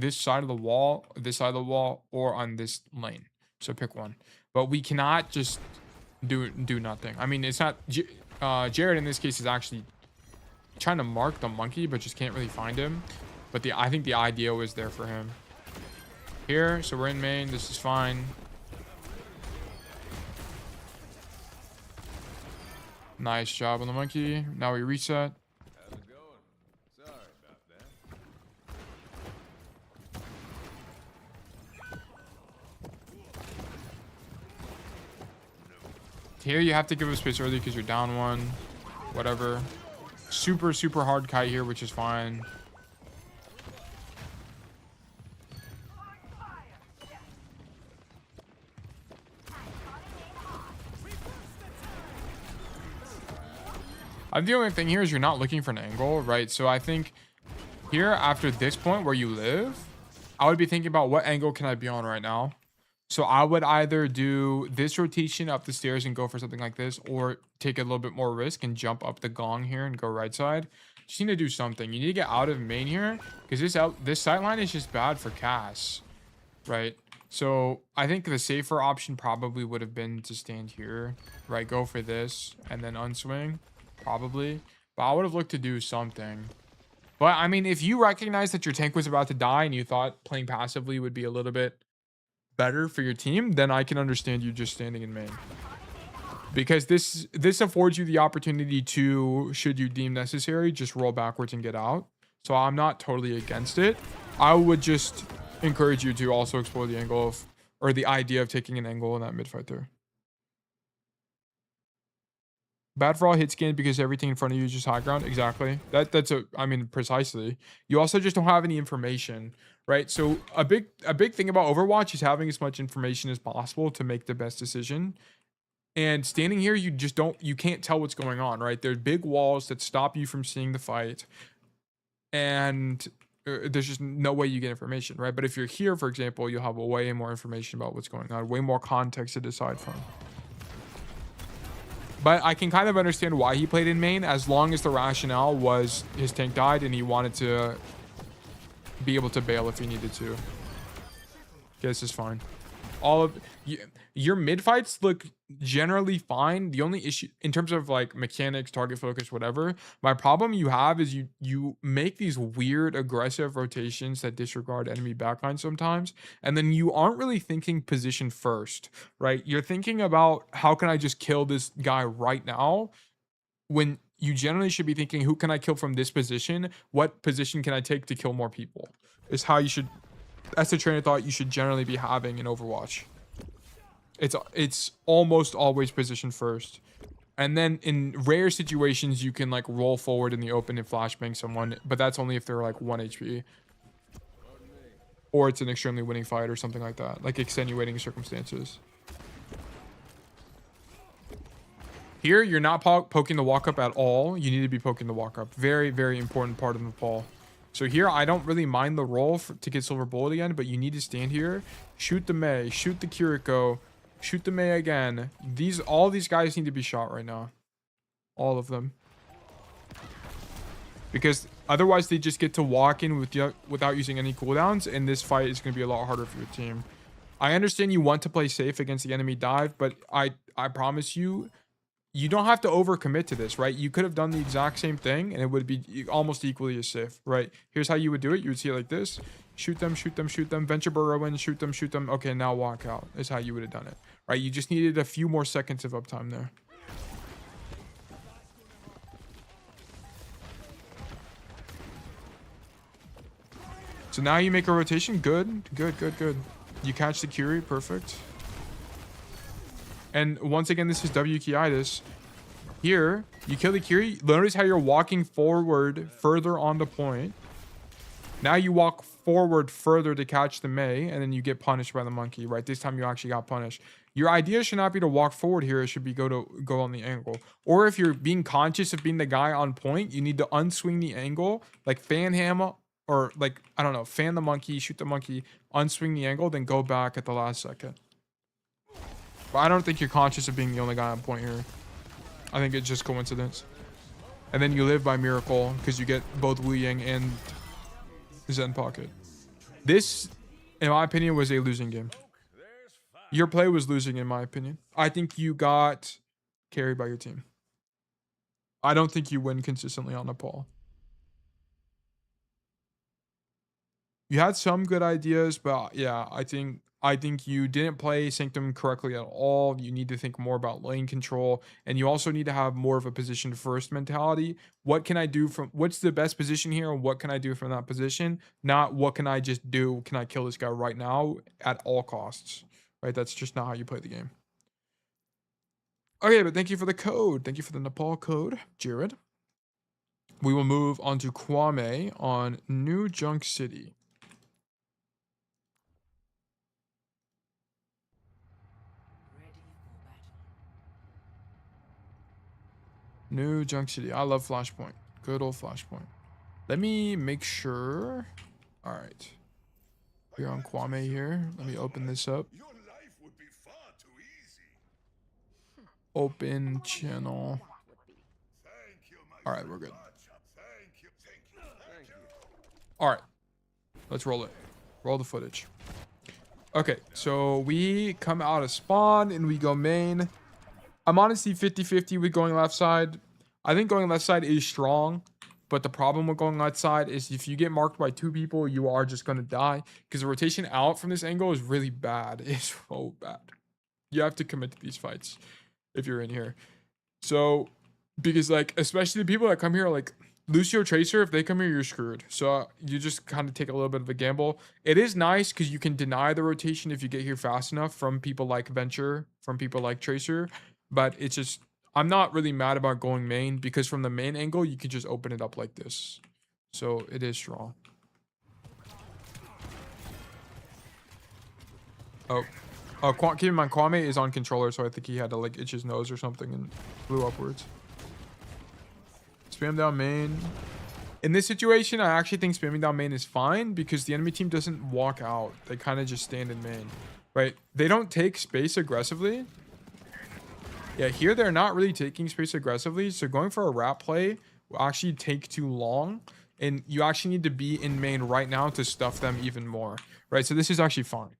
side of the wall, this side of the wall, or on this lane. So pick one. But we cannot just do nothing. I mean, it's not Jared in this case is actually trying to mark the monkey, but just can't really find him. But I think the idea was there for him. Here, so we're in main. This is fine. Nice job on the monkey. Now we reset. How's it going? Sorry about that. Here you have to give him space early because you're down one. Whatever. Super hard kite here, which is fine. The only thing here is you're not looking for an angle, right? So I think here, after this point where you live, I would be thinking about what angle can I be on right now. So I would either do this rotation up the stairs and go for something like this, or take a little bit more risk and jump up the gong here and go right side. Just need to do something. You need to get out of main here because this sight line is just bad for Cass, right? So I think the safer option probably would have been to stand here, right? Go for this and then unswing, probably. But I would have looked to do something. But I mean, if you recognize that your tank was about to die and you thought playing passively would be a little bit better for your team, then I can understand you just standing in main. Because this affords you the opportunity to, should you deem necessary, just roll backwards and get out. So I'm not totally against it. I would just encourage you to also explore the angle of, or the idea of taking an angle in that mid fight there. Bad for all hit scan because everything in front of you is just high ground. Exactly. I mean, precisely. You also just don't have any information, right? So a big thing about Overwatch is having as much information as possible to make the best decision. And standing here, you can't tell what's going on, right? There's big walls that stop you from seeing the fight. And there's just no way you get information, right? But if you're here, for example, you'll have way more information about what's going on, way more context to decide from. But I can kind of understand why he played in main, as long as the rationale was his tank died and he wanted to be able to bail if he needed to. Okay, this is fine. All of your mid fights look generally fine. The only issue in terms of like mechanics, target focus, whatever, my problem you have is you make these weird aggressive rotations that disregard enemy backline sometimes, and then you aren't really thinking position first, right? You're thinking about how can I just kill this guy right now, when you generally should be thinking, who can I kill from this position? What position can I take to kill more people? Is how you should, that's the train of thought you should generally be having in Overwatch. It's almost always position first. And then in rare situations, you can like roll forward in the open and flashbang someone, but that's only if they're like 1 HP. Or it's an extremely winning fight or something like that, like extenuating circumstances. Here, you're not poking the walk up at all. You need to be poking the walk up. Very, very important part of Nepal. So here, I don't really mind the roll to get silver bullet again, but you need to stand here, shoot the Mei, shoot the Kiriko, shoot the Mei again. All these guys need to be shot right now. All of them. Because otherwise they just get to walk in without using any cooldowns, and this fight is going to be a lot harder for your team. I understand you want to play safe against the enemy dive, but I promise you, you don't have to overcommit to this, right? You could have done the exact same thing, and it would be almost equally as safe, right? Here's how you would do it. You would see it like this. Shoot them, shoot them, shoot them. Venture burrow in, shoot them, shoot them. Okay, now walk out is how you would have done it, right? You just needed a few more seconds of uptime there. So now you make a rotation. Good. You catch the Curie. Perfect. And once again, this is WKI. Here, you kill the Curie. Notice how you're walking forward further on the point. Now you walk forward further to catch the Mei, and then you get punished by the monkey, right? This time you actually got punished. Your idea should not be to walk forward here. It should be go on the angle. Or if you're being conscious of being the guy on point, you need to unswing the angle, like fan hammer. Or like, I don't know, fan the monkey, shoot the monkey, unswing the angle, then go back at the last second. But I don't think you're conscious of being the only guy on point here. I think it's just coincidence. And then you live by miracle because you get both Wu Yang and Zen Pocket. This, in my opinion, was a losing game. Your play was losing, in my opinion. I think you got carried by your team. I don't think you win consistently on Nepal. You had some good ideas, but yeah, I think you didn't play Sanctum correctly at all. You need to think more about lane control, and you also need to have more of a position first mentality. What can I do from what's the best position here, and what can I do from that position? Not what can I just do? Can I kill this guy right now at all costs? Right? That's just not how you play the game. Okay, but thank you for the code. Thank you for the Nepal code, Jared. We will move on to Kwame on New Junk City. New Junk City. I love Flashpoint. Good old Flashpoint. Let me make sure. All right. We're on Kwame here. Let me open this up. Open channel. All right, we're good. All right. Let's roll it. Roll the footage. Okay, so we come out of spawn and we go main. I'm honestly 50-50 with going left side. I think going left side is strong, but the problem with going left side is if you get marked by 2 people, you are just going to die because the rotation out from this angle is really bad. It's so bad. You have to commit to these fights if you're in here. So, because like, especially the people that come here, like Lucio Tracer, if they come here, you're screwed. So you just kind of take a little bit of a gamble. It is nice because you can deny the rotation if you get here fast enough from people like Venture, from people like Tracer. But it's just, I'm not really mad about going main because from the main angle, you can just open it up like this. So it is strong. Keep in mind, Kwame is on controller, so I think he had to like itch his nose or something and flew upwards. Spam down main. In this situation, I actually think spamming down main is fine because the enemy team doesn't walk out. They kind of just stand in main, right? They don't take space aggressively. Yeah, here they're not really taking space aggressively, so going for a wrap play will actually take too long, and you actually need to be in main right now to stuff them even more, right? So this is actually fine.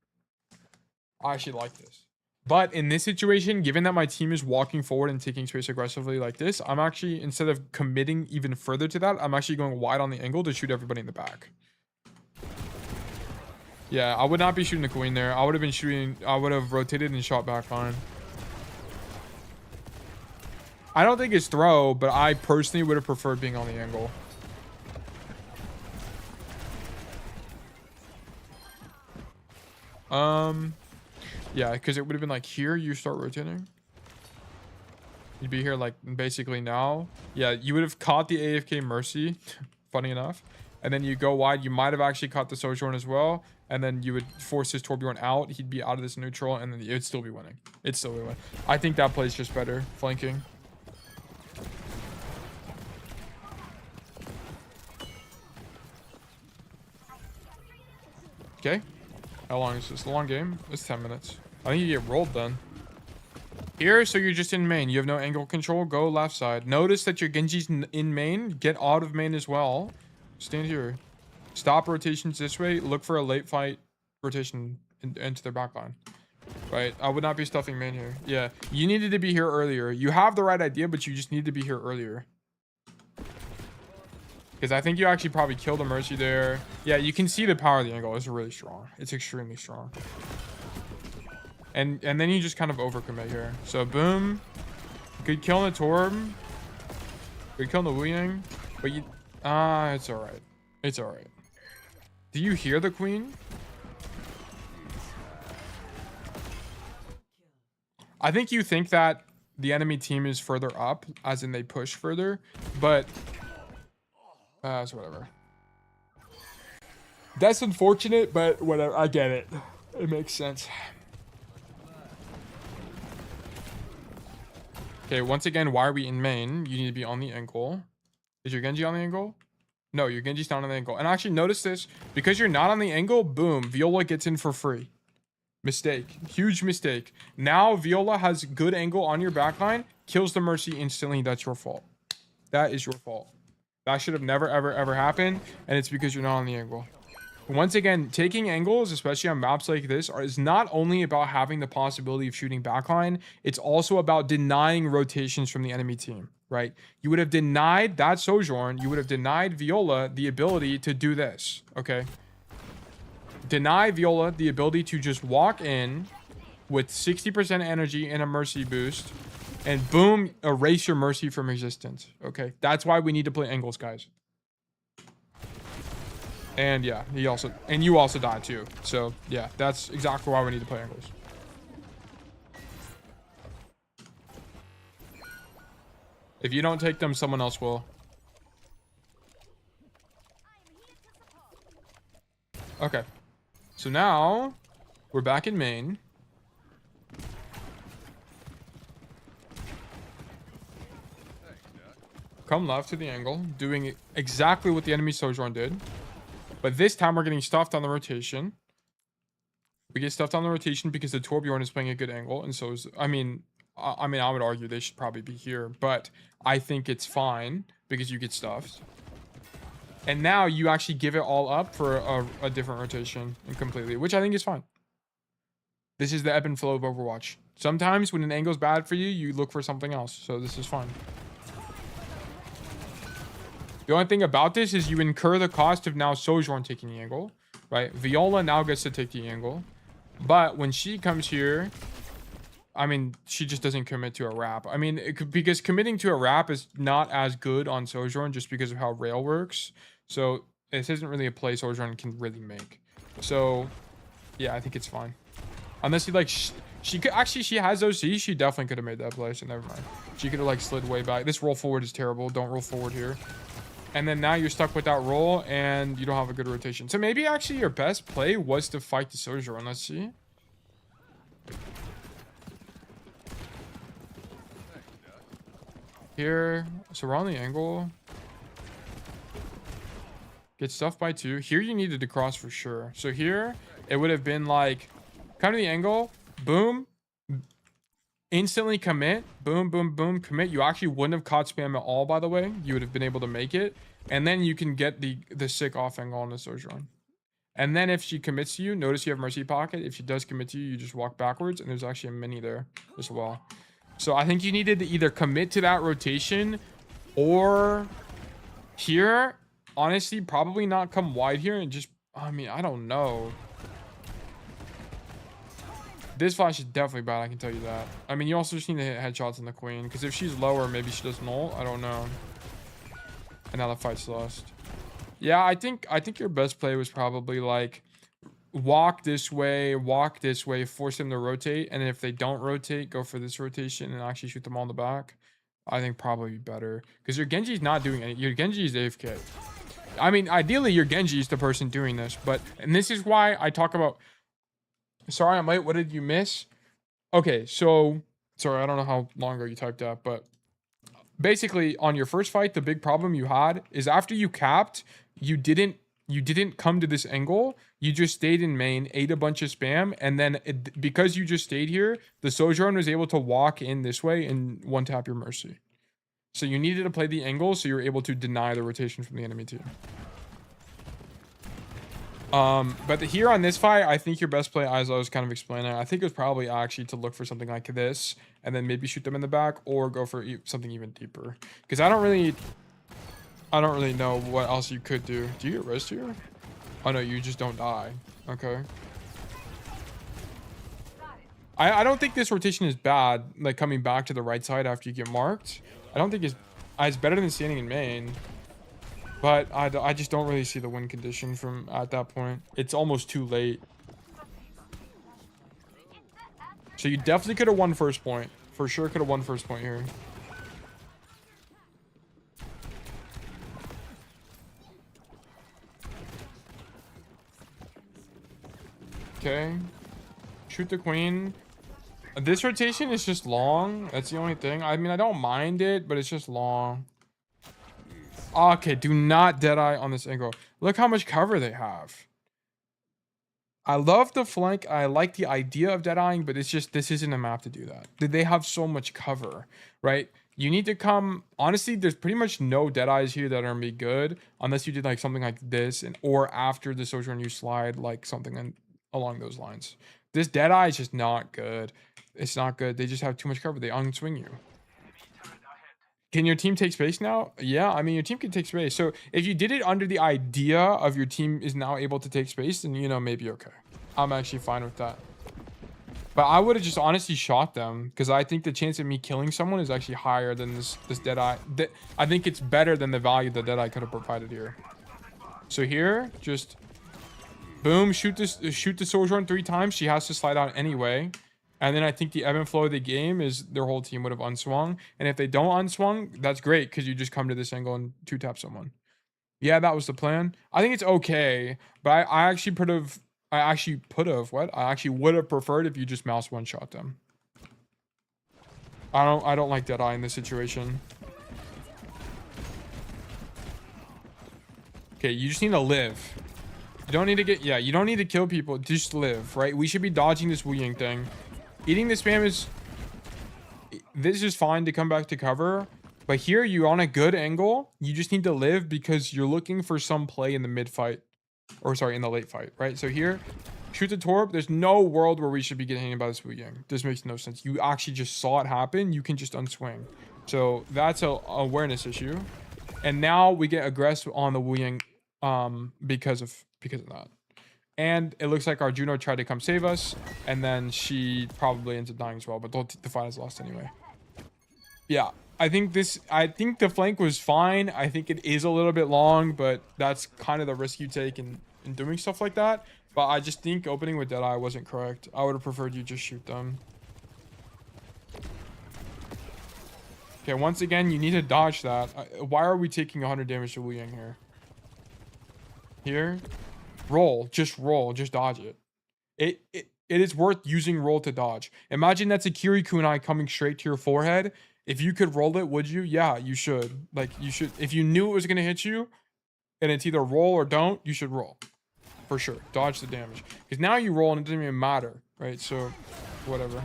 I actually like this. But in this situation, given that my team is walking forward and taking space aggressively like this, I'm actually, instead of committing even further to that, I'm actually going wide on the angle to shoot everybody in the back. Yeah, I would not be shooting the queen there. I would have rotated and shot back fine. I don't think it's throw, but I personally would have preferred being on the angle. Yeah, because it would have been like here, you start rotating. You'd be here like basically now. Yeah, you would have caught the AFK Mercy, funny enough. And then you go wide. You might have actually caught the Sojourn as well. And then you would force his Torbjorn out. He'd be out of this neutral, and then it'd still be winning. It'd still be winning. I think that play's just better, flanking. Okay. How long is this? A long game? It's 10 minutes. I think you get rolled then. Here, so you're just in main. You have no angle control. Go left side. Notice that your Genji's in main. Get out of main as well. Stand here. Stop rotations this way. Look for a late fight rotation into their backline. Right? I would not be stuffing main here. Yeah. You needed to be here earlier. You have the right idea, but you just need to be here earlier. Because I think you actually probably killed a Mercy there. Yeah, you can see the power of the angle. It's really strong. It's extremely strong. And then you just kind of overcommit here. So boom. Good kill on the Torb. Good kill on the Wu Yang. But you... it's alright. It's alright. Do you hear the Queen? I think you think that the enemy team is further up, as in they push further. But... so whatever. That's unfortunate, but whatever. I get it. It makes sense. Okay, once again, why are we in main? You need to be on the ankle. Is your Genji on the angle? No, your Genji's not on the angle. And actually, notice this. Because you're not on the angle, boom, Viola gets in for free. Mistake. Huge mistake. Now, Viola has good angle on your backline, kills the Mercy instantly. That's your fault. That is your fault. That should have never, ever, ever happened. And it's because you're not on the angle. Once again, taking angles, especially on maps like this, is not only about having the possibility of shooting backline, it's also about denying rotations from the enemy team, right? You would have denied that Sojourn, you would have denied Viola the ability to do this, okay? Deny Viola the ability to just walk in with 60% energy and a Mercy boost, and boom, erase your Mercy from existence, okay? That's why we need to play angles, guys. And yeah, you also died too. So yeah, that's exactly why we need to play angles. If you don't take them, someone else will. Okay. So now we're back in main. Come left to the angle, doing exactly what the enemy Sojourn did. But this time we're getting stuffed on the rotation. We get stuffed on the rotation because the Torbjorn is playing a good angle, and so is, I mean, I would argue they should probably be here, but I think it's fine because you get stuffed. And now you actually give it all up for a different rotation and completely, which I think is fine. This is the ebb and flow of Overwatch. Sometimes when an angle's bad for you, you look for something else. So this is fine. The only thing about this is you incur the cost of now Sojourn taking the angle, right? Viola now gets to take the angle. But when she comes here, I mean, she just doesn't commit to a wrap. I mean, because committing to a wrap is not as good on Sojourn just because of how rail works. So this isn't really a play Sojourn can really make. So yeah, I think it's fine. Unless he like, she could actually, she has OC. She definitely could have made that play. So never mind. She could have like slid way back. This roll forward is terrible. Don't roll forward here. And then now you're stuck with that roll and you don't have a good rotation. So maybe actually your best play was to fight the Sojourn. Let's see. Here. So we're on the angle. Get stuffed by 2. Here you needed to cross for sure. So here it would have been like, come to the angle. Boom. Instantly commit. Boom, boom, boom. Commit. You actually wouldn't have caught spam at all, by the way. You would have been able to make it. And then you can get the sick off angle on the Sojourn. And then if she commits to you, notice you have Mercy Pocket. If she does commit to you, you just walk backwards. And there's actually a mini there as well. So I think you needed to either commit to that rotation or here, honestly, probably not come wide here and just, I mean, I don't know. This flash is definitely bad, I can tell you that. I mean, you also just need to hit headshots on the queen, because if she's lower, maybe she does null. I don't know. And now the fight's lost. Yeah, I think your best play was probably like walk this way, force them to rotate, and if they don't rotate, go for this rotation and actually shoot them all in the back. I think probably better, because your Genji's not doing any. Your Genji is AFK. I mean, ideally, your Genji is the person doing this, but and this is why I talk about. Sorry, I'm late. What did you miss? Okay, so sorry, I don't know how long ago you typed that, but basically on your first fight, the big problem you had is after you capped, you didn't come to this angle. You just stayed in main, ate a bunch of spam, and then because you just stayed here, the Sojourn was able to walk in this way and one tap your Mercy. So you needed to play the angle so you're able to deny the rotation from the enemy team. But here on this fight, I think your best play, as I was kind of explaining, I think it was probably actually to look for something like this and then maybe shoot them in the back or go for something even deeper. Because I don't really know what else you could do. Do you get rest here? Oh no, you just don't die. Okay. I don't think this rotation is bad, like coming back to the right side after you get marked. I don't think it's better than standing in main. But I just don't really see the win condition from at that point. It's almost too late. So you definitely could have won first point. For sure could have won first point here. Okay. Shoot the queen. This rotation is just long. That's the only thing. I mean, I don't mind it, but it's just long. Okay, do not deadeye on this angle. Look how much cover they have. I love the flank. I like the idea of deadeyeing, but it's just, this isn't a map to do that. They have so much cover, right? You need to come, honestly, there's pretty much no deadeyes here that are gonna be good unless you did like something like this or after the Sojourn you slide like something along those lines. This deadeye is just not good. It's not good. They just have too much cover. They unswing you. Can your team take space now? Yeah, I mean, your team can take space. So if you did it under the idea of your team is now able to take space, then, you know, maybe okay. I'm actually fine with that. But I would have just honestly shot them because I think the chance of me killing someone is actually higher than this deadeye. I think it's better than the value that deadeye could have provided here. So here, just boom, shoot the Sojourn 3 times. She has to slide out anyway. And then I think the ebb and flow of the game is their whole team would have unswung. And if they don't unswung, that's great because you just come to this angle and 2-tap someone. Yeah, that was the plan. I think it's okay, but I actually would have preferred if you just mouse one-shot them. I don't like Deadeye in this situation. Okay, you just need to live. You don't need to you don't need to kill people. Just live, right? We should be dodging this Wu Ying thing. Eating the spam this is fine to come back to cover, but here you're on a good angle. You just need to live because you're looking for some play in the mid fight, or sorry, in the late fight, right? So here, shoot the Torp. There's no world where we should be getting hit by this Wu Ying. This makes no sense. You actually just saw it happen. You can just unswing. So that's a awareness issue. And now we get aggressive on the Wu Ying because of that. And it looks like our Juno tried to come save us, and then she probably ends up dying as well, but the fight is lost anyway. Yeah, I think the flank was fine. I think it is a little bit long, but that's kind of the risk you take in doing stuff like that. But I just think opening with Deadeye wasn't correct. I would have preferred you just shoot them. Okay, once again, you need to dodge that. Why are we taking 100 damage to Wu Ying here? Here? Roll, just dodge it. It is worth using roll to dodge. Imagine that's a Kiri Kunai coming straight to your forehead. If you could roll it, would you? Yeah, you should. Like, you should. If you knew it was going to hit you, and it's either roll or don't, you should roll. For sure. Dodge the damage. Because now you roll and it doesn't even matter, right? So, whatever.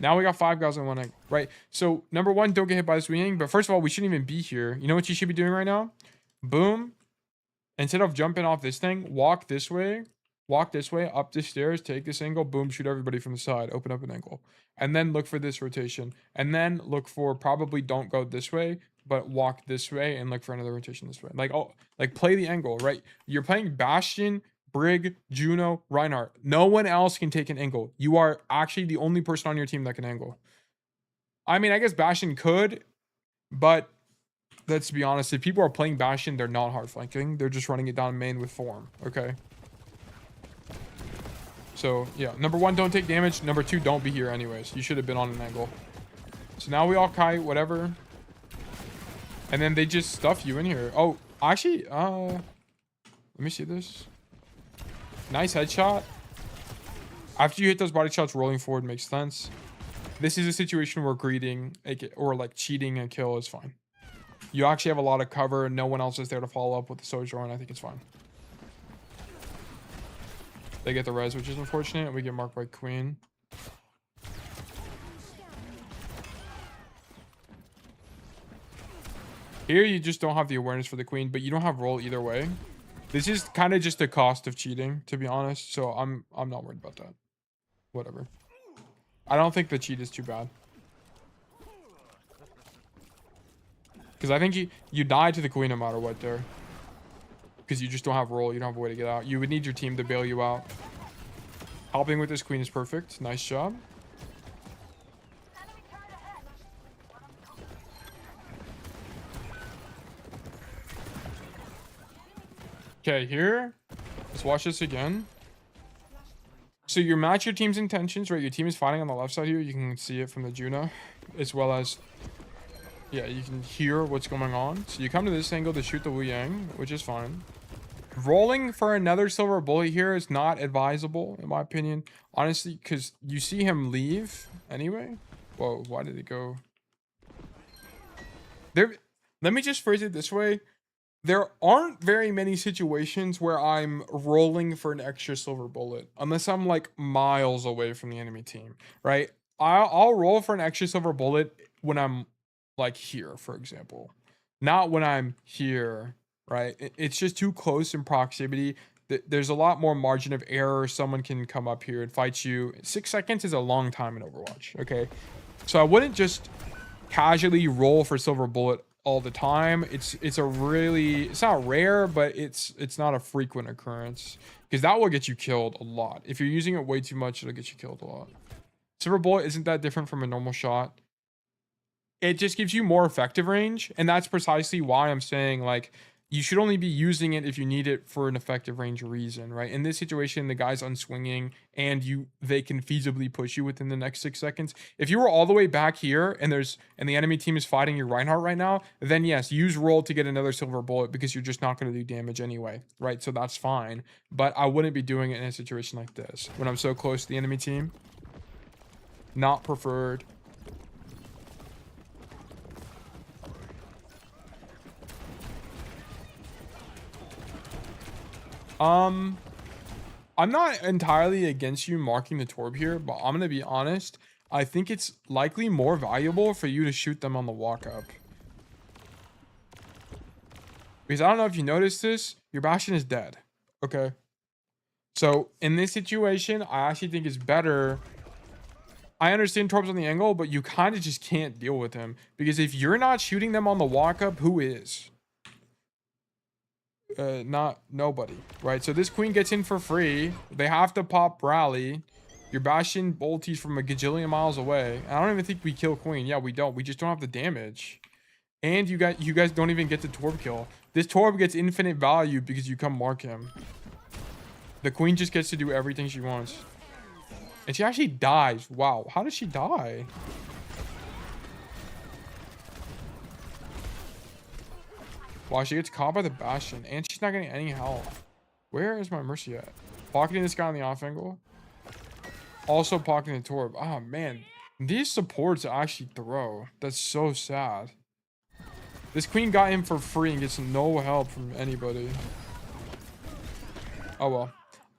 Now we got 5 guys in one egg, right? So, number one, don't get hit by this Wu Ying. But first of all, we shouldn't even be here. You know what you should be doing right now? Boom. Instead of jumping off this thing, walk this way, up the stairs, take this angle, boom, shoot everybody from the side, open up an angle. And then look for this rotation. And then look for, probably don't go this way, but walk this way and look for another rotation this way. Like, oh, like play the angle, right? You're playing Bastion, Brig, Juno, Reinhardt. No one else can take an angle. You are actually the only person on your team that can angle. I mean, I guess Bastion could, but let's be honest. If people are playing Bastion, they're not hard flanking. They're just running it down main with form. Okay. So yeah, number 1, don't take damage. Number 2, don't be here anyways. You should have been on an angle. So now we all kite, whatever. And then they just stuff you in here. Oh, actually, let me see this. Nice headshot. After you hit those body shots, rolling forward makes sense. This is a situation where greeting or like cheating a kill is fine. You actually have a lot of cover and no one else is there to follow up with the Sojourn. I think it's fine. They get the res, which is unfortunate. We get marked by Queen. Here, you just don't have the awareness for the Queen, but you don't have roll either way. This is kind of just the cost of cheating, to be honest. So I'm not worried about that. Whatever. I don't think the cheat is too bad. Because I think you die to the Queen no matter what there. Because you just don't have roll. You don't have a way to get out. You would need your team to bail you out. Helping with this Queen is perfect. Nice job. Okay, here. Let's watch this again. So you match your team's intentions, right? Your team is fighting on the left side here. You can see it from the Juno. As well as... yeah, you can hear what's going on. So you come to this angle to shoot the Wu Yang, which is fine. Rolling for another silver bullet here is not advisable, in my opinion. Honestly, because you see him leave anyway. Whoa, why did it go? There. Let me just phrase it this way. There aren't very many situations where I'm rolling for an extra silver bullet. Unless I'm like miles away from the enemy team, right? I'll roll for an extra silver bullet when I'm like here, for example. Not when I'm here. Right, it's just too close in proximity. There's a lot more margin of error. Someone can come up here and fight you. 6 seconds is a long time in Overwatch. Okay, so I wouldn't just casually roll for silver bullet all the time. It's not rare, but it's not a frequent occurrence, because that will get you killed a lot. If you're using it way too much, it'll get you killed a lot. Silver bullet isn't that different from a normal shot. It just gives you more effective range, and that's precisely why I'm saying, like, you should only be using it if you need it for an effective range reason, right? In this situation, the guy's unswinging and they can feasibly push you within the next 6 seconds. If you were all the way back here and the enemy team is fighting your Reinhardt right now, then yes, use roll to get another silver bullet, because you're just not going to do damage anyway, right? So that's fine. But I wouldn't be doing it in a situation like this when I'm so close to the enemy team. Not preferred. I'm not entirely against you marking the Torb here, but I'm going to be honest. I think it's likely more valuable for you to shoot them on the walk up. Because I don't know if you noticed this, your Bastion is dead. Okay. So in this situation, I actually think it's better. I understand Torb's on the angle, but you kind of just can't deal with him. Because if you're not shooting them on the walk up, who is? Nobody, right? So this Queen gets in for free. They have to pop rally. Your Bastion ultis from a gajillion miles away. I don't even think we kill Queen. Yeah, we don't. We just don't have the damage. And you guys don't even get the Torb kill. This Torb gets infinite value because you come mark him. The Queen just gets to do everything she wants. And she actually dies. Wow, how does she die? Wow, she gets caught by the Bastion, and she's not getting any health. Where is my Mercy at? Pocketing this guy on the off angle. Also pocketing the Torb. Oh, man. These supports actually throw. That's so sad. This Queen got him for free and gets no help from anybody. Oh, well.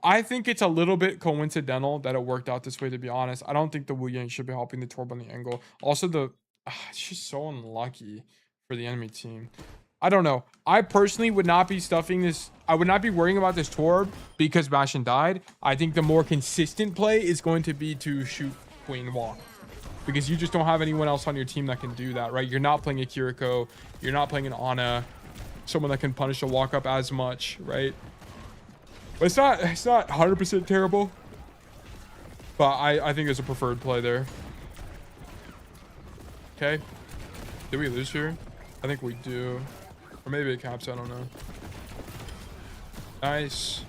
I think it's a little bit coincidental that it worked out this way, to be honest. I don't think the Wu Yang should be helping the Torb on the angle. Also, it's just so unlucky for the enemy team. I don't know. I personally would not be stuffing this. I would not be worrying about this Torb because Bastion died. I think the more consistent play is going to be to shoot Queen walk, because you just don't have anyone else on your team that can do that, right? You're not playing a Kiriko. You're not playing an Ana, someone that can punish a walk up as much, right? But it's not 100% terrible. But I think it's a preferred play there. Okay. Did we lose here? I think we do. Or maybe it caps, I don't know. Nice.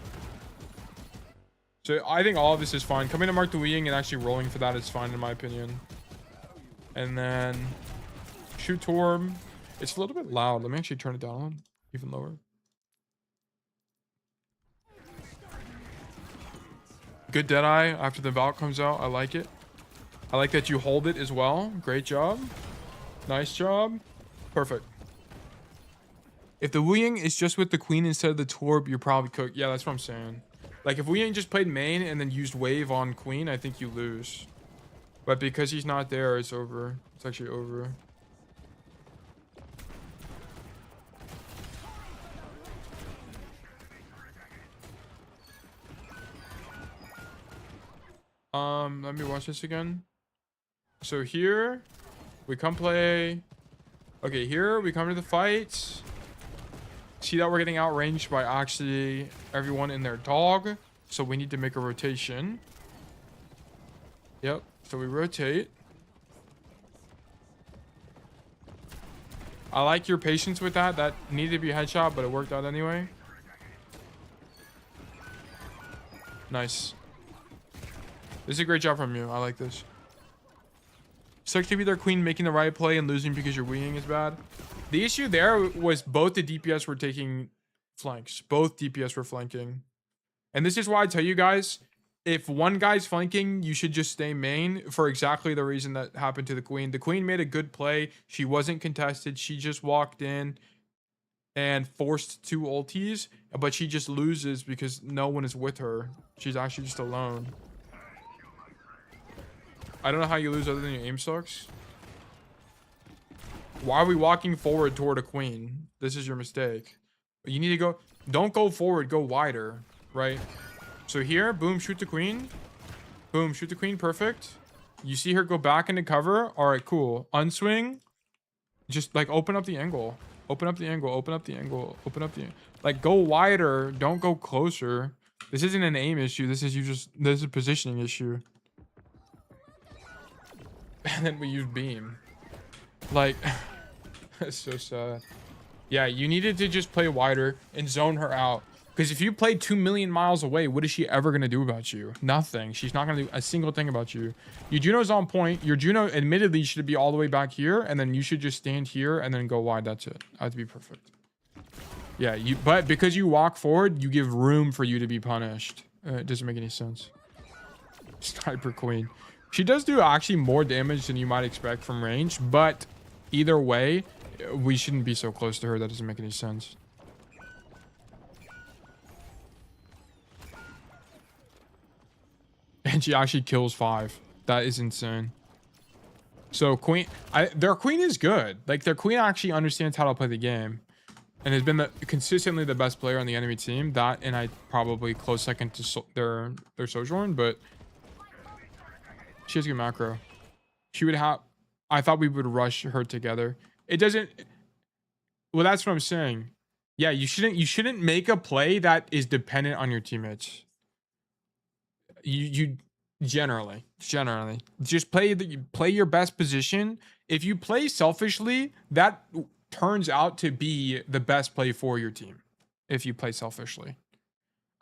So I think all of this is fine. Coming to mark the Weeing and actually rolling for that is fine in my opinion. And then shoot Torb. It's a little bit loud. Let me actually turn it down even lower. Good Deadeye after the Valk comes out. I like it. I like that you hold it as well. Great job. Nice job. Perfect. If the Weeing is just with the Queen instead of the Torb, you're probably cooked. Yeah, that's what I'm saying. Like, if Weeing just played main and then used wave on Queen, I think you lose. But because he's not there, it's over. It's actually over. Let me watch this again. So here, we come play. Okay, here we come to the fight. See that we're getting outranged by actually everyone in their dog. So we need to make a rotation. Yep. So we rotate. I like your patience with that. That needed to be a headshot, but it worked out anyway. Nice. This is a great job from you. I like this. Sucks to be their Queen making the right play and losing because your Weeing is bad. The issue there was both the DPS were taking flanks. Both DPS were flanking. And this is why I tell you guys, if one guy's flanking, you should just stay main for exactly the reason that happened to the Queen. The Queen made a good play. She wasn't contested. She just walked in and forced 2 ultis, but she just loses because no one is with her. She's actually just alone. I don't know how you lose other than your aim sucks. Why are we walking forward toward a Queen? This is your mistake. You need to go... Don't go forward. Go wider, right? So here, boom, shoot the Queen. Boom, shoot the Queen. Perfect. You see her go back into cover. All right, cool. Unswing. Just, like, open up the angle. Open up the angle. Open up the angle. Open up the... Like, go wider. Don't go closer. This isn't an aim issue. This is This is a positioning issue. And then we use beam. Like, that's so sad. Yeah, you needed to just play wider and zone her out. Because if you play 2 million miles away, what is she ever going to do about you? Nothing. She's not going to do a single thing about you. Your Juno's on point. Your Juno, admittedly, should be all the way back here. And then you should just stand here and then go wide. That's it. That'd be perfect. Yeah, but because you walk forward, you give room for you to be punished. It doesn't make any sense. Sniper Queen. She does do actually more damage than you might expect from range, but either way, we shouldn't be so close to her. That doesn't make any sense. And she actually kills 5. That is insane. So Queen, their Queen is good. Like, their Queen actually understands how to play the game and has been consistently the best player on the enemy team. That, and I probably close second to their Sojourn, but she has good macro. She would have... I thought we would rush her together. It doesn't... Well, that's what I'm saying. Yeah, you shouldn't make a play that is dependent on your teammates. You generally just play your best position. If you play selfishly, that turns out to be the best play for your team. If you play selfishly.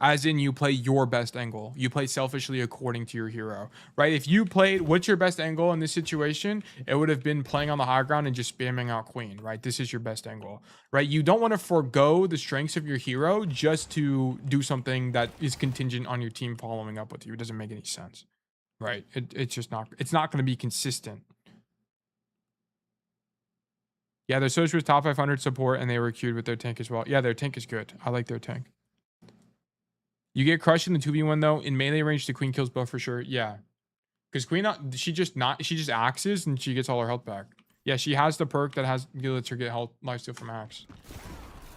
As in, you play your best angle. You play selfishly according to your hero, right? If you played, what's your best angle in this situation? It would have been playing on the high ground and just spamming out Queen, right? This is your best angle, right? You don't want to forego the strengths of your hero just to do something that is contingent on your team following up with you. It doesn't make any sense, right? It's just not, it's not going to be consistent. Yeah, their Sojourn was top 500 support and they were queued with their tank as well. Yeah, their tank is good. I like their tank. You get crushed in the 2v1 though. In melee range, the Queen kills buff for sure. Yeah. Because Queen, she just axes and she gets all her health back. Yeah, she has the perk that lets her get health lifesteal from axe.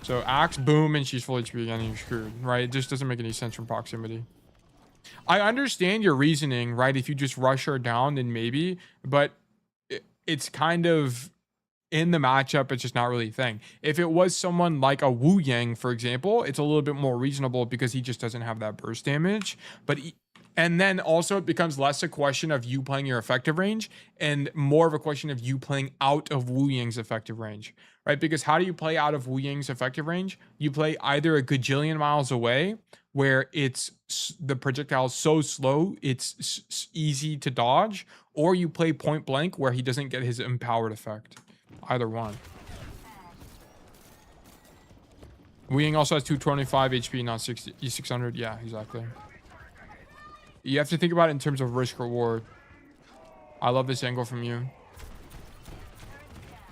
So axe, boom, and she's full HP again and you're screwed, right? It just doesn't make any sense from proximity. I understand your reasoning, right? If you just rush her down, then maybe, but it's kind of in the matchup, it's just not really a thing. If it was someone like a Wu Yang, for example, it's a little bit more reasonable because he just doesn't have that burst damage. But and then also it becomes less a question of you playing your effective range and more of a question of you playing out of Wu Yang's effective range, right? Because how do you play out of Wu Yang's effective range? You play either a gajillion miles away where it's the projectile is so slow it's easy to dodge, or you play point blank where he doesn't get his empowered effect. Either one. Wu Yang also has 225 HP, not 600. Yeah, exactly. You have to think about it in terms of risk reward. I love this angle from you.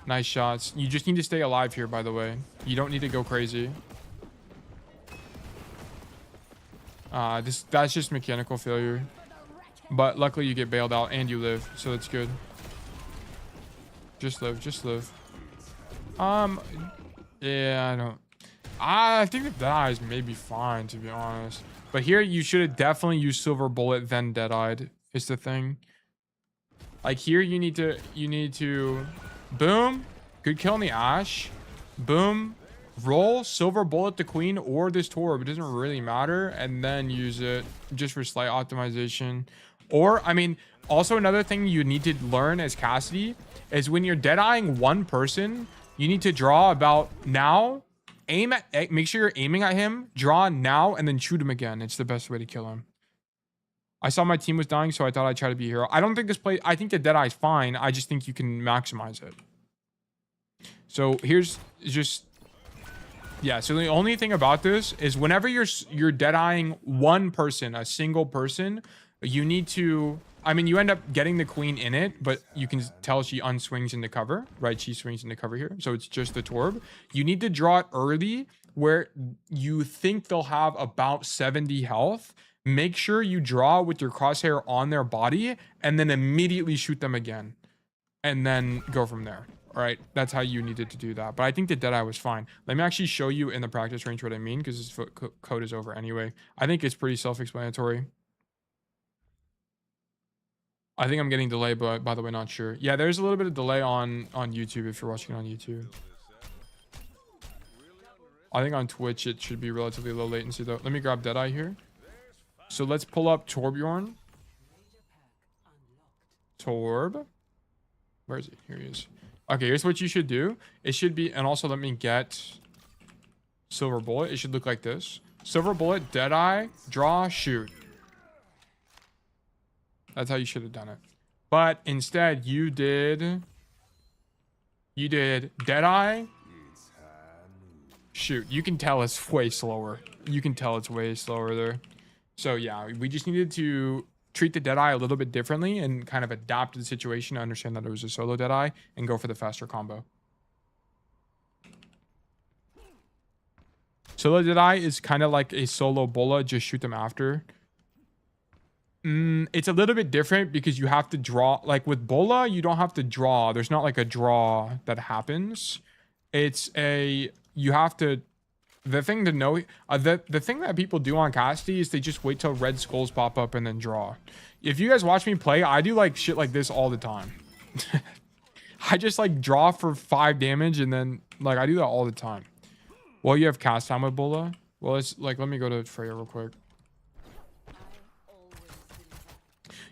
Nice shots. You just need to stay alive here, by the way. You don't need to go crazy. That's just mechanical failure. But luckily you get bailed out and you live, so that's good. Just live, just live. Yeah, I think the Deadeyes may be fine, to be honest. But here you should have definitely used Silver Bullet, then Deadeyed is the thing. Like here you need to boom, good kill on the Ash, boom, roll Silver Bullet the Queen or this Torb, it doesn't really matter, and then use it just for slight optimization. Or I mean, also another thing you need to learn as Cassidy is when you're deadeyeing one person, you need to draw about now, make sure you're aiming at him, draw now, and then shoot him again. It's the best way to kill him. I saw my team was dying, so I thought I'd try to be a hero. I don't think this play, I think the Deadeye is fine. I just think you can maximize it. So here's just, yeah. So the only thing about this is whenever you're deadeyeing one person, a single person, you need to, I mean, you end up getting the Queen in it, but you can tell she unswings into cover, right? She swings into cover here. So it's just the Torb. You need to draw it early where you think they'll have about 70 health. Make sure you draw with your crosshair on their body and then immediately shoot them again and then go from there. All right, that's how you needed to do that. But I think the Deadeye was fine. Let me actually show you in the practice range what I mean, because this code is over anyway. I think it's pretty self-explanatory. I think I'm getting delay, but by the way, not sure. Yeah, there's a little bit of delay on YouTube if you're watching it on YouTube. I think on Twitch it should be relatively low latency though. Let me grab Deadeye here. So let's pull up Torbjorn. Torb. Where is he? Here he is. Okay, here's what you should do. It should be, and also let me get Silver Bullet. It should look like this. Silver Bullet, Deadeye, draw, shoot. That's how you should have done it. But instead, you did Deadeye, shoot. You can tell it's way slower. You can tell it's way slower there. So yeah, we just needed to treat the Deadeye a little bit differently and kind of adapt to the situation to understand that it was a solo Deadeye and go for the faster combo. Solo Deadeye is kind of like a solo Bola, just shoot them after. It's a little bit different because you have to draw. Like with Bola, you don't have to draw. There's not like a draw that happens. It's a, you have to, the thing to know, the thing that people do on Cassidy is they just wait till red skulls pop up and then draw. If you guys watch me play, I do like shit like this all the time. I just like draw for 5 damage and then like I do that all the time. Well, you have cast time with Bola. Well, it's like, let me go to Freya real quick.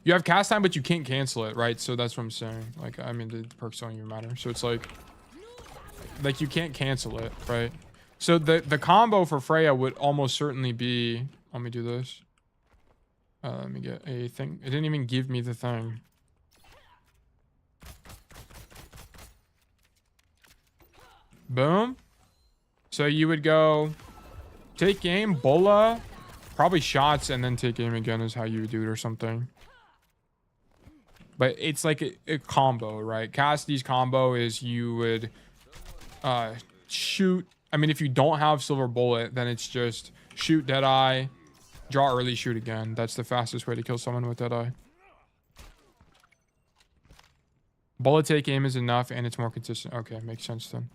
You have cast time, but you can't cancel it, right? So that's what I'm saying. Like, I mean, the perks don't even matter. So it's like you can't cancel it, right? So the combo for Freya would almost certainly be, let me do this. Let me get a thing. It didn't even give me the thing. Boom. So you would go take aim, Bola, probably shots, and then take aim again is how you would do it or something. But it's like a combo, right? Cassidy's combo is you would shoot. I mean, if you don't have Silver Bullet, then it's just shoot Deadeye, draw early, shoot again. That's the fastest way to kill someone with Deadeye. Bullet take aim is enough, and it's more consistent. Okay, makes sense then.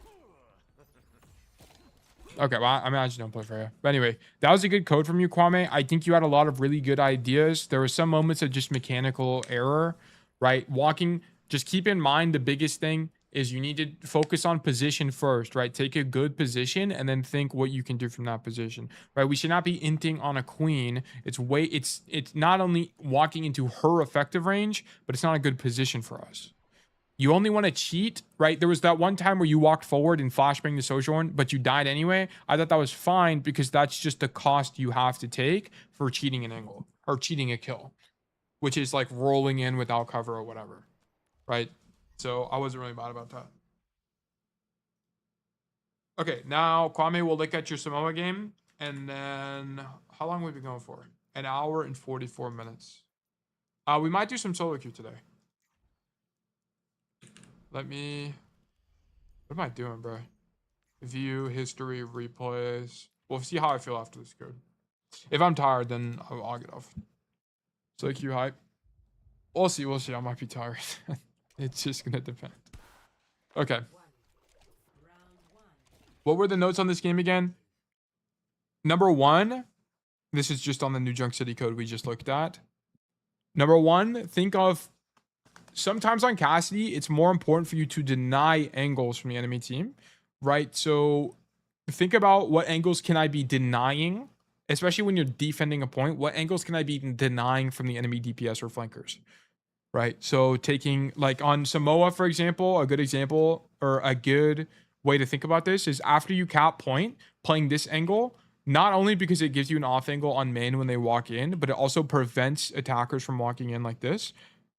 Okay, well, I mean, I just don't play Freya. But anyway, that was a good code from you, Kwame. I think you had a lot of really good ideas. There were some moments of just mechanical error, right? Walking, just keep in mind the biggest thing is you need to focus on position first, right? Take a good position and then think what you can do from that position, right? We should not be inting on a queen. It's not only walking into her effective range, but it's not a good position for us. You only want to cheat, right? There was that one time where you walked forward and flashbang the Sojourn, but you died anyway. I thought that was fine because that's just the cost you have to take for cheating an angle or cheating a kill, which is like rolling in without cover or whatever, right? So I wasn't really mad about that. Okay, now Kwame will look at your Samoa game, and then how long have we been going for? An hour and 44 minutes. We might do some solo queue today. Let me. What am I doing, bro? View history replays. We'll see how I feel after this code. If I'm tired, then I'll get off. Solo queue hype. We'll see. We'll see. I might be tired. It's just gonna depend. Okay. What were the notes on this game again? Number one, this is just on the New Junk City code we just looked at. Number one, think of sometimes on Cassidy, it's more important for you to deny angles from the enemy team, right? So think about what angles can I be denying, especially when you're defending a point. What angles can I be denying from the enemy DPS or flankers? Right. So taking like on Samoa, for example, a good example or a good way to think about this is after you cap point, playing this angle, not only because it gives you an off angle on main when they walk in, but it also prevents attackers from walking in like this,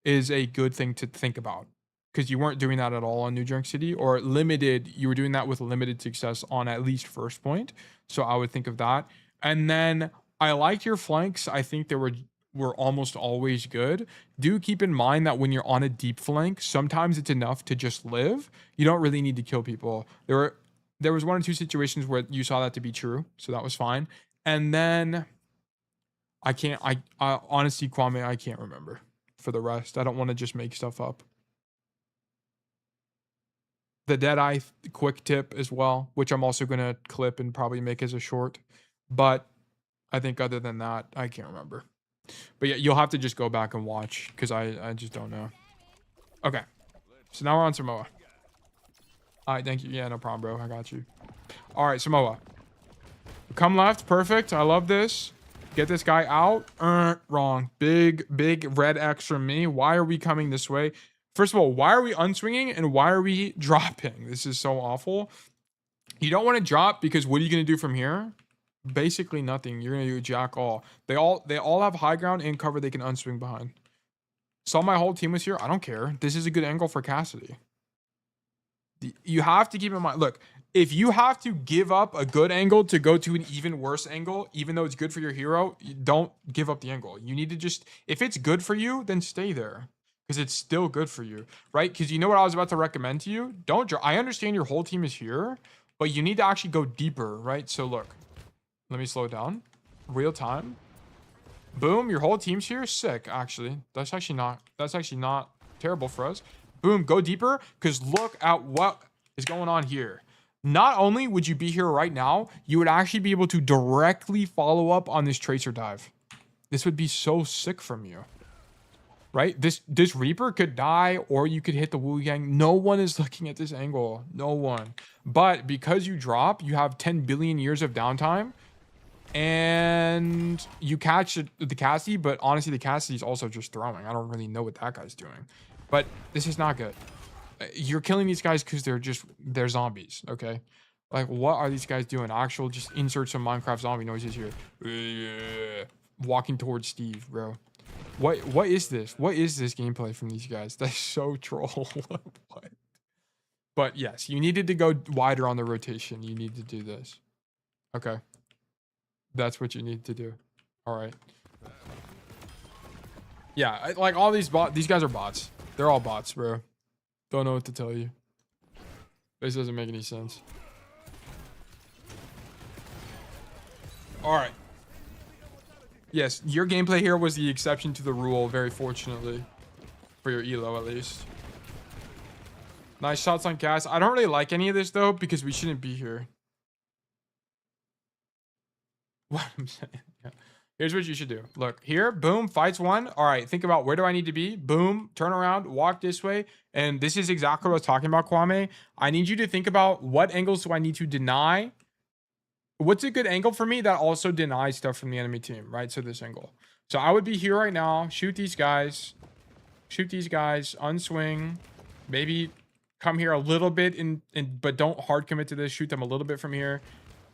is a good thing to think about. Because you weren't doing that at all on New Junk City, or limited, you were doing that with limited success on at least first point. So I would think of that. And then I like your flanks. I think they were almost always good. Do keep in mind that when you're on a deep flank, sometimes it's enough to just live. You don't really need to kill people. There was one or two situations where you saw that to be true, so that was fine. And then I honestly, Kwame, I can't remember for the rest. I don't want to just make stuff up. The Deadeye quick tip as well, which I'm also going to clip and probably make as a short. But I think other than that, I can't remember. But yeah, you'll have to just go back and watch because I just don't know. Okay. So now we're on Samoa. All right, thank you. Yeah, no problem, bro. I got you. All right, Samoa. Come left. Perfect. I love this. Get this guy out. Wrong. Big red X from me. Why are we coming this way? First of all, why are we unswinging and why are we dropping? This is so awful. You don't want to drop because what are you going to do from here? Basically nothing. You're going to do jack all. They all have high ground and cover they can unswing behind. Saw my whole team was here. I don't care. This is a good angle for Cassidy. You have to keep in mind, look, if you have to give up a good angle to go to an even worse angle, even though it's good for your hero, you don't give up the angle. You need to just, if it's good for you, then stay there because it's still good for you, right? Because you know what I was about to recommend to you? I understand your whole team is here, but you need to actually go deeper, right? So look, let me slow down. Real time. Boom, your whole team's here. Sick, actually. That's actually not terrible for us. Boom, go deeper, because look at what is going on here. Not only would you be here right now, you would actually be able to directly follow up on this Tracer dive. This would be so sick from you. Right? This Reaper could die, or you could hit the Wu Yang. No one is looking at this angle. No one. But because you drop, you have 10 billion years of downtime. And you catch the Cassidy, but honestly, the Cassidy's also just throwing. I don't really know what that guy's doing. But this is not good. You're killing these guys because they're zombies, okay? Like, what are these guys doing? Actual, just insert some Minecraft zombie noises here. Walking towards Steve, bro. What is this? What is this gameplay from these guys? That's so troll. What? But yes, you needed to go wider on the rotation. You need to do this. Okay. That's what you need to do. All right. Yeah, like all these guys are bots. They're all bots, bro. Don't know what to tell you. This doesn't make any sense. All right. Yes, your gameplay here was the exception to the rule, very fortunately. For your elo, at least. Nice shots on Cass. I don't really like any of this, though, because we shouldn't be here. What I'm saying. Yeah. Here's what you should do. Look, here, boom, fights one. All right, think about where do I need to be? Boom, turn around, walk this way. And this is exactly what I was talking about, Kwame. I need you to think about what angles do I need to deny? What's a good angle for me that also denies stuff from the enemy team, right? So this angle. So I would be here right now, shoot these guys, unswing, maybe come here a little bit but don't hard commit to this, shoot them a little bit from here.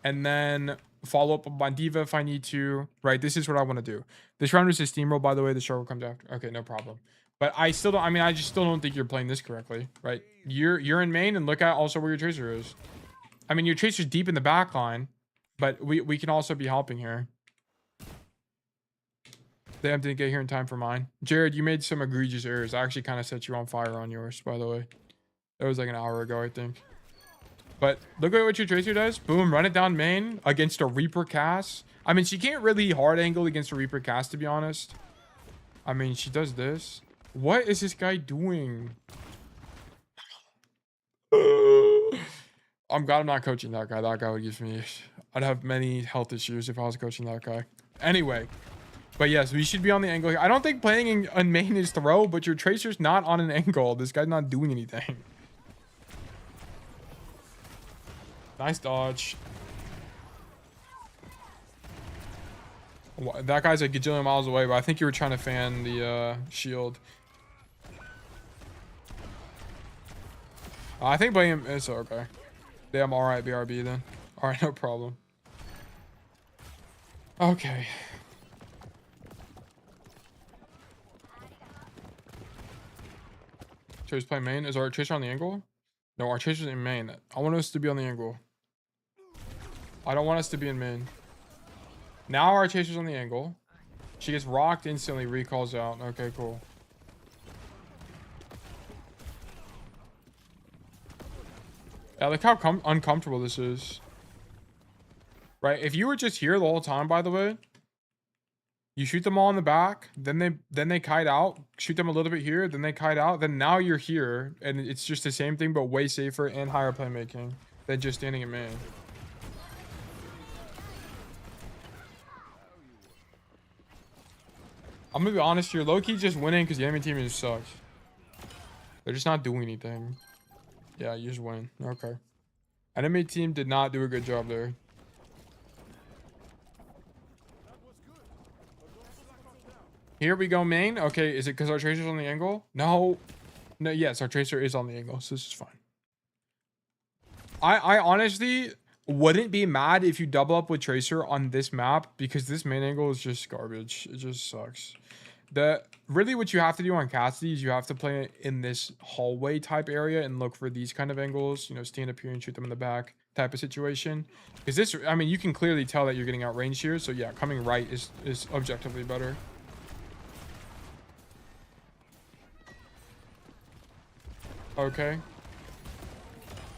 And then follow up on Diva if I need to, right? This is what I want to do. This round is a steamroll, by the way. The shuttle comes after. Okay, no problem. But I still don't, I mean, I just still don't think you're playing this correctly, right? You're in main, and look at also where your tracer is. I mean, your tracer's deep in the back line, but we can also be helping here. Damn, didn't get here in time for mine. Jared, you made some egregious errors. I actually kind of set you on fire on yours, by the way. That was like an hour ago, I think. But look at what your tracer does. Boom, run it down main against a Reaper cast. I mean, she can't really hard angle against a Reaper cast, to be honest. I mean, she does this. What is this guy doing? I'm glad I'm not coaching that guy. That guy would give me... I'd have many health issues if I was coaching that guy. Anyway. But yes, we should be on the angle here. I don't think playing on main is throw, but your tracer's not on an angle. This guy's not doing anything. Nice dodge. That guy's a gajillion miles away, but I think you were trying to fan the shield. I think playing him is okay. Yeah, I'm alright, BRB then. Alright, no problem. Okay. Tracer's playing main. Is our tracer on the angle? No, our tracer's in main. I want us to be on the angle. I don't want us to be in main. Now our chaser's on the angle. She gets rocked instantly, recalls out. Okay, cool. Yeah, look how uncomfortable this is. Right, if you were just here the whole time, by the way, you shoot them all in the back, then they kite out, shoot them a little bit here, then they kite out, then now you're here, and it's just the same thing, but way safer and higher playmaking than just standing in main. I'm gonna be honest, you're low-key just winning because the enemy team just sucks. They're just not doing anything. Yeah, you just win. Okay. Enemy team did not do a good job there. Here we go, main. Okay, is it because our tracer's on the angle? No. No, yes, our tracer is on the angle, so this is fine. I honestly wouldn't be mad if you double up with tracer on this map because this main angle is just garbage. It just sucks. Really what you have to do on Cassidy is you have to play in this hallway type area and look for these kind of angles, you know, stand up here and shoot them in the back type of situation. Because this, I mean, you can clearly tell that you're getting outranged here. So yeah, coming right is objectively better. Okay.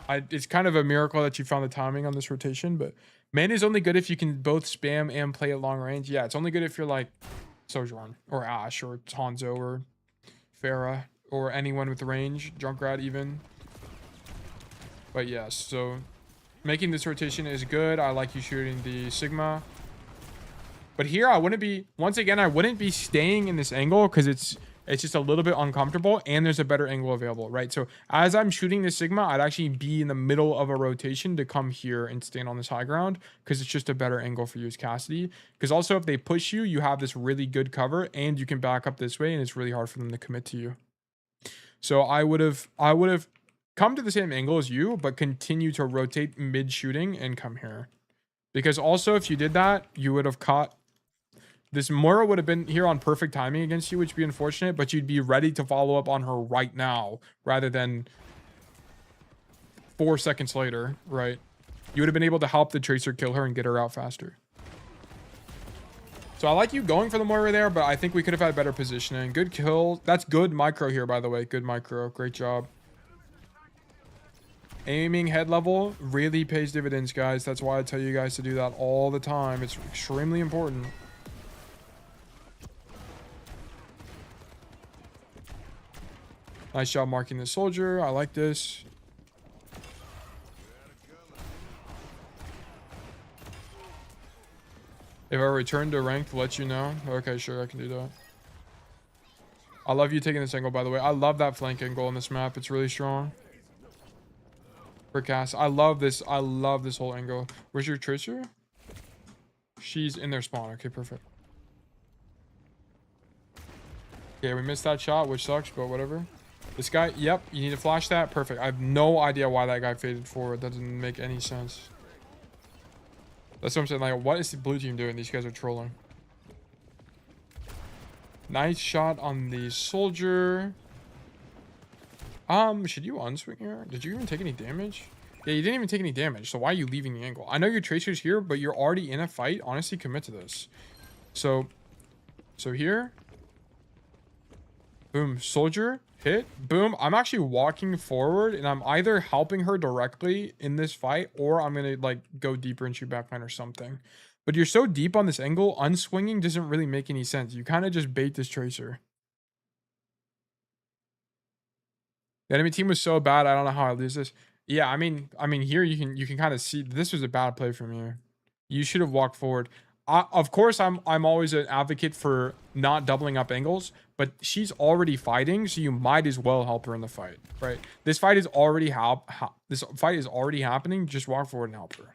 It's kind of a miracle that you found the timing on this rotation, but main is only good if you can both spam and play at long range. Yeah, it's only good if you're like Sojourn or Ash or Hanzo or Pharah or anyone with range, Junkrat even. But yes, so making this rotation is good. I like you shooting the Sigma. But here I wouldn't be, once again, I wouldn't be staying in this angle because it's just a little bit uncomfortable and there's a better angle available, right? So as I'm shooting the Sigma, I'd actually be in the middle of a rotation to come here and stand on this high ground because it's just a better angle for you as Cassidy. Because also if they push you, you have this really good cover and you can back up this way and it's really hard for them to commit to you. So I would have come to the same angle as you, but continue to rotate mid shooting and come here. Because also if you did that, you would have caught this. Moira would have been here on perfect timing against you, which would be unfortunate, but you'd be ready to follow up on her right now rather than 4 seconds later, right? You would have been able to help the Tracer kill her and get her out faster. So I like you going for the Moira there, but I think we could have had better positioning. Good kill. That's good micro here, by the way. Good micro. Great job. Aiming head level really pays dividends, guys. That's why I tell you guys to do that all the time. It's extremely important. Nice job marking the soldier. I like this. If I return to rank to let you know. Okay, sure, I can do that. I love you taking this angle, by the way. I love that flank angle on this map. It's really strong. For Cass. I love this. I love this whole angle. Where's your Tracer? She's in their spawn. Okay, perfect. Okay, we missed that shot, which sucks, but whatever. This guy, yep, you need to flash that. Perfect. I have no idea why that guy faded forward. That doesn't make any sense. That's what I'm saying. Like, what is the blue team doing? These guys are trolling. Nice shot on the soldier. Should you unswing here? Did you even take any damage? Yeah, you didn't even take any damage. So why are you leaving the angle? I know your Tracer's here, but you're already in a fight. Honestly, commit to this. So here. Boom, soldier, hit, boom. I'm actually walking forward and I'm either helping her directly in this fight or I'm going to like go deeper and shoot backline or something. But you're so deep on this angle, unswinging doesn't really make any sense. You kind of just bait this Tracer. The enemy team was so bad. I don't know how I lose this. Yeah, I mean here you can kind of see this was a bad play from you. You should have walked forward. Of course, I'm always an advocate for not doubling up angles, but she's already fighting, so you might as well help her in the fight, right? This fight is already happening. Just walk forward and help her,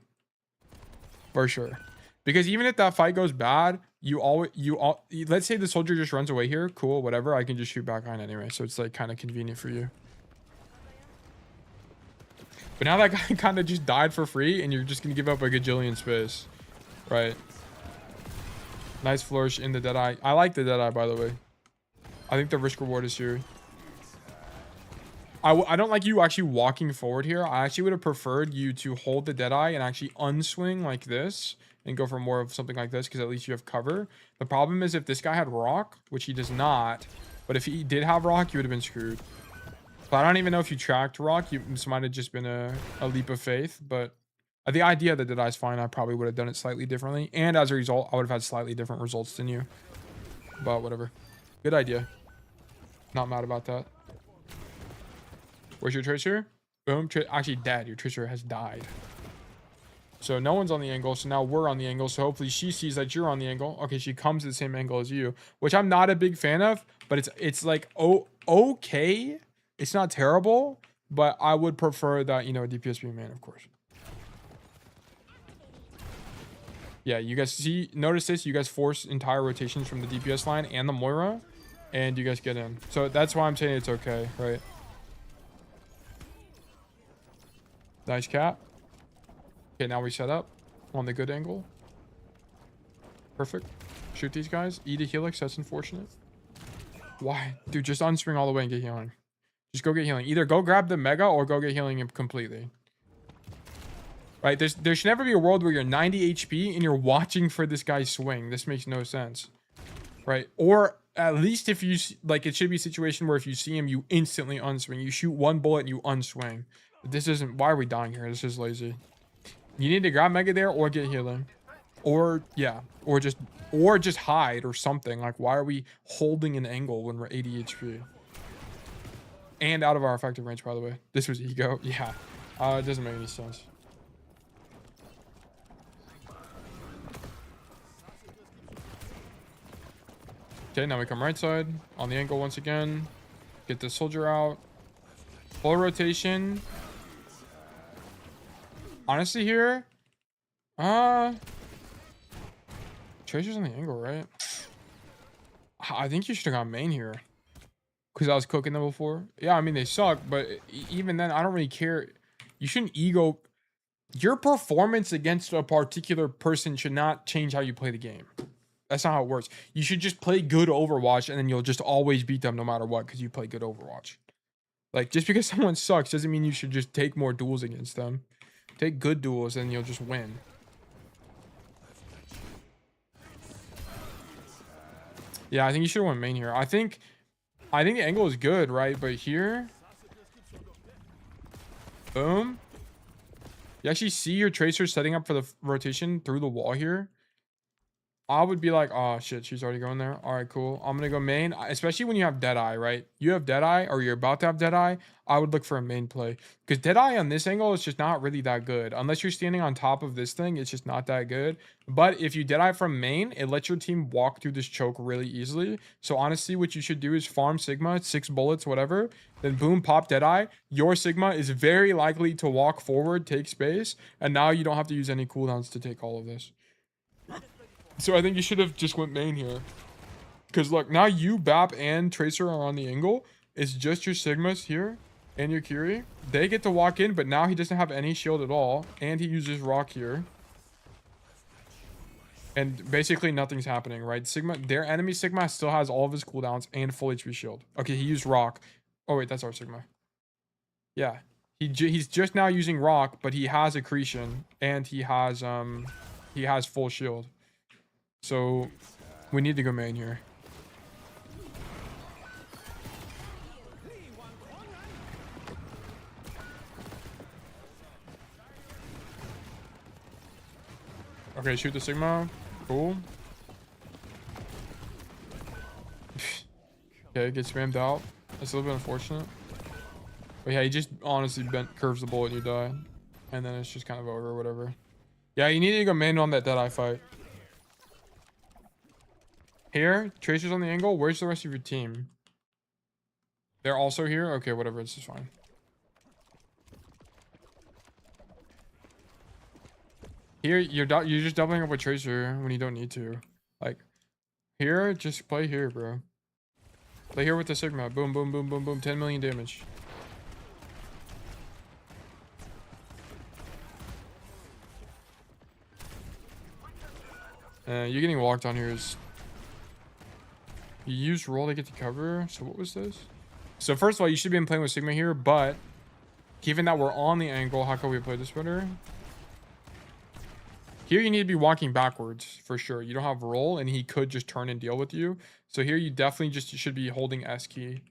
for sure. Because even if that fight goes bad, let's say the soldier just runs away here, cool, whatever. I can just shoot back on anyway, so it's like kind of convenient for you. But now that guy kind of just died for free, and you're just gonna give up a gajillion space, right? Nice flourish in the Deadeye. I like the Deadeye, by the way. I think the risk reward is here. I don't like you actually walking forward here. I actually would have preferred you to hold the Deadeye and actually unswing like this and go for more of something like this because at least you have cover. The problem is if this guy had rock, which he does not, but if he did have rock, you would have been screwed. But I don't even know if you tracked rock. This might have just been a leap of faith, but the idea that Deadeye's fine, I probably would have done it slightly differently. And as a result, I would have had slightly different results than you. But whatever. Good idea. Not mad about that. Where's your Tracer? Boom. Actually dead. Your Tracer has died. So no one's on the angle. So now we're on the angle. So hopefully she sees that you're on the angle. Okay, she comes to the same angle as you, which I'm not a big fan of. But it's like, oh, okay. It's not terrible. But I would prefer that, you know, a DPS be main, of course. Yeah, you guys notice this, you guys force entire rotations from the DPS line and the Moira, and you guys get in. So that's why I'm saying it's okay, right? Nice cap. Okay, now we set up on the good angle. Perfect. Shoot these guys. Eat a helix, that's unfortunate. Why? Dude, just unswing all the way and get healing. Just go get healing. Either go grab the mega or go get healing completely. Right, there should never be a world where you're 90 HP and you're watching for this guy swing. This makes no sense, right? Or at least if you like, it should be a situation where if you see him, you instantly unswing. You shoot one bullet and you unswing. This isn't. Why are we dying here? This is lazy. You need to grab mega there or get healing, or yeah, or just hide or something. Like, why are we holding an angle when we're 80 HP and out of our effective range? By the way, this was ego. Yeah, it doesn't make any sense. Okay, now we come right side on the angle once again. Get the soldier out. Full rotation. Honestly here, Tracer's on the angle, right? I think you should have gone main here because I was cooking them before. Yeah, I mean they suck, but even then I don't really care. You shouldn't ego. Your performance against a particular person should not change how you play the game. That's not how it works. You should just play good Overwatch and then you'll just always beat them no matter what because you play good Overwatch. Like, just because someone sucks doesn't mean you should just take more duels against them. Take good duels and you'll just win. Yeah, I think you should have went main here. I think the angle is good, right? But here, boom. You actually see your Tracer setting up for the rotation through the wall here. I would be like, oh shit, she's already going there. All right, cool. I'm gonna go main, especially when you have Deadeye, right? You have Deadeye or you're about to have Deadeye. I would look for a main play because Deadeye on this angle is just not really that good. Unless you're standing on top of this thing, it's just not that good. But if you Deadeye from main, it lets your team walk through this choke really easily. So honestly, what you should do is farm Sigma, 6 bullets, whatever. Then boom, pop Deadeye. Your Sigma is very likely to walk forward, take space, and now you don't have to use any cooldowns to take all of this. So I think you should have just went main here. Because look, now you, Bap, and Tracer are on the angle. It's just your Sigmas here and your Curie. They get to walk in, but now he doesn't have any shield at all. And he uses Rock here. And basically nothing's happening, right? Sigma, their enemy Sigma still has all of his cooldowns and full HP shield. Okay, he used Rock. Oh wait, that's our Sigma. Yeah. He's just now using Rock, but he has Accretion. And he has full shield. So we need to go main here. Okay, shoot the Sigma. Cool. Okay, get spammed out. That's a little bit unfortunate. But yeah, he just honestly curves the bullet and you die. And then it's just kind of over or whatever. Yeah, you need to go main on that Deadeye fight. Here, Tracer's on the angle. Where's the rest of your team? They're also here? Okay, whatever. It's just fine. Here, you're just doubling up with Tracer when you don't need to. Like, here, just play here, bro. Play here with the Sigma. Boom, boom, boom, boom, boom. 10 million damage. You getting walked on here is... You used roll to get the cover. So what was this? So first of all, you should have been playing with Sigma here, but given that we're on the angle, how can we play this better? Here you need to be walking backwards for sure. You don't have roll and he could just turn and deal with you. So here you definitely just should be holding S key.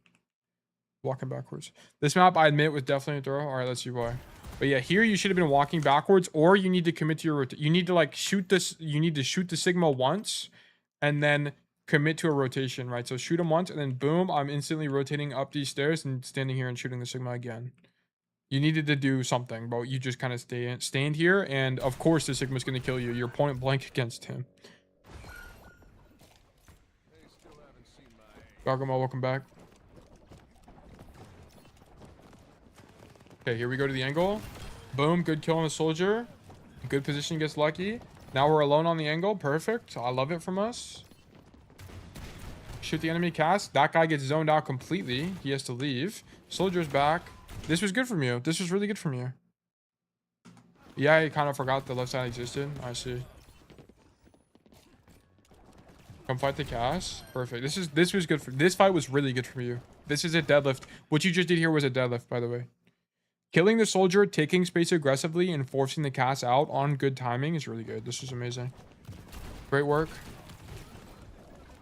Walking backwards. This map I admit was definitely a throw. All right, let's see why. But yeah, here you should have been walking backwards, or you need to commit to your you need to like shoot this. You need to shoot the Sigma once and then commit to a rotation, right? So shoot him once and then boom, I'm instantly rotating up these stairs and standing here and shooting the Sigma again. You needed to do something, but you just kind of stand here, and of course the Sigma's going to kill you. You're point blank against him. Gargamel, welcome back. Okay, here we go to the angle. Boom, good kill on the soldier. Good position, gets lucky. Now we're alone on the angle. Perfect. I love it from us. Shoot the enemy cast. That guy gets zoned out completely. He has to leave. Soldier's back. This was good from you. This was really good from you. Yeah, I kind of forgot the left side existed. I see. Come fight the cast. Perfect. This was good for this fight was really good for you. This is a deadlift. What you just did here was a deadlift, by the way. Killing the soldier, taking space aggressively, and forcing the cast out on good timing is really good. This is amazing. Great work.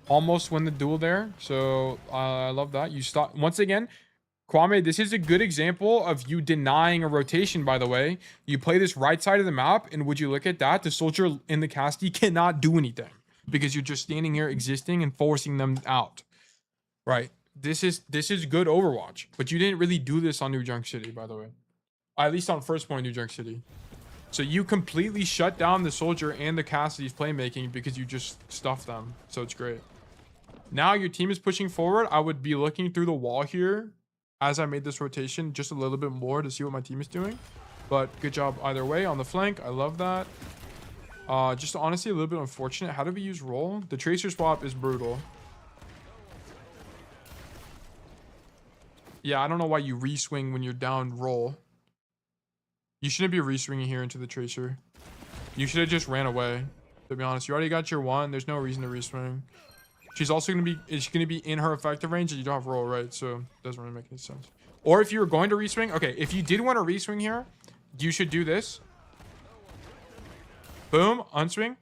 Almost win the duel there. So I love that. You stop once again. Kwame, this is a good example of you denying a rotation, by the way. You play this right side of the map, and would you look at that? The soldier in the Cassidy cannot do anything because you're just standing here existing and forcing them out. Right. This is good Overwatch, but you didn't really do this on New Junk City, by the way. At least on first point New Junk City. So you completely shut down the soldier and the Cassidy's playmaking because you just stuffed them. So it's great. Now your team is pushing forward. I would be looking through the wall here as I made this rotation just a little bit more to see what my team is doing. But good job either way on the flank. I love that. Just honestly a little bit unfortunate. How do we use roll? The tracer swap is brutal. Yeah, I don't know why you re-swing when you're down roll. You shouldn't be re-swinging here into the tracer. You should have just ran away, to be honest. You already got your one. There's no reason to re-swing. She's also going to be in her effective range and you don't have roll, right? So it doesn't really make any sense. Or if you were going to re-swing, okay, if you did want to re-swing here, you should do this. Boom, unswing.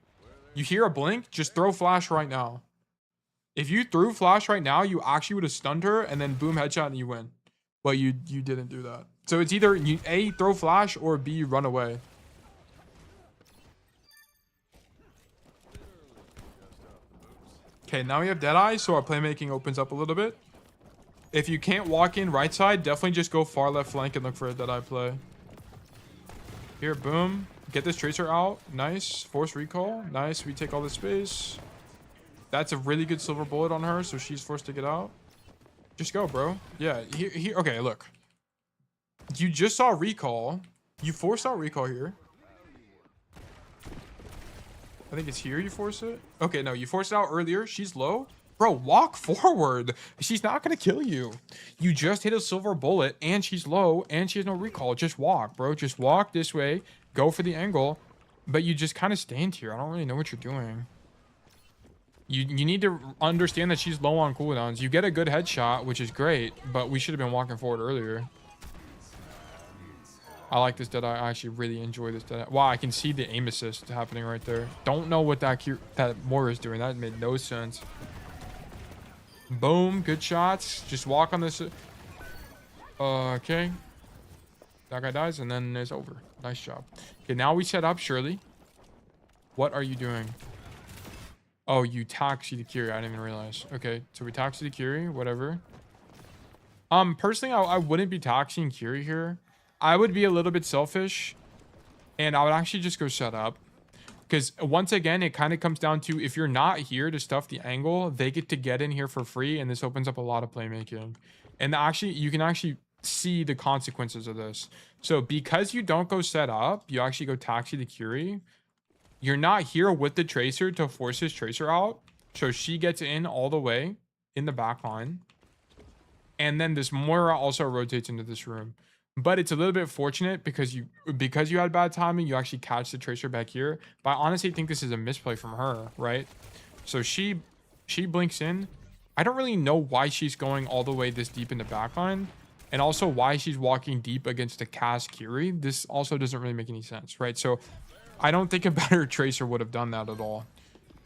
You hear a blink, just throw flash right now. If you threw flash right now, you actually would have stunned her and then boom, headshot and you win. But you didn't do that. So it's either you A, throw flash, or B, run away. Okay, now we have Deadeye, so our playmaking opens up a little bit. If you can't walk in right side, definitely just go far left flank and look for a Deadeye play. Here, boom. Get this Tracer out. Nice. Force recall. Nice. We take all the space. That's a really good silver bullet on her, so she's forced to get out. Just go, bro. Yeah, here. Okay, look. You just saw recall. You forced out recall here. I think it's here you force it. Okay, no, you forced it out earlier. She's low. Bro, walk forward. She's not going to kill you. You just hit a silver bullet, and she's low, and she has no recall. Just walk, bro. Just walk this way. Go for the angle. But you just kind of stand here. I don't really know what you're doing. You need to understand that she's low on cooldowns. You get a good headshot, which is great, but we should have been walking forward earlier. I like this Deadeye. I actually really enjoy this Deadeye. Wow, I can see the aim assist happening right there. Don't know what that Moira is doing. That made no sense. Boom, good shots. Just walk on this. Okay. That guy dies, and then it's over. Nice job. Okay, now we set up, Shirley. What are you doing? Oh, you taxi the Kiri. I didn't even realize. Okay, so we taxi the Kiri, whatever. Personally, I wouldn't be taxiing Kiri here. I would be a little bit selfish, and I would actually just go set up. Because once again, it kind of comes down to if you're not here to stuff the angle, they get to get in here for free, and this opens up a lot of playmaking. And actually, you can actually see the consequences of this. So because you don't go set up, you actually go taxi the Kiri. You're not here with the Tracer to force his Tracer out. So she gets in all the way in the back line. And then this Moira also rotates into this room. But it's a little bit fortunate because you had bad timing, you actually catch the Tracer back here. But I honestly think this is a misplay from her, right? So she blinks in. I don't really know why she's going all the way this deep in the backline. And also why she's walking deep against the Cass Kiri. This also doesn't really make any sense, right? So I don't think a better Tracer would have done that at all.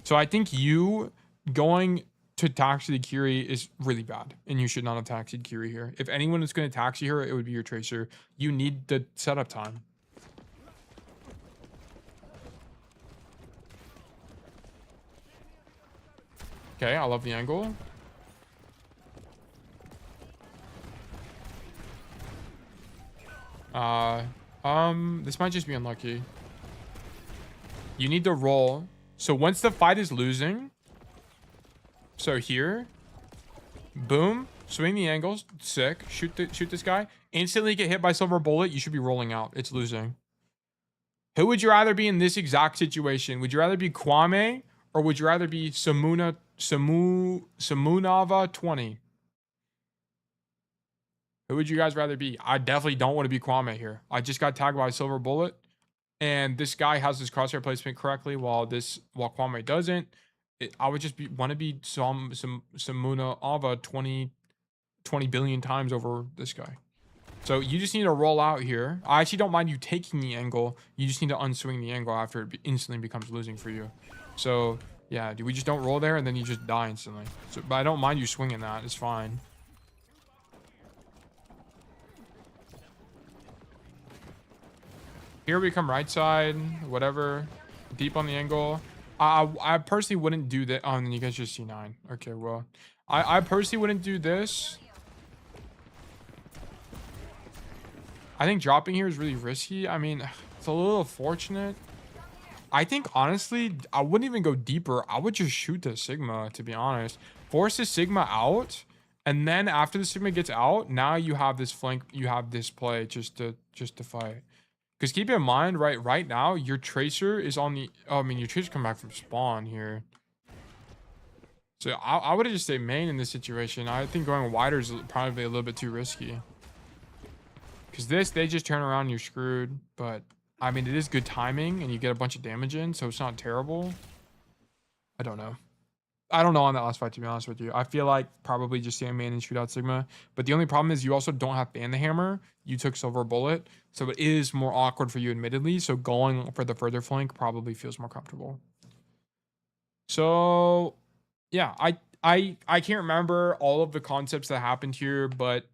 So I think you going to taxi the Kiri is really bad, and you should not have taxied Kiri here. If anyone is going to taxi her, it would be your Tracer. You need the setup time. Okay, I love the angle. This might just be unlucky. You need to roll. So once the fight is losing, so here, boom, swing the angles, sick. Shoot this guy. Instantly get hit by silver bullet. You should be rolling out. It's losing. Who would you rather be in this exact situation? Would you rather be Kwame or would you rather be Samunava 20? Who would you guys rather be? I definitely don't want to be Kwame here. I just got tagged by a silver bullet, and this guy has his crosshair placement correctly while Kwame doesn't. I would just want to be Samunava 20 billion times over this guy. So you just need to roll out here. I actually don't mind you taking the angle. You just need to unswing the angle after it instantly becomes losing for you. So yeah, we just don't roll there and then you just die instantly. So, but I don't mind you swinging that. It's fine. Here we come right side, whatever. Deep on the angle. I personally wouldn't do that. Oh, and then you guys just C9. Okay, well. I personally wouldn't do this. I think dropping here is really risky. I mean, it's a little fortunate. I think, honestly, I wouldn't even go deeper. I would just shoot the Sigma, to be honest. Force the Sigma out. And then after the Sigma gets out, now you have this flank. You have this play just to fight. Because keep in mind, right now, your Tracer is on the... Oh, I mean, your Tracer come back from spawn here. So I would have just stayed main in this situation. I think going wider is probably a little bit too risky. Because they just turn around and you're screwed. But, I mean, it is good timing and you get a bunch of damage in, so it's not terrible. I don't know. I don't know on that last fight, to be honest with you. I feel like probably just stay main and shoot out Sigma. But the only problem is you also don't have Ban the Hammer. You took Silver Bullet. So it is more awkward for you, admittedly. So going for the further flank probably feels more comfortable. So, yeah. I can't remember all of the concepts that happened here. But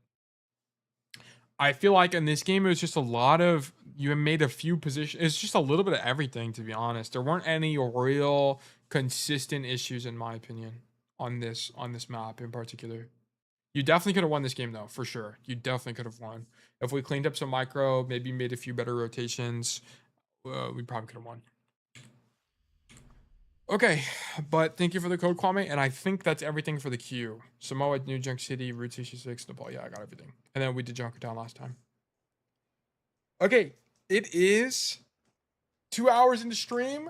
I feel like in this game, it was just a lot of... You made a few positions. It's just a little bit of everything, to be honest. There weren't any real... consistent issues in my opinion. on this map in particular. You definitely could have won this game though, for sure. You definitely could have won. If we cleaned up some micro, maybe made a few better rotations, we probably could have won. Okay, but thank you for the code, Kwame, and I think that's everything for the queue. Samoa, New Junk City, Route 66, Nepal. Yeah, I got everything. And then we did Junkertown last time. Okay, it is 2 hours into stream.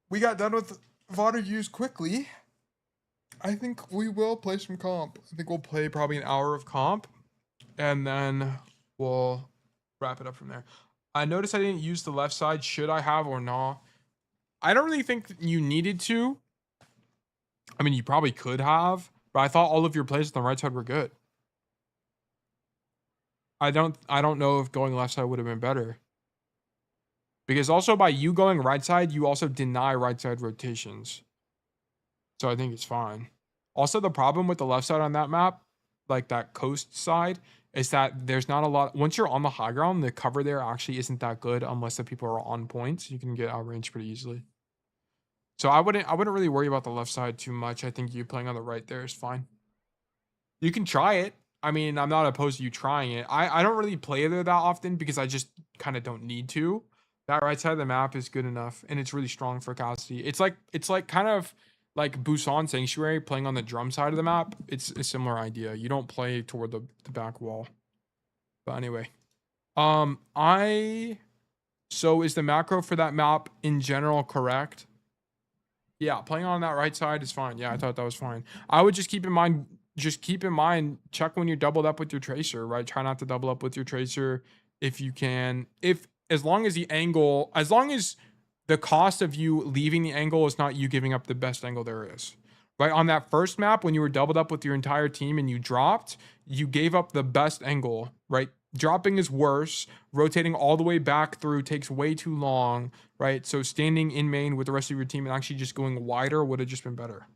We got done with VOD use quickly. I think we will play some comp. I think we'll play probably an hour of comp, and then we'll wrap it up from there. I noticed I didn't use the left side. Should I have or not? I don't really think you needed to. I mean, you probably could have, but I thought all of your plays on the right side were good. I don't know if going left side would have been better. Because also by you going right side, you also deny right side rotations. So I think it's fine. Also, the problem with the left side on that map, like that coast side, is that there's not a lot. Once you're on the high ground, the cover there actually isn't that good unless the people are on points. You can get outranged pretty easily. So I wouldn't really worry about the left side too much. I think you playing on the right there is fine. You can try it. I mean, I'm not opposed to you trying it. I don't really play there that often because I just kind of don't need to. That right side of the map is good enough, and it's really strong for Cassidy. It's like kind of like Busan Sanctuary playing on the drum side of the map. It's a similar idea. You don't play toward the back wall. But anyway, so is the macro for that map in general correct? Yeah, playing on that right side is fine. Yeah, I thought that was fine. I would just keep in mind, check when you're doubled up with your tracer, right? Try not to double up with your tracer if you can. As long as the cost of you leaving the angle is not you giving up the best angle there is. Right? On that first map, when you were doubled up with your entire team and you dropped, you gave up the best angle, right? Dropping is worse. Rotating all the way back through takes way too long, right? So standing in main with the rest of your team and actually just going wider would have just been better.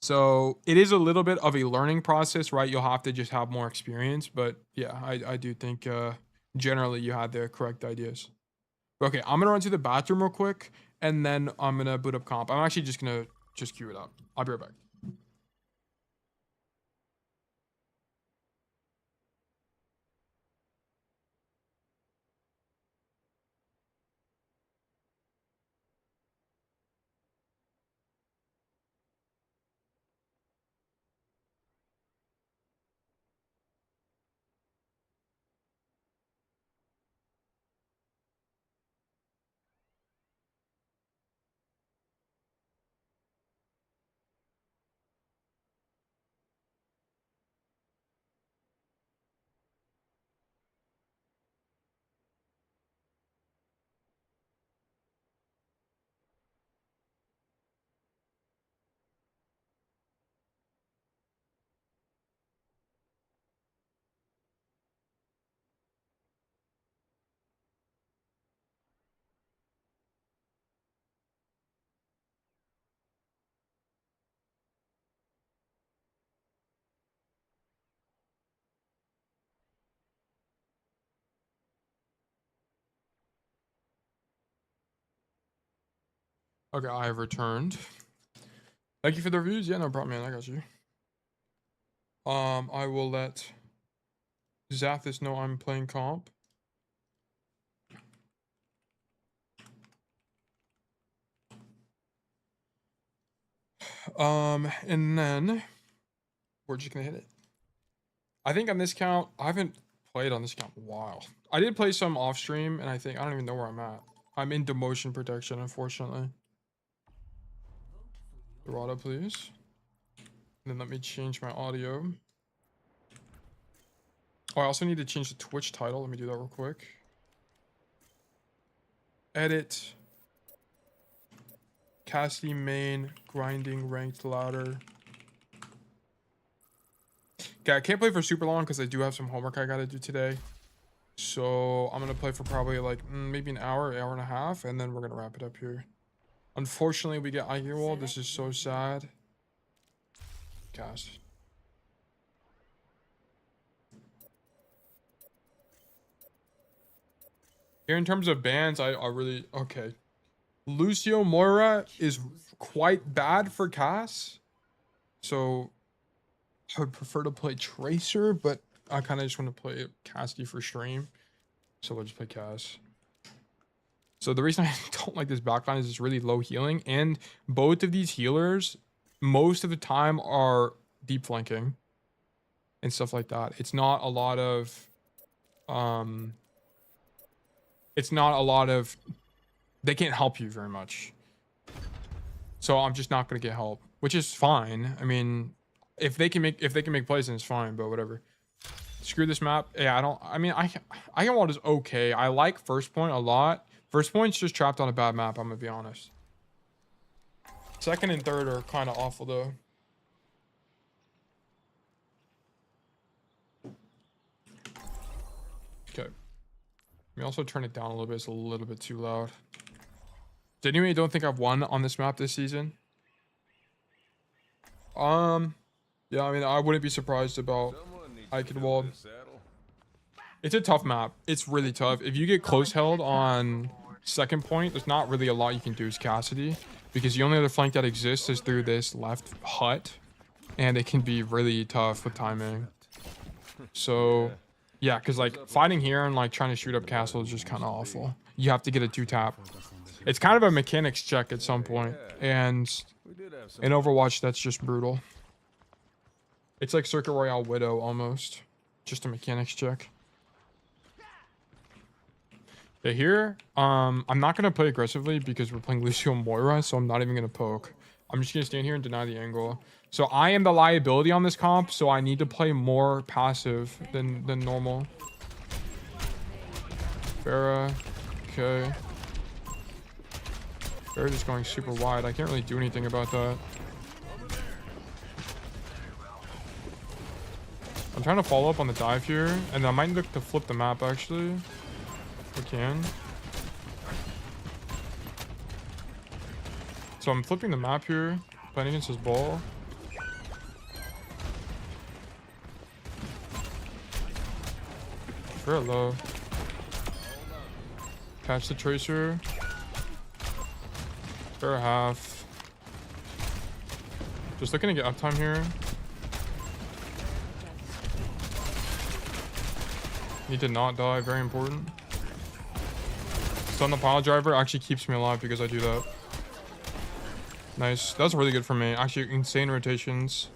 So it is a little bit of a learning process, right? You'll have to just have more experience. But yeah, I do think generally you had the correct ideas. Okay, I'm going to run to the bathroom real quick, and then I'm going to boot up comp. I'm actually just going to queue it up. I'll be right back. Okay, I have returned. Thank you for the reviews. Yeah, no problem, man. I got you. I will let Zathis know I'm playing comp. And then we're just gonna hit it. I think on this count, I haven't played on this count in a while. I did play some off stream, and I don't even know where I'm at. I'm in demotion protection, unfortunately. Dorado, please. And then let me change my audio. Oh, I also need to change the Twitch title. Let me do that real quick. Edit. Cassidy main, grinding, ranked louder. Okay, I can't play for super long because I do have some homework I gotta do today. So I'm gonna play for probably like maybe an hour and a half, and then we're gonna wrap it up here. Unfortunately, we get Iron Wall. This is so sad. Cast. Here in terms of bans, I really okay. Lucio Moira is quite bad for Cass. So I would prefer to play Tracer, but I kind of just want to play Cassidy for stream. So we'll just play Cass. So the reason I don't like this backline is it's really low healing. And both of these healers, most of the time, are deep flanking. And stuff like that. It's not a lot of... It's not a lot of... They can't help you very much. So I'm just not going to get help. Which is fine. I mean... If they can make plays, then it's fine, but whatever. Screw this map. Yeah, Eichenwald is okay. I like First Point a lot. First Point's just trapped on a bad map, I'm gonna be honest. Second and third are kind of awful though. Okay. Let me also turn it down a little bit. It's a little bit too loud. Genuinely don't think I've won on this map this season. Yeah, I mean, I wouldn't be surprised about Eichenwald. It's a tough map. It's really tough. If you get close held on second point, there's not really a lot you can do as Cassidy, because the only other flank that exists is through this left hut, and it can be really tough with timing. So, yeah, because like fighting here and like trying to shoot up castle is just kind of awful. You have to get a 2-tap. It's kind of a mechanics check at some point, and in Overwatch, that's just brutal. It's like Circuit Royale Widow almost. Just a mechanics check. Okay, here, I'm not going to play aggressively because we're playing Lucio Moira, so I'm not even going to poke. I'm just going to stand here and deny the angle. So I am the liability on this comp, so I need to play more passive than normal. Farah. Okay. Farah just going super wide. I can't really do anything about that. I'm trying to follow up on the dive here, and I might look to flip the map actually. If we can. So I'm flipping the map here, playing against his ball. Very low. Catch the tracer. Fair half. Just looking to get uptime here. Need to not die, very important. Stun the pile driver actually keeps me alive because I do that. Nice. That's really good for me. Actually, insane rotations.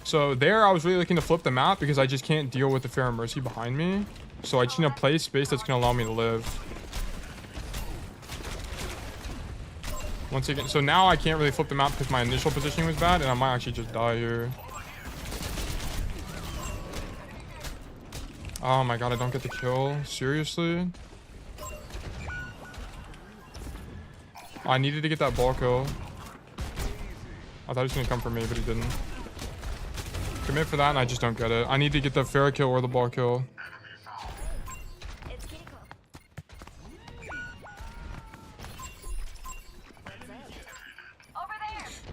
So there, I was really looking to flip the map because I just can't deal with the Fair Mercy behind me. So I just need to play space that's going to allow me to live. Once again, so now I can't really flip the map because my initial positioning was bad, and I might actually just die here. Oh my god, I don't get the kill. Seriously? I needed to get that ball kill. I thought he was going to come for me, but he didn't. Commit for that, and I just don't get it. I need to get the fair kill or the ball kill.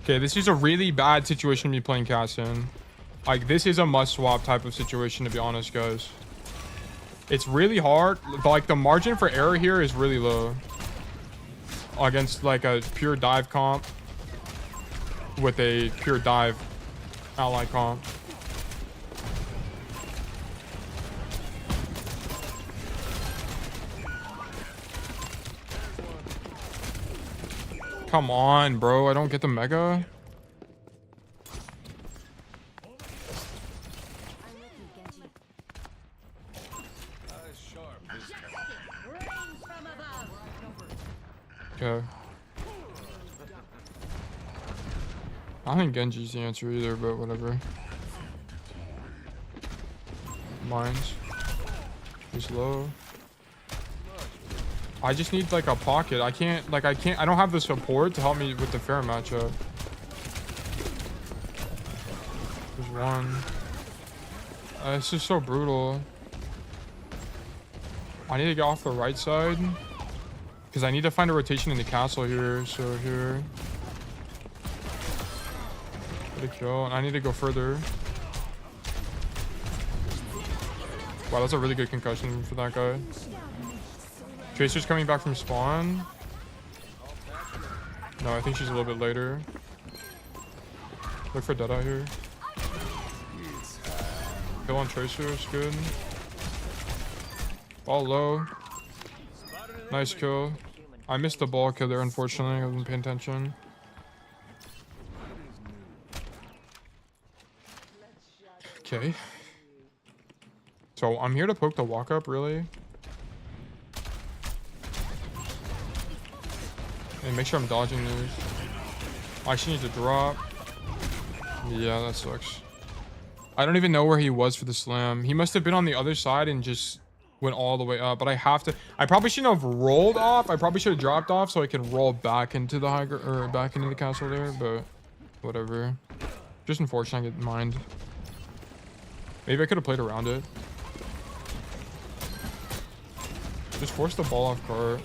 Okay, this is a really bad situation to be playing Cass in. Like, this is a must swap type of situation, to be honest, guys. It's really hard. Like, the margin for error here is really low. Against, like, a pure dive comp. With a pure dive ally comp. Come on, bro. I don't get the mega. Okay. I don't think Genji's the answer either, but whatever. Mines. He's low. I just need like a pocket. I don't have the support to help me with the fair matchup. There's one. This is so brutal. I need to get off the right side. Because I need to find a rotation in the castle here. So here. Get a kill. And I need to go further. Wow, that's a really good concussion for that guy. Tracer's coming back from spawn. No, I think she's a little bit later. Look for dead out here. Kill on Tracer is good. Ball low. Nice kill. I missed the ball kill there, unfortunately. I wasn't paying attention. Okay. So I'm here to poke the walk up, really. And make sure I'm dodging these. I actually need to drop. Yeah, that sucks. I don't even know where he was for the slam. He must have been on the other side and just went all the way up. But I have to. I probably shouldn't have rolled off. I probably should have dropped off so I can roll back into the or back into the castle there. But whatever. Just unfortunate I get mined. Maybe I could have played around it. Just force the ball off cart.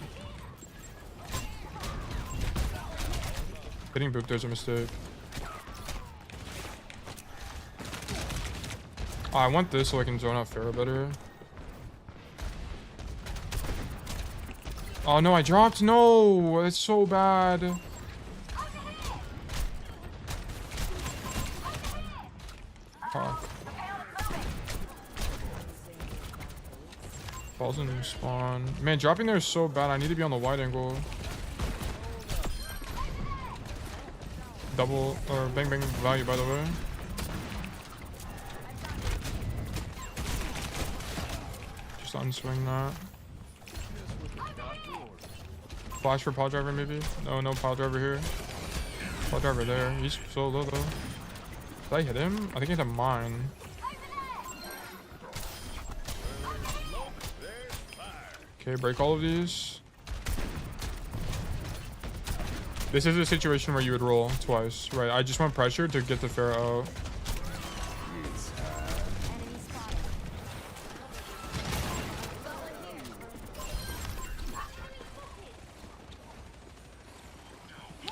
Hitting boop there's a mistake. Oh, I want this so I can zone out Pharaoh better. Oh no, I dropped. No, it's so bad. Oh. Falls in spawn. Man, dropping there is so bad. I need to be on the wide angle. Double or bang bang value, by the way. Just unswing that. Flash for pile driver maybe? No, no pile driver here. Pile driver there. He's so low though. Did I hit him? I think I hit a mine. Okay, break all of these. This is a situation where you would roll twice, right? I just want pressure to get the Pharaoh out.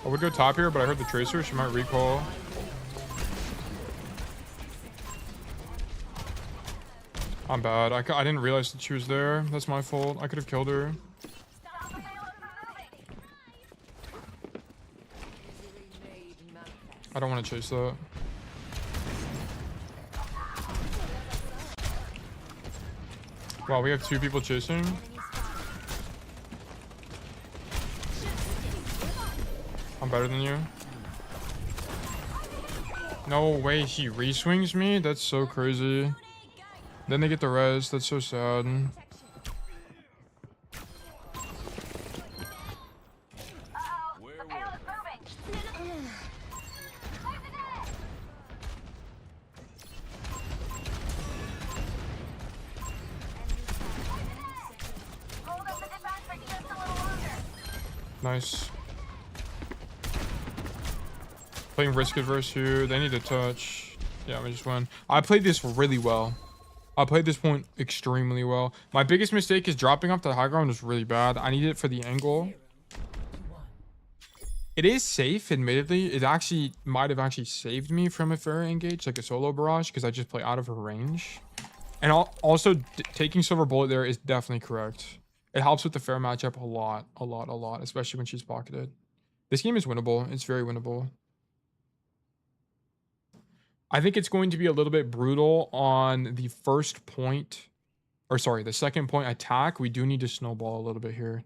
I would go top here, but I heard the Tracer. She might recall. I'm bad. I didn't realize that she was there. That's my fault. I could have killed her. I don't want to chase that. Wow, we have 2 people chasing. I'm better than you. No way, he re-swings me? That's so crazy. Then they get the res. That's so sad. Nice. Playing risk adverse here. They need to touch. Yeah, we just win. I played this really well. I played this point extremely well. My biggest mistake is dropping off the high ground was really bad. I need it for the angle. It is safe, admittedly. It actually might have actually saved me from a fair engage, like a solo barrage, because I just play out of her range. And also, taking silver bullet there is definitely correct. It helps with the fair matchup a lot, especially when she's pocketed. This game is winnable. It's very winnable. I think it's going to be a little bit brutal on the first point, or sorry, the second point attack. We do need to snowball a little bit here.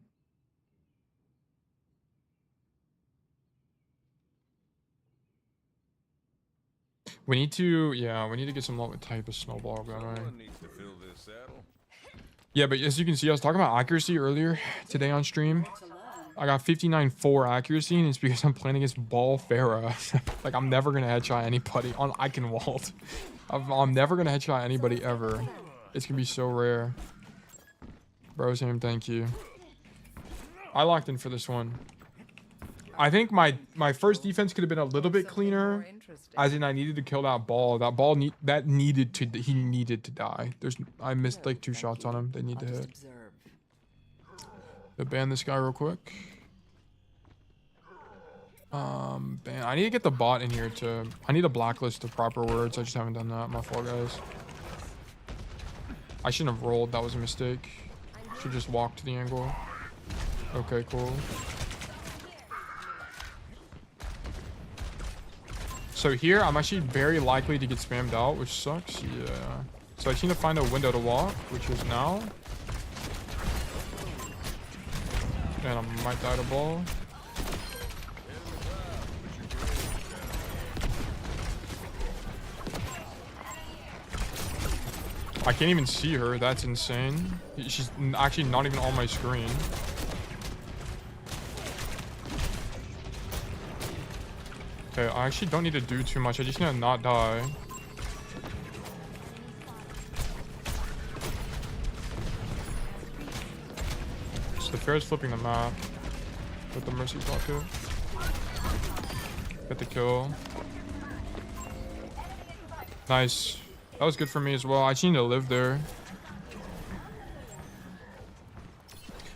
We need to, yeah, we need to get some type of snowball going. Yeah, but as you can see, I was talking about accuracy earlier today on stream. I got 59.4 accuracy, and it's because I'm playing against Ball Farah. Like, I'm never going to headshot anybody on Eichenwald. I'm never going to headshot anybody ever. It's going to be so rare. Bro, Sam, thank you. I locked in for this one. I think my first defense could have been a little bit cleaner. As in, I needed to kill that ball. That ball, he needed to die. I missed like 2 shots on him. They need to hit. Ban this guy real quick. Ban. I need to get the bot in here to. I need a blacklist of proper words. I just haven't done that. My fault, guys. I shouldn't have rolled. That was a mistake. Should just walk to the angle. Okay, cool. So here, I'm actually very likely to get spammed out, which sucks. Yeah. So I just need to find a window to walk, which is now. And I might die to ball. I can't even see her. That's insane. She's actually not even on my screen. Okay, I actually don't need to do too much. I just need to not die. So the fair is flipping the map with the mercy pocket. Get the kill. Nice. That was good for me as well. I just need to live there.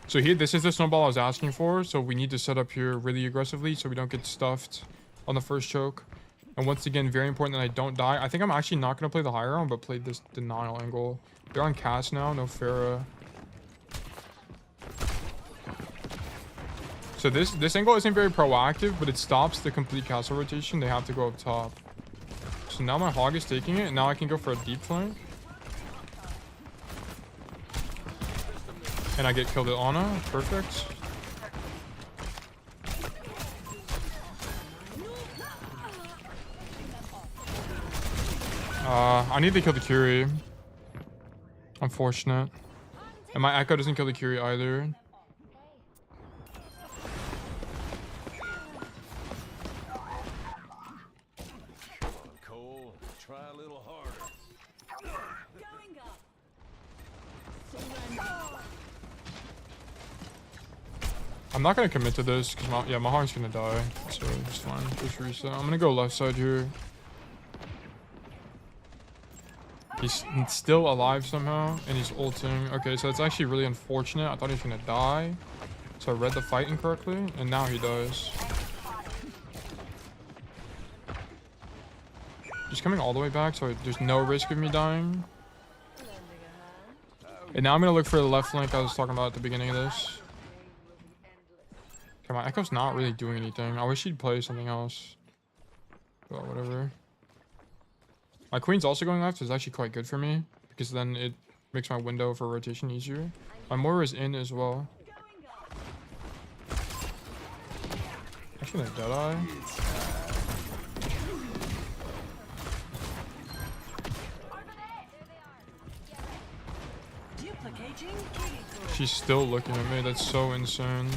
So here, this is the snowball I was asking for. So we need to set up here really aggressively so we don't get stuffed on the first choke. And once again, very important that I don't die. I think I'm actually not going to play the higher round, but play this denial angle. They're on cast now, no Farah. So this angle isn't very proactive, but it stops the complete castle rotation. They have to go up top. So now my hog is taking it, and now I can go for a deep flank. And I get killed at Ana. Perfect. I need to kill the Curie. Unfortunate. And my Echo doesn't kill the Curie either. Cole, try a little harder. I'm not gonna commit to this because my heart's gonna die, so it's fine. Just reset. I'm gonna go left side here. He's still alive somehow, and he's ulting. Okay, so it's actually really unfortunate. I thought he was gonna die, so I read the fight incorrectly, and now he dies. He's coming all the way back, so there's no risk of me dying. And now I'm gonna look for the left flank I was talking about at the beginning of this. Okay, my Echo's not really doing anything. I wish he'd play something else. But whatever. My Queen's also going left, is actually quite good for me. Because then it makes my window for rotation easier. My Moira is in as well. Actually, a Deadeye. She's still looking at me. That's so insane.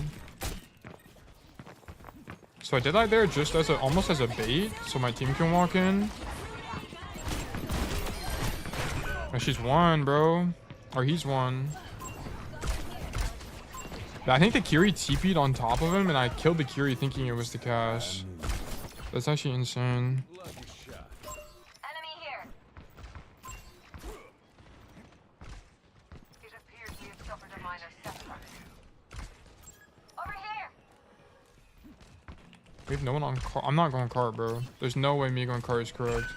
So I did that there just as almost as a bait, so my team can walk in. Oh, she's one, bro. Or he's one. I think the Kiri TP'd on top of him, and I killed the Kiri thinking it was the Cass. That's actually insane. We have no one on car. I'm not going cart, bro. There's no way me going cart is correct.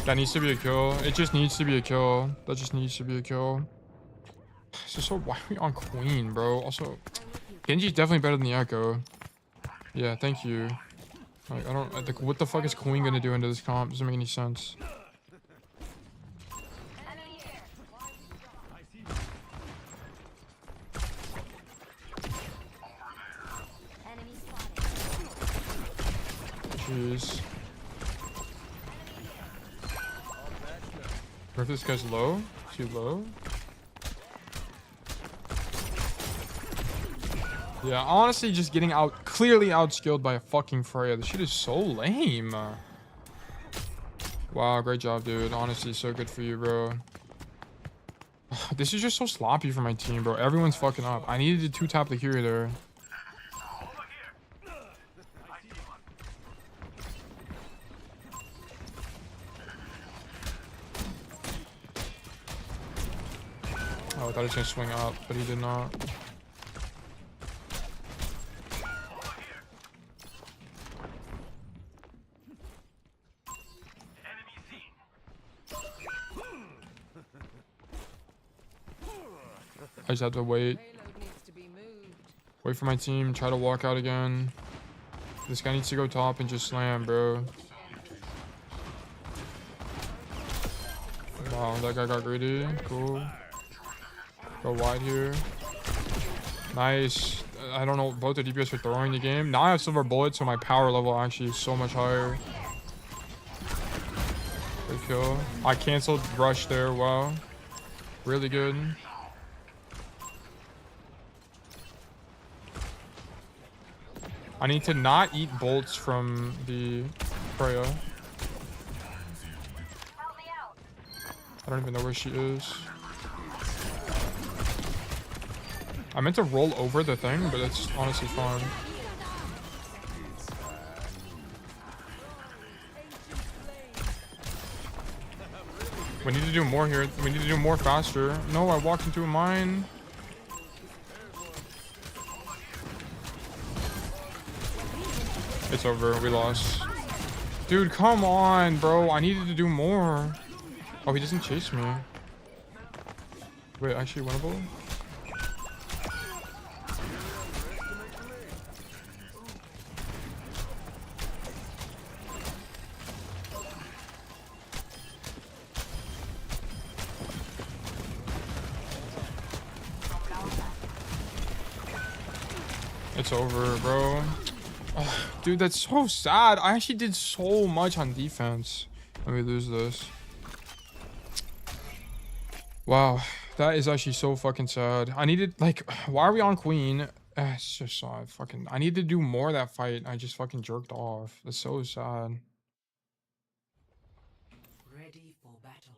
That needs to be a kill. It just needs to be a kill. That just needs to be a kill. So why are we on Queen, bro? Also, Genji's definitely better than the Echo. Yeah, thank you. Like, I don't. Like, what the fuck is Queen gonna do into this comp? Doesn't make any sense. Jeez. Or if this guy's low? Is he low? Yeah, honestly, just getting clearly outskilled by a fucking Freya. This shit is so lame. Wow, great job, dude. Honestly, so good for you, bro. This is just so sloppy for my team, bro. Everyone's fucking up. I needed to 2-tap the Kiri there. Oh, I thought he was gonna swing up, but he did not. I just have to wait. Wait for my team. Try to walk out again. This guy needs to go top and just slam, bro. Wow, that guy got greedy. Cool. Go wide here. Nice. I don't know. Both the DPS are throwing the game. Now I have silver bullets, so my power level actually is so much higher. Good kill. I canceled rush there. Wow. Really good. I need to not eat bolts from the Freya. I don't even know where she is. I meant to roll over the thing, but it's honestly fine. We need to do more here. We need to do more faster. No, I walked into a mine. It's over. We lost. Dude, come on, bro. I needed to do more. Oh, he doesn't chase me. Wait, actually winnable? It's over, bro. Oh, dude, that's so sad. I actually did so much on defense. Let me lose this. Wow, that is actually so fucking sad. I needed, like, why are we on queen? It's just so fucking. I need to do more of that fight. I just fucking jerked off. That's so sad. Ready for battle.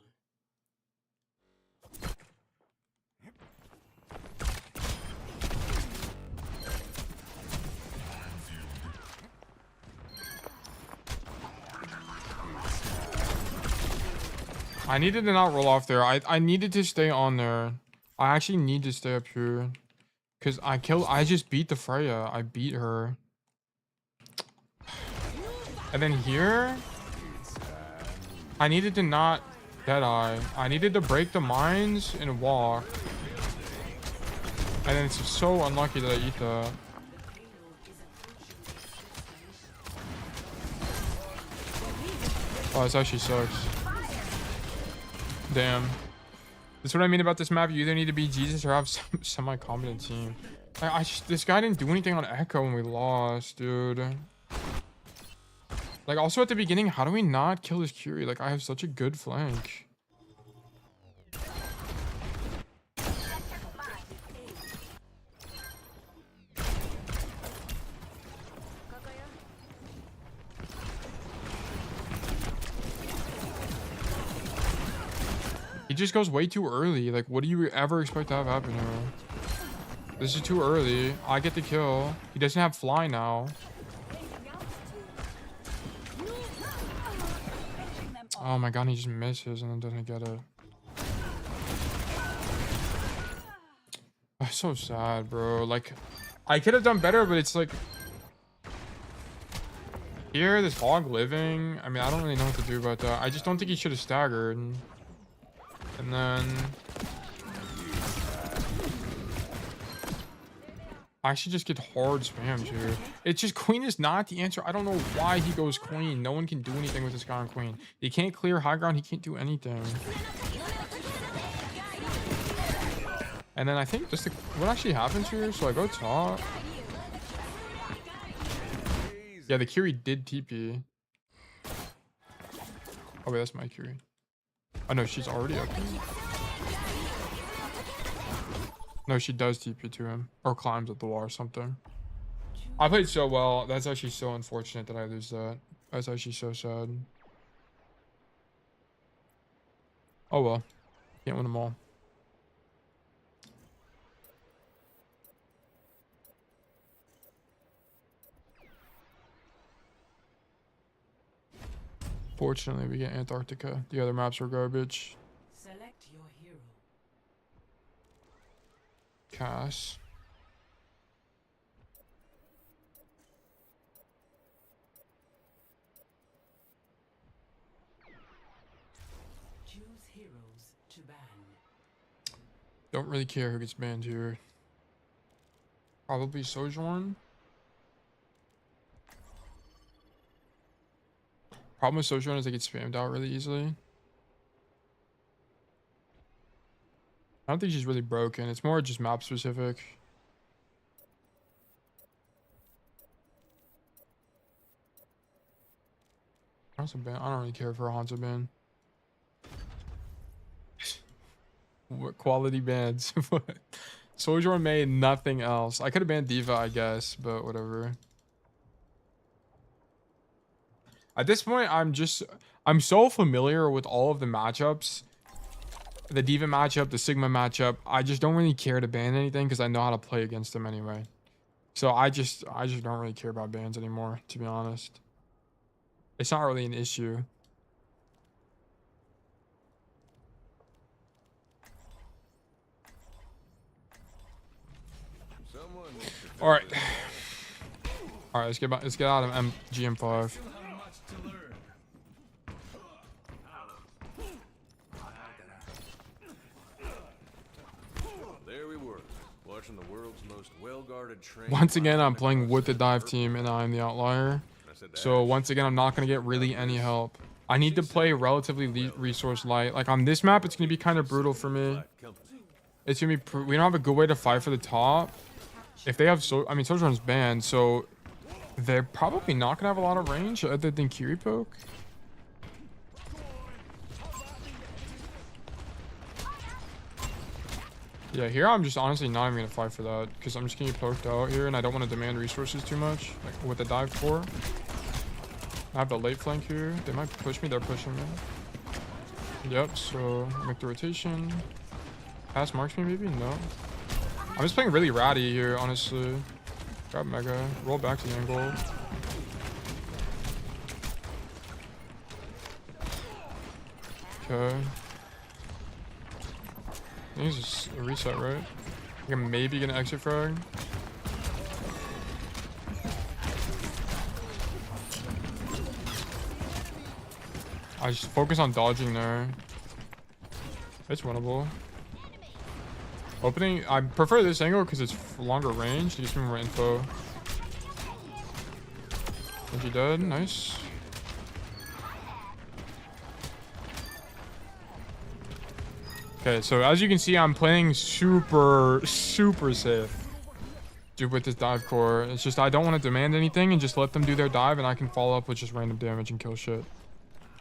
I needed to not roll off there. I needed to stay on there. I actually need to stay up here. Because I just beat the Freya. I beat her. And then here, I needed to not Deadeye. I needed to break the mines and walk. And then it's so unlucky that I eat that. Oh, this actually sucks. Damn. That's what I mean about this map. You either need to be Jesus or have some semi-competent team. This guy didn't do anything on Echo when we lost, dude. Like, also at the beginning, how do we not kill this Curie? Like, I have such a good flank. He just goes way too early. Like, what do you ever expect to have happen here? This is too early. I get the kill. He doesn't have fly now. Oh my god, he just misses and then doesn't get it. That's so sad, bro. Like, I could have done better, but it's like... Here, this hog living. I mean, I don't really know what to do about that. I just don't think he should have staggered. And then... I should just get hard spammed here. It's just queen is not the answer. I don't know why he goes queen. No one can do anything with this guy on queen. He can't clear high ground. He can't do anything. And then I think just what actually happens here? So I go top. Yeah, the Curie did TP. Oh wait, that's my Curie. Oh no, she's already up here. No, she does TP to him. Or climbs up the wall or something. I played so well. That's actually so unfortunate that I lose that. That's actually so sad. Oh well. Can't win them all. Fortunately, we get Antarctica. The other maps are garbage. Select your hero. Cass. Choose heroes to ban. Don't really care who gets banned here. Probably Sojourn. Problem with Sojourn is they get spammed out really easily. I don't think she's really broken. It's more just map specific. Hanzo ban. I don't really care for a Hanzo ban. What quality bans? Sojourn made nothing else. I could have banned Diva, I guess, but whatever. At this point, I'm so familiar with all of the matchups. The Diva matchup, the Sigma matchup. I just don't really care to ban anything because I know how to play against them anyway. So I just don't really care about bans anymore, to be honest. It's not really an issue. All right, let's get out of GM5. There we were, watching the world's most well-guarded train. Once again, I'm playing with the dive team, and I'm the outlier. So once again, I'm not gonna get really any help. I need to play relatively resource light. Like on this map, it's gonna be kind of brutal for me. It's gonna be. We don't have a good way to fight for the top. If they have Sojourn's banned, so they're probably not gonna have a lot of range other than Kiri poke. Yeah, here I'm just honestly not even gonna fight for that because I'm just gonna get poked out here, and I don't want to demand resources too much, like with the dive core. I have the late flank here. They might push me. They're pushing me. Yep. So make the rotation. Pass marks me maybe? No. I'm just playing really ratty here, honestly. Grab Mega. Roll back to the angle. Okay. I think it's just a reset, right? I think I'm maybe gonna exit frag. I just focus on dodging there. It's winnable. Opening, I prefer this angle because it's longer range. It gives me more info. Is he dead? Nice. Okay, so as you can see, I'm playing super safe. Dude, with this dive core. It's just I don't want to demand anything and just let them do their dive, and I can follow up with just random damage and kill shit.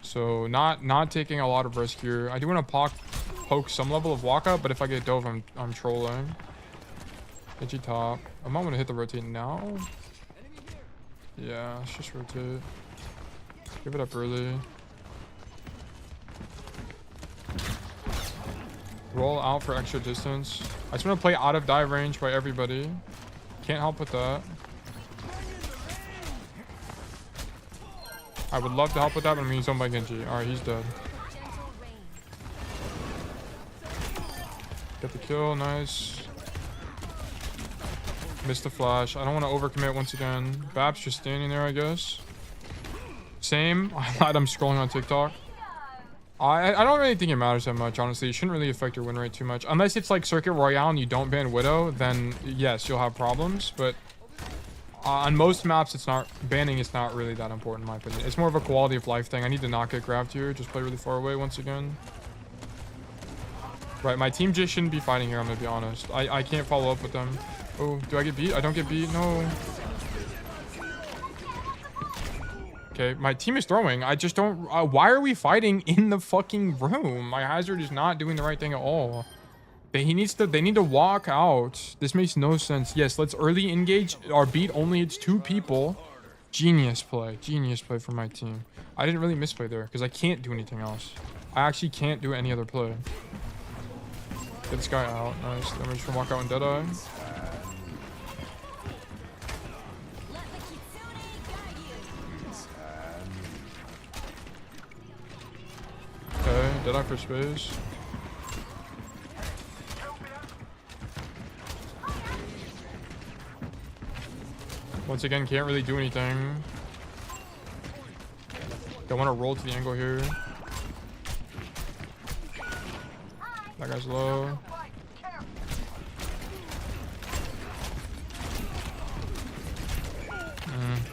So not taking a lot of risk here. I do want to poke some level of walk up, but if I get dove, I'm trolling. Edgy top. I might want to hit the rotate now. Yeah, let's just rotate. Give it up early. Roll out for extra distance. I just want to play out of dive range by everybody. Can't help with that. I would love to help with that, but I'm being zoned by Genji. Alright, he's dead. Get the kill, nice. Missed the flash. I don't want to overcommit once again. Bab's just standing there, I guess. Same. I lied, I'm scrolling on TikTok. I don't really think it matters that much, honestly. It shouldn't really affect your win rate too much. Unless it's like Circuit Royale and you don't ban Widow, then yes, you'll have problems. But on most maps, banning is not really that important in my opinion. It's more of a quality of life thing. I need to not get grabbed here. Just play really far away once again. Right, my team just shouldn't be fighting here, I'm gonna be honest. I can't follow up with them. Oh, do I get beat? I don't get beat. No. Okay, my team is throwing. I just don't... why are we fighting in the fucking room? My Hazard is not doing the right thing at all. They need to walk out. This makes no sense. Yes, let's early engage. Our beat only hits 2 people. Genius play. Genius play for my team. I didn't really misplay there because I can't do anything else. I actually can't do any other play. Get this guy out. Nice. Then we're just gonna walk out in Deadeye. Okay, Deadeye for space. Once again, can't really do anything. Don't want to roll to the angle here. That guy's low.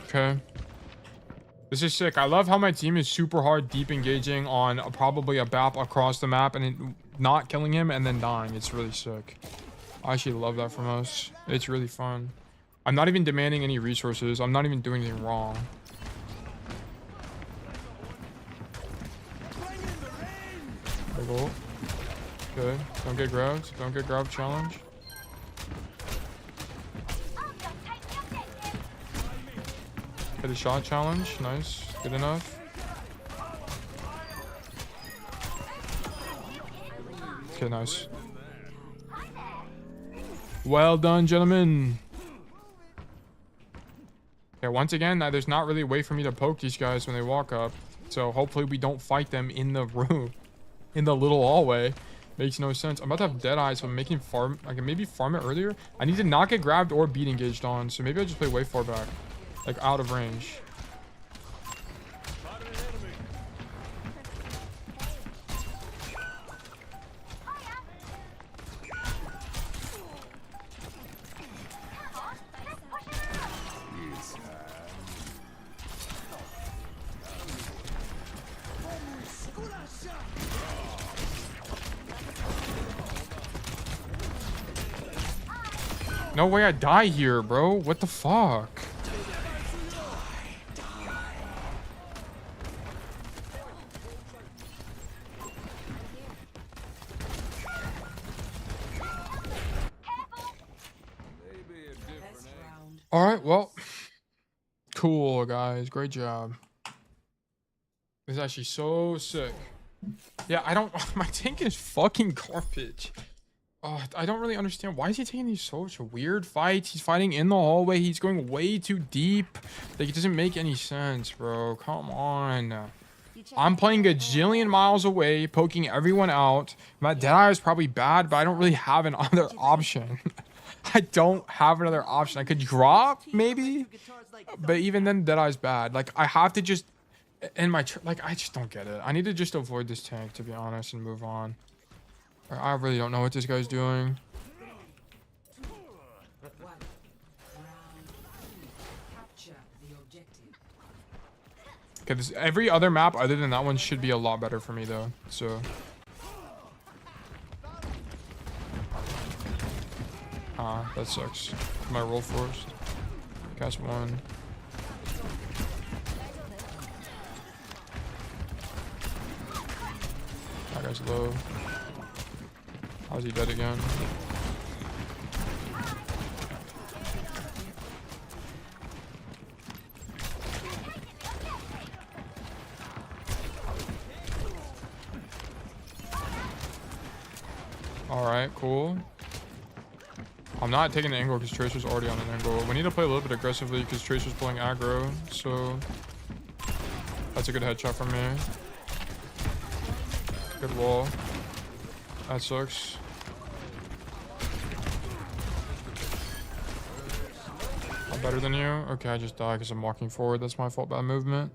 Okay. This is sick. I love how my team is super hard deep engaging on probably a BAP across the map and it, not killing him and then dying. It's really sick. I actually love that from us. It's really fun. I'm not even demanding any resources. I'm not even doing anything wrong. There we go. Okay. Don't get grabbed. Don't get grabbed challenge. Hit a shot challenge. Nice. Good enough. Okay, nice. Well done, gentlemen. Okay, once again, there's not really a way for me to poke these guys when they walk up. So hopefully we don't fight them in the room. In the little hallway. Makes no sense. I'm about to have dead eyes, so I'm making farm. I can maybe farm it earlier. I need to not get grabbed or beat engaged on. So maybe I'll just play way far back. Like out of range. No way I die here, bro. What the fuck? All right, well, cool, guys. Great job. This is actually so sick. Yeah, I don't... My tank is fucking garbage. Oh, I don't really understand. Why is he taking these such weird fights? He's fighting in the hallway. He's going way too deep. Like, it doesn't make any sense, bro. Come on. I'm playing a gajillion miles away, poking everyone out. My Deadeye is probably bad, but I don't really have another option. I don't have another option. I could drop, maybe. But even then, Deadeye's bad. Like, I have to just... In my... Like, I just don't get it. I need to just avoid this tank, to be honest, and move on. I really don't know what this guy's doing. Okay, this every other map other than that one should be a lot better for me though. So that sucks. My roll forced. Cast one. That guy's low. How's he dead again? Alright, cool. I'm not taking the angle because Tracer's already on an angle. We need to play a little bit aggressively because Tracer's pulling aggro, so that's a good headshot from me. Good wall. That sucks. I'm better than you? Okay, I just died because I'm walking forward. That's my fault, bad movement.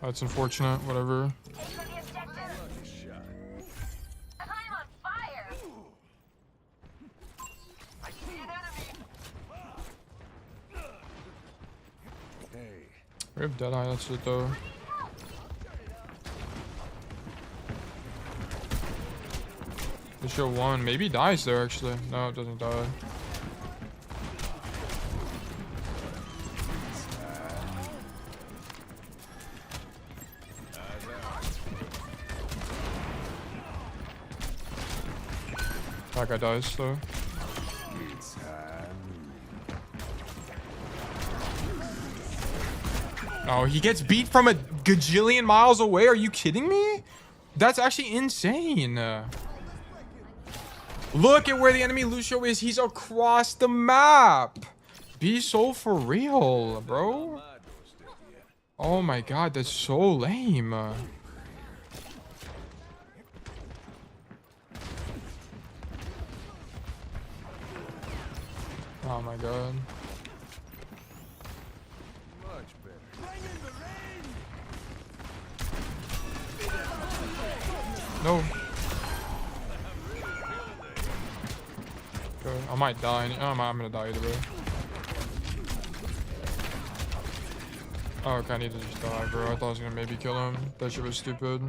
That's unfortunate, whatever. We have Deadeye, that's it though. Monsieur one, maybe dies there actually. No, it doesn't die. That guy dies though. Oh, he gets beat from a gajillion miles away. Are you kidding me? That's actually insane. Look at where the enemy Lucio is. He's across the map. Be so for real, bro. Oh my god, that's so lame. Oh my god. No. might die. I'm gonna die either way. Oh, okay, I need to just die, bro. I thought I was gonna maybe kill him. That shit was stupid.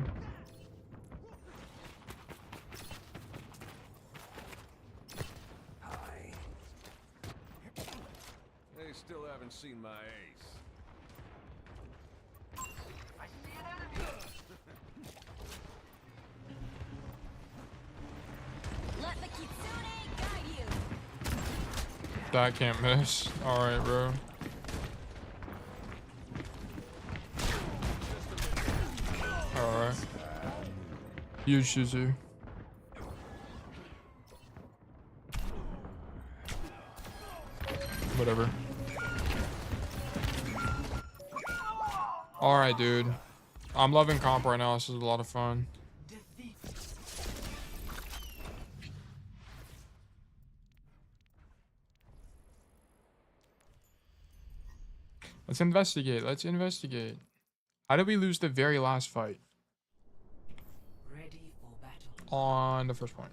They still haven't seen my ace. Let the kitsune guide you. That can't miss. Alright, bro. Alright. Huge Shizu. Whatever. Alright, dude. I'm loving comp right now. This is a lot of fun. Defeat. Let's investigate. Let's investigate. How did we lose the very last fight? Ready for battle. On the first point.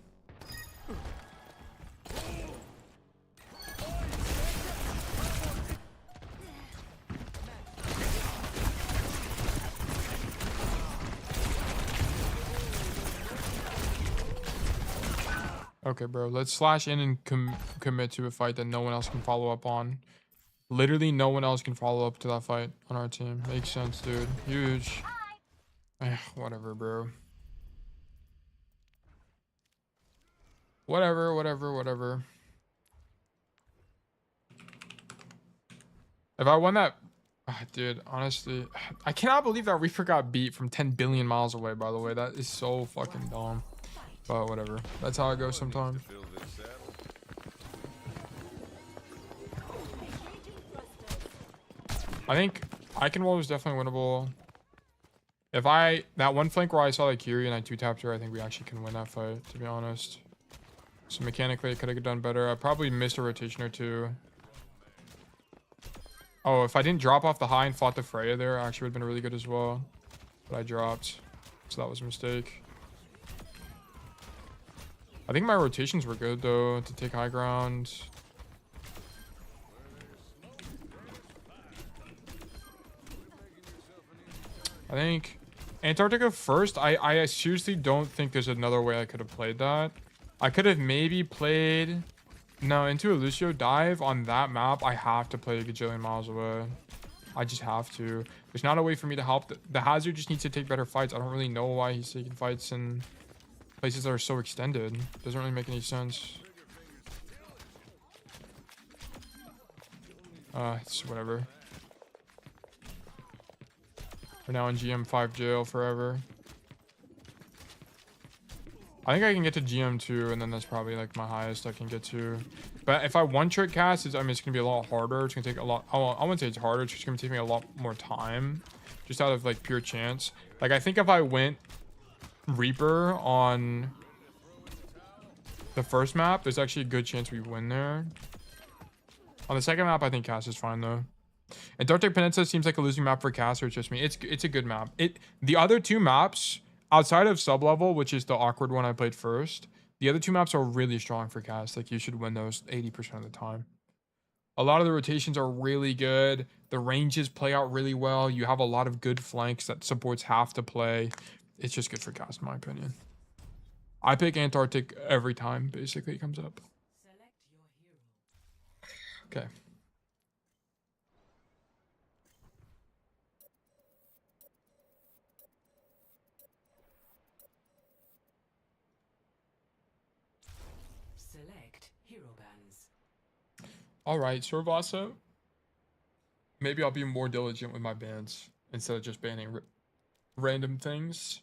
Okay, bro. Let's slash in and commit to a fight that no one else can follow up on. Literally, no one else can follow up to that fight on our team. Makes sense, dude. Huge. Whatever, bro. Whatever. If I won that... dude, honestly... I cannot believe that Reaper got beat from 10 billion miles away, by the way. That is so fucking dumb. But whatever. That's how it goes sometimes. Fill this saddle. I think Iconwall was definitely winnable. If that one flank where I saw like Kiri and I 2-tapped her, I think we actually can win that fight, to be honest. So mechanically, I could have done better. I probably missed a rotation or two. Oh, if I didn't drop off the high and fought the Freya there, actually would have been really good as well. But I dropped. So that was a mistake. I think my rotations were good, though, to take high ground. I think Antarctica first. I seriously don't think there's another way I could have played that. I could have maybe played... No, into a Lucio dive on that map, I have to play a gajillion miles away. I just have to. There's not a way for me to help. The Hazard just needs to take better fights. I don't really know why he's taking fights in places that are so extended. Doesn't really make any sense. It's whatever. We're now in GM5 jail forever. I think I can get to GM2, and then that's probably like my highest I can get to. But if I one-trick cast, it's going to be a lot harder. It's going to take a lot... I wouldn't say it's harder. It's just going to take me a lot more time. Just out of like pure chance. Like I think if I went Reaper on the first map, there's actually a good chance we win there. On the second map, I think Cass is fine though. Antarctic Peninsula seems like a losing map for Cass, or it's just me. It's a good map. The other two maps, outside of sub-level, which is the awkward one I played first, the other two maps are really strong for Cass. Like you should win those 80% of the time. A lot of the rotations are really good. The ranges play out really well. You have a lot of good flanks that supports have to play. It's just good for Cass, in my opinion. I pick Antarctic every time, basically, it comes up. Select your hero. Okay. Select hero bands. All right, Sorvasa. Maybe I'll be more diligent with my bans instead of just banning random things.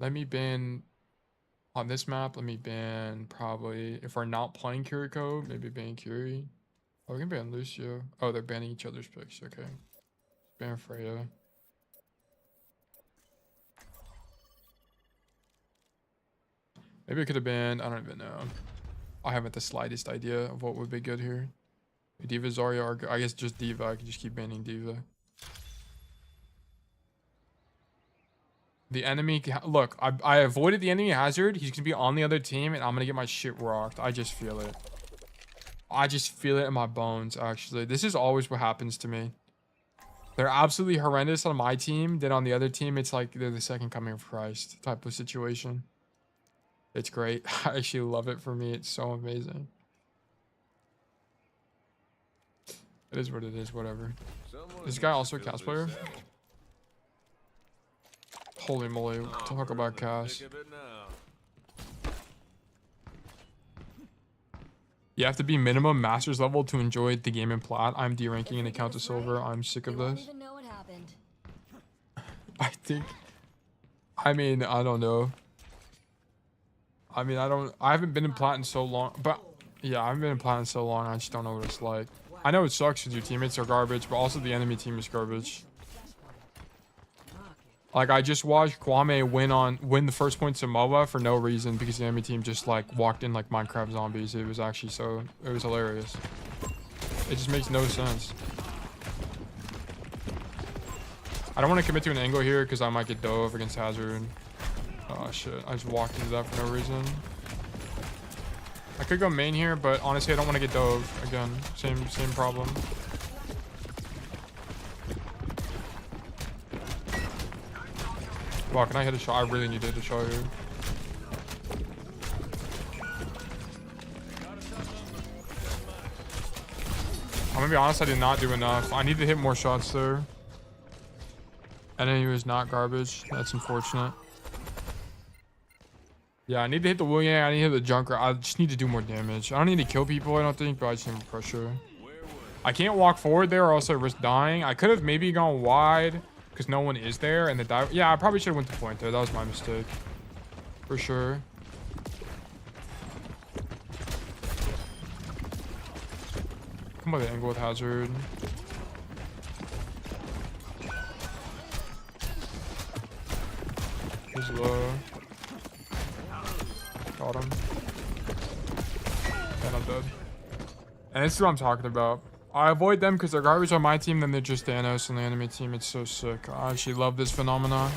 Let me ban on this map. Let me ban probably, if we're not playing Kiriko, maybe ban Kiri. Oh, we can ban Lucio. Oh, they're banning each other's picks. Okay. Ban Freya. Maybe I could have banned, I don't even know. I haven't the slightest idea of what would be good here. Diva, Zarya, are good. I guess just Diva. I can just keep banning Diva. The enemy... Look, I avoided the enemy hazard. He's going to be on the other team, and I'm going to get my shit rocked. I just feel it. I just feel it in my bones, actually. This is always what happens to me. They're absolutely horrendous on my team. Then on the other team, it's like they're the second coming of Christ type of situation. It's great. I actually love it for me. It's so amazing. It is what it is, whatever. This guy also a Cass player? Holy moly, talk about Cass. You have to be minimum Masters level to enjoy the game in Plat. I'm D-ranking an account to Silver. I'm sick of this. Even know what happened. I mean, I don't know. I haven't been in Plat in so long, but yeah, I haven't been in Plat in so long, I just don't know what it's like. I know it sucks because your teammates are garbage, but also the enemy team is garbage. Like, I just watched Kwame win the first point Samoa for no reason because the enemy team just like walked in like Minecraft zombies. It was actually it was hilarious. It just makes no sense. I don't want to commit to an angle here because I might get dove against Hazard. Oh shit, I just walked into that for no reason. I could go main here, but honestly I don't want to get dove again. Same problem. Wow, can I hit a shot? I really need to hit a shot here. I'm gonna be honest, I did not do enough. I need to hit more shots there. And then he was not garbage. That's unfortunate. Yeah, I need to hit the William. I need to hit the Junker. I just need to do more damage. I don't need to kill people, I don't think, but I just need more pressure. I can't walk forward there or else I risk dying. I could have maybe gone wide because no one is there. And the dive. Yeah, I probably should have went to point there. That was my mistake. For sure. Come by the angle with Hazard. He's low. Got him. And I'm dead. And this is what I'm talking about. I avoid them because they're garbage on my team, then they're just Thanos on the enemy team. It's so sick. I actually love this phenomenon.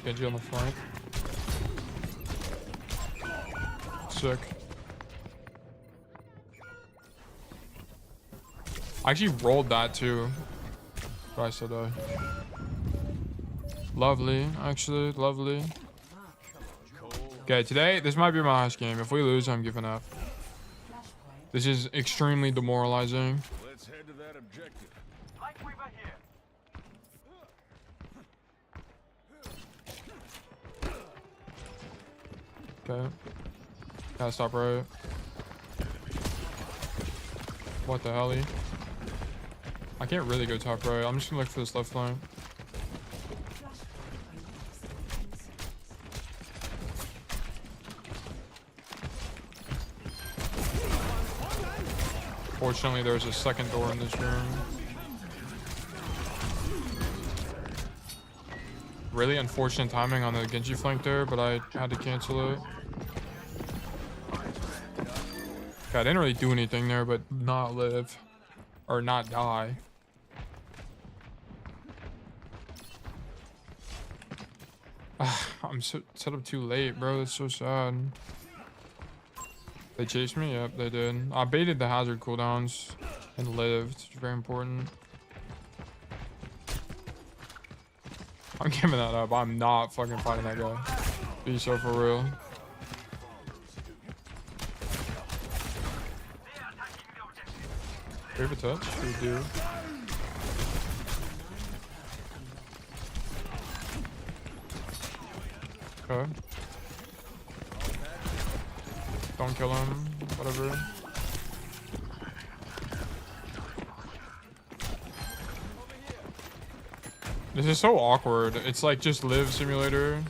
Genji on the flank. Sick. I actually rolled that too. But I said lovely, actually, lovely. Okay, today, this might be my last game. If we lose, I'm giving up. This is extremely demoralizing. Let's head to that objective. Okay. Gotta stop right. What the hell? I can't really go top right. I'm just gonna look for this left flank. Fortunately, there's a second door in this room. Really unfortunate timing on the Genji flank there, but I had to cancel it. Okay, I didn't really do anything there, but not live. Or not die. I'm set up too late, bro. That's so sad. They chased me? Yep, they did. I baited the hazard cooldowns and lived. It's very important. I'm giving that up. I'm not fucking fighting that guy. Be so for real. Do we have a touch? We do. Okay. Don't kill him. Whatever. This is so awkward. It's like just live simulator.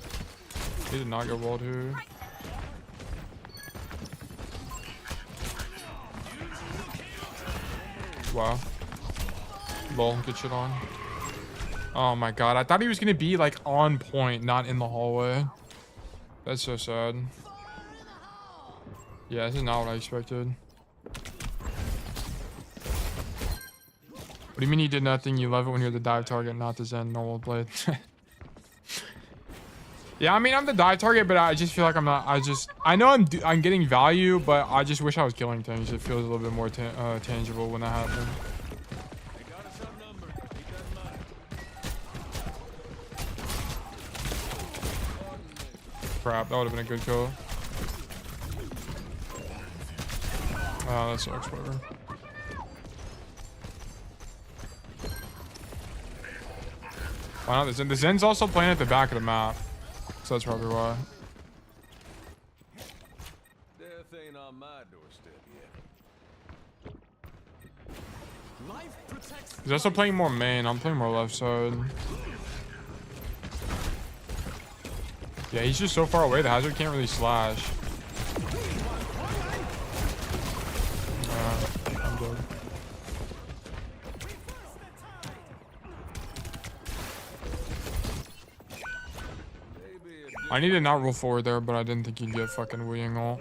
He did not get walled here. Wow. Lol, good shit on. Oh my god, I thought he was gonna be like on point, not in the hallway. That's so sad. Yeah, this is not what I expected. What do you mean you did nothing? You love it when you're the dive target, not the Zen normal blade. Yeah, I mean, I'm the dive target, but I just feel like I'm not. I know I'm getting value, but I just wish I was killing things. It feels a little bit more tangible when that happens. They got us outnumbered. Keep that in mind. Crap, that would have been a good kill. Oh, that sucks, whatever. Why not the Zen? The Zen's also playing at the back of the map. So that's probably why. Death ain't on my doorstep yet. Life protects. He's also playing more main. I'm playing more left side. Yeah, he's just so far away. The hazard can't really slash. I'm dead. I need to not roll forward there, but I didn't think he'd get fucking wheeling ult.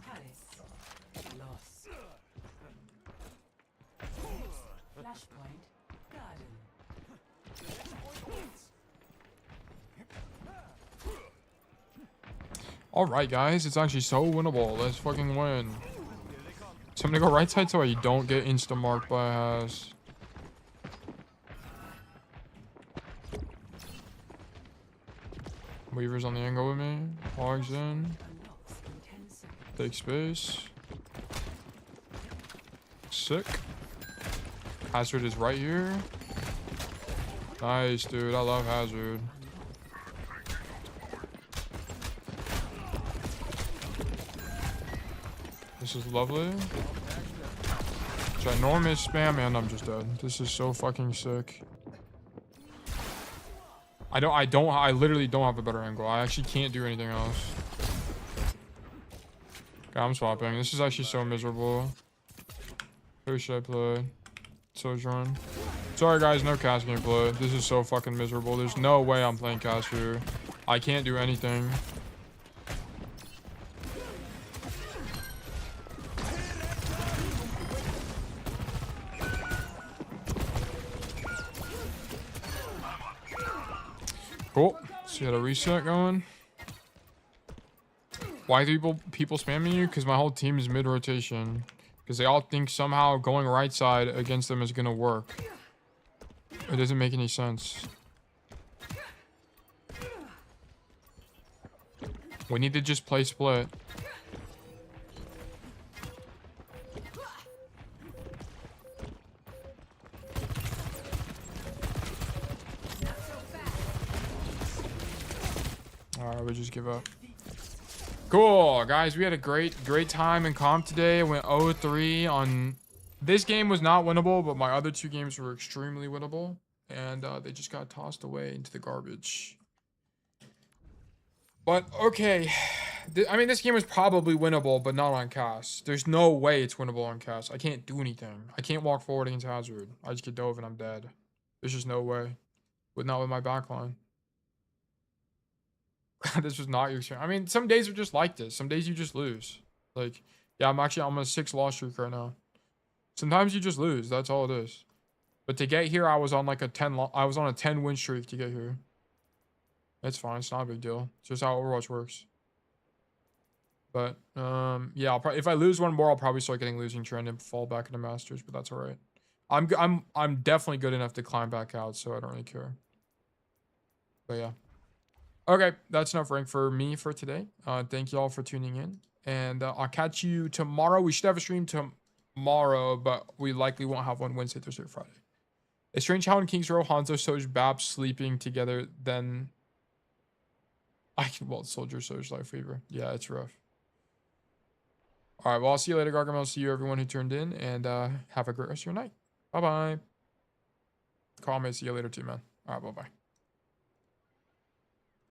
Palace. Lost. Flashpoint. Garden. Alright, guys. It's actually so winnable. Let's fucking win. So I'm gonna go right side so I don't get insta-marked by a Has. Weaver's on the angle with me. Logs in. Unlocks in 10 seconds. Take space. Sick. Hazard is right here. Nice, dude. I love Hazard. This is lovely. Ginormous spam, and I'm just dead. This is so fucking sick. I literally don't have a better angle. I actually can't do anything else. Okay, I'm swapping. This is actually so miserable. Who should I play? Sojourn. Sorry guys, no cast gameplay. This is so fucking miserable. There's no way I'm playing cast here. I can't do anything. Cool. So you had a reset going. Why are people spamming you? Because my whole team is mid-rotation. Because they all think somehow going right side against them is going to work. It doesn't make any sense. We need to just play split. Alright, we just give up. Cool, guys. We had a great time in comp today. I went 0-3 on... This game was not winnable, but my other two games were extremely winnable. And they just got tossed away into the garbage. But, okay. I mean, this game was probably winnable, but not on cast. There's no way it's winnable on cast. I can't do anything. I can't walk forward against Hazard. I just get dove and I'm dead. There's just no way. But not with my backline. This was not your experience. I mean, some days are just like this. Some days you just lose. Like, yeah, I'm on a 6 loss streak right now. Sometimes you just lose. That's all it is. But to get here, I was on like a 10 win streak to get here. It's fine. It's not a big deal. It's just how Overwatch works. But yeah, if I lose one more, I'll probably start getting losing trend and fall back into Masters. But that's all right. I'm definitely good enough to climb back out, so I don't really care. But yeah. Okay, that's enough rank for me for today. Thank you all for tuning in. And I'll catch you tomorrow. We should have a stream tomorrow, but we likely won't have one Wednesday, Thursday, or Friday. It's strange how in Kings Row, Hanzo, Soj, Bap sleeping together, then... Well, Soldier, Soj, Life Fever. Yeah, it's rough. All right, well, I'll see you later, Gargamel. I'll see you, everyone who turned in, and have a great rest of your night. Bye-bye. Kwame, see you later too, man. All right, bye-bye.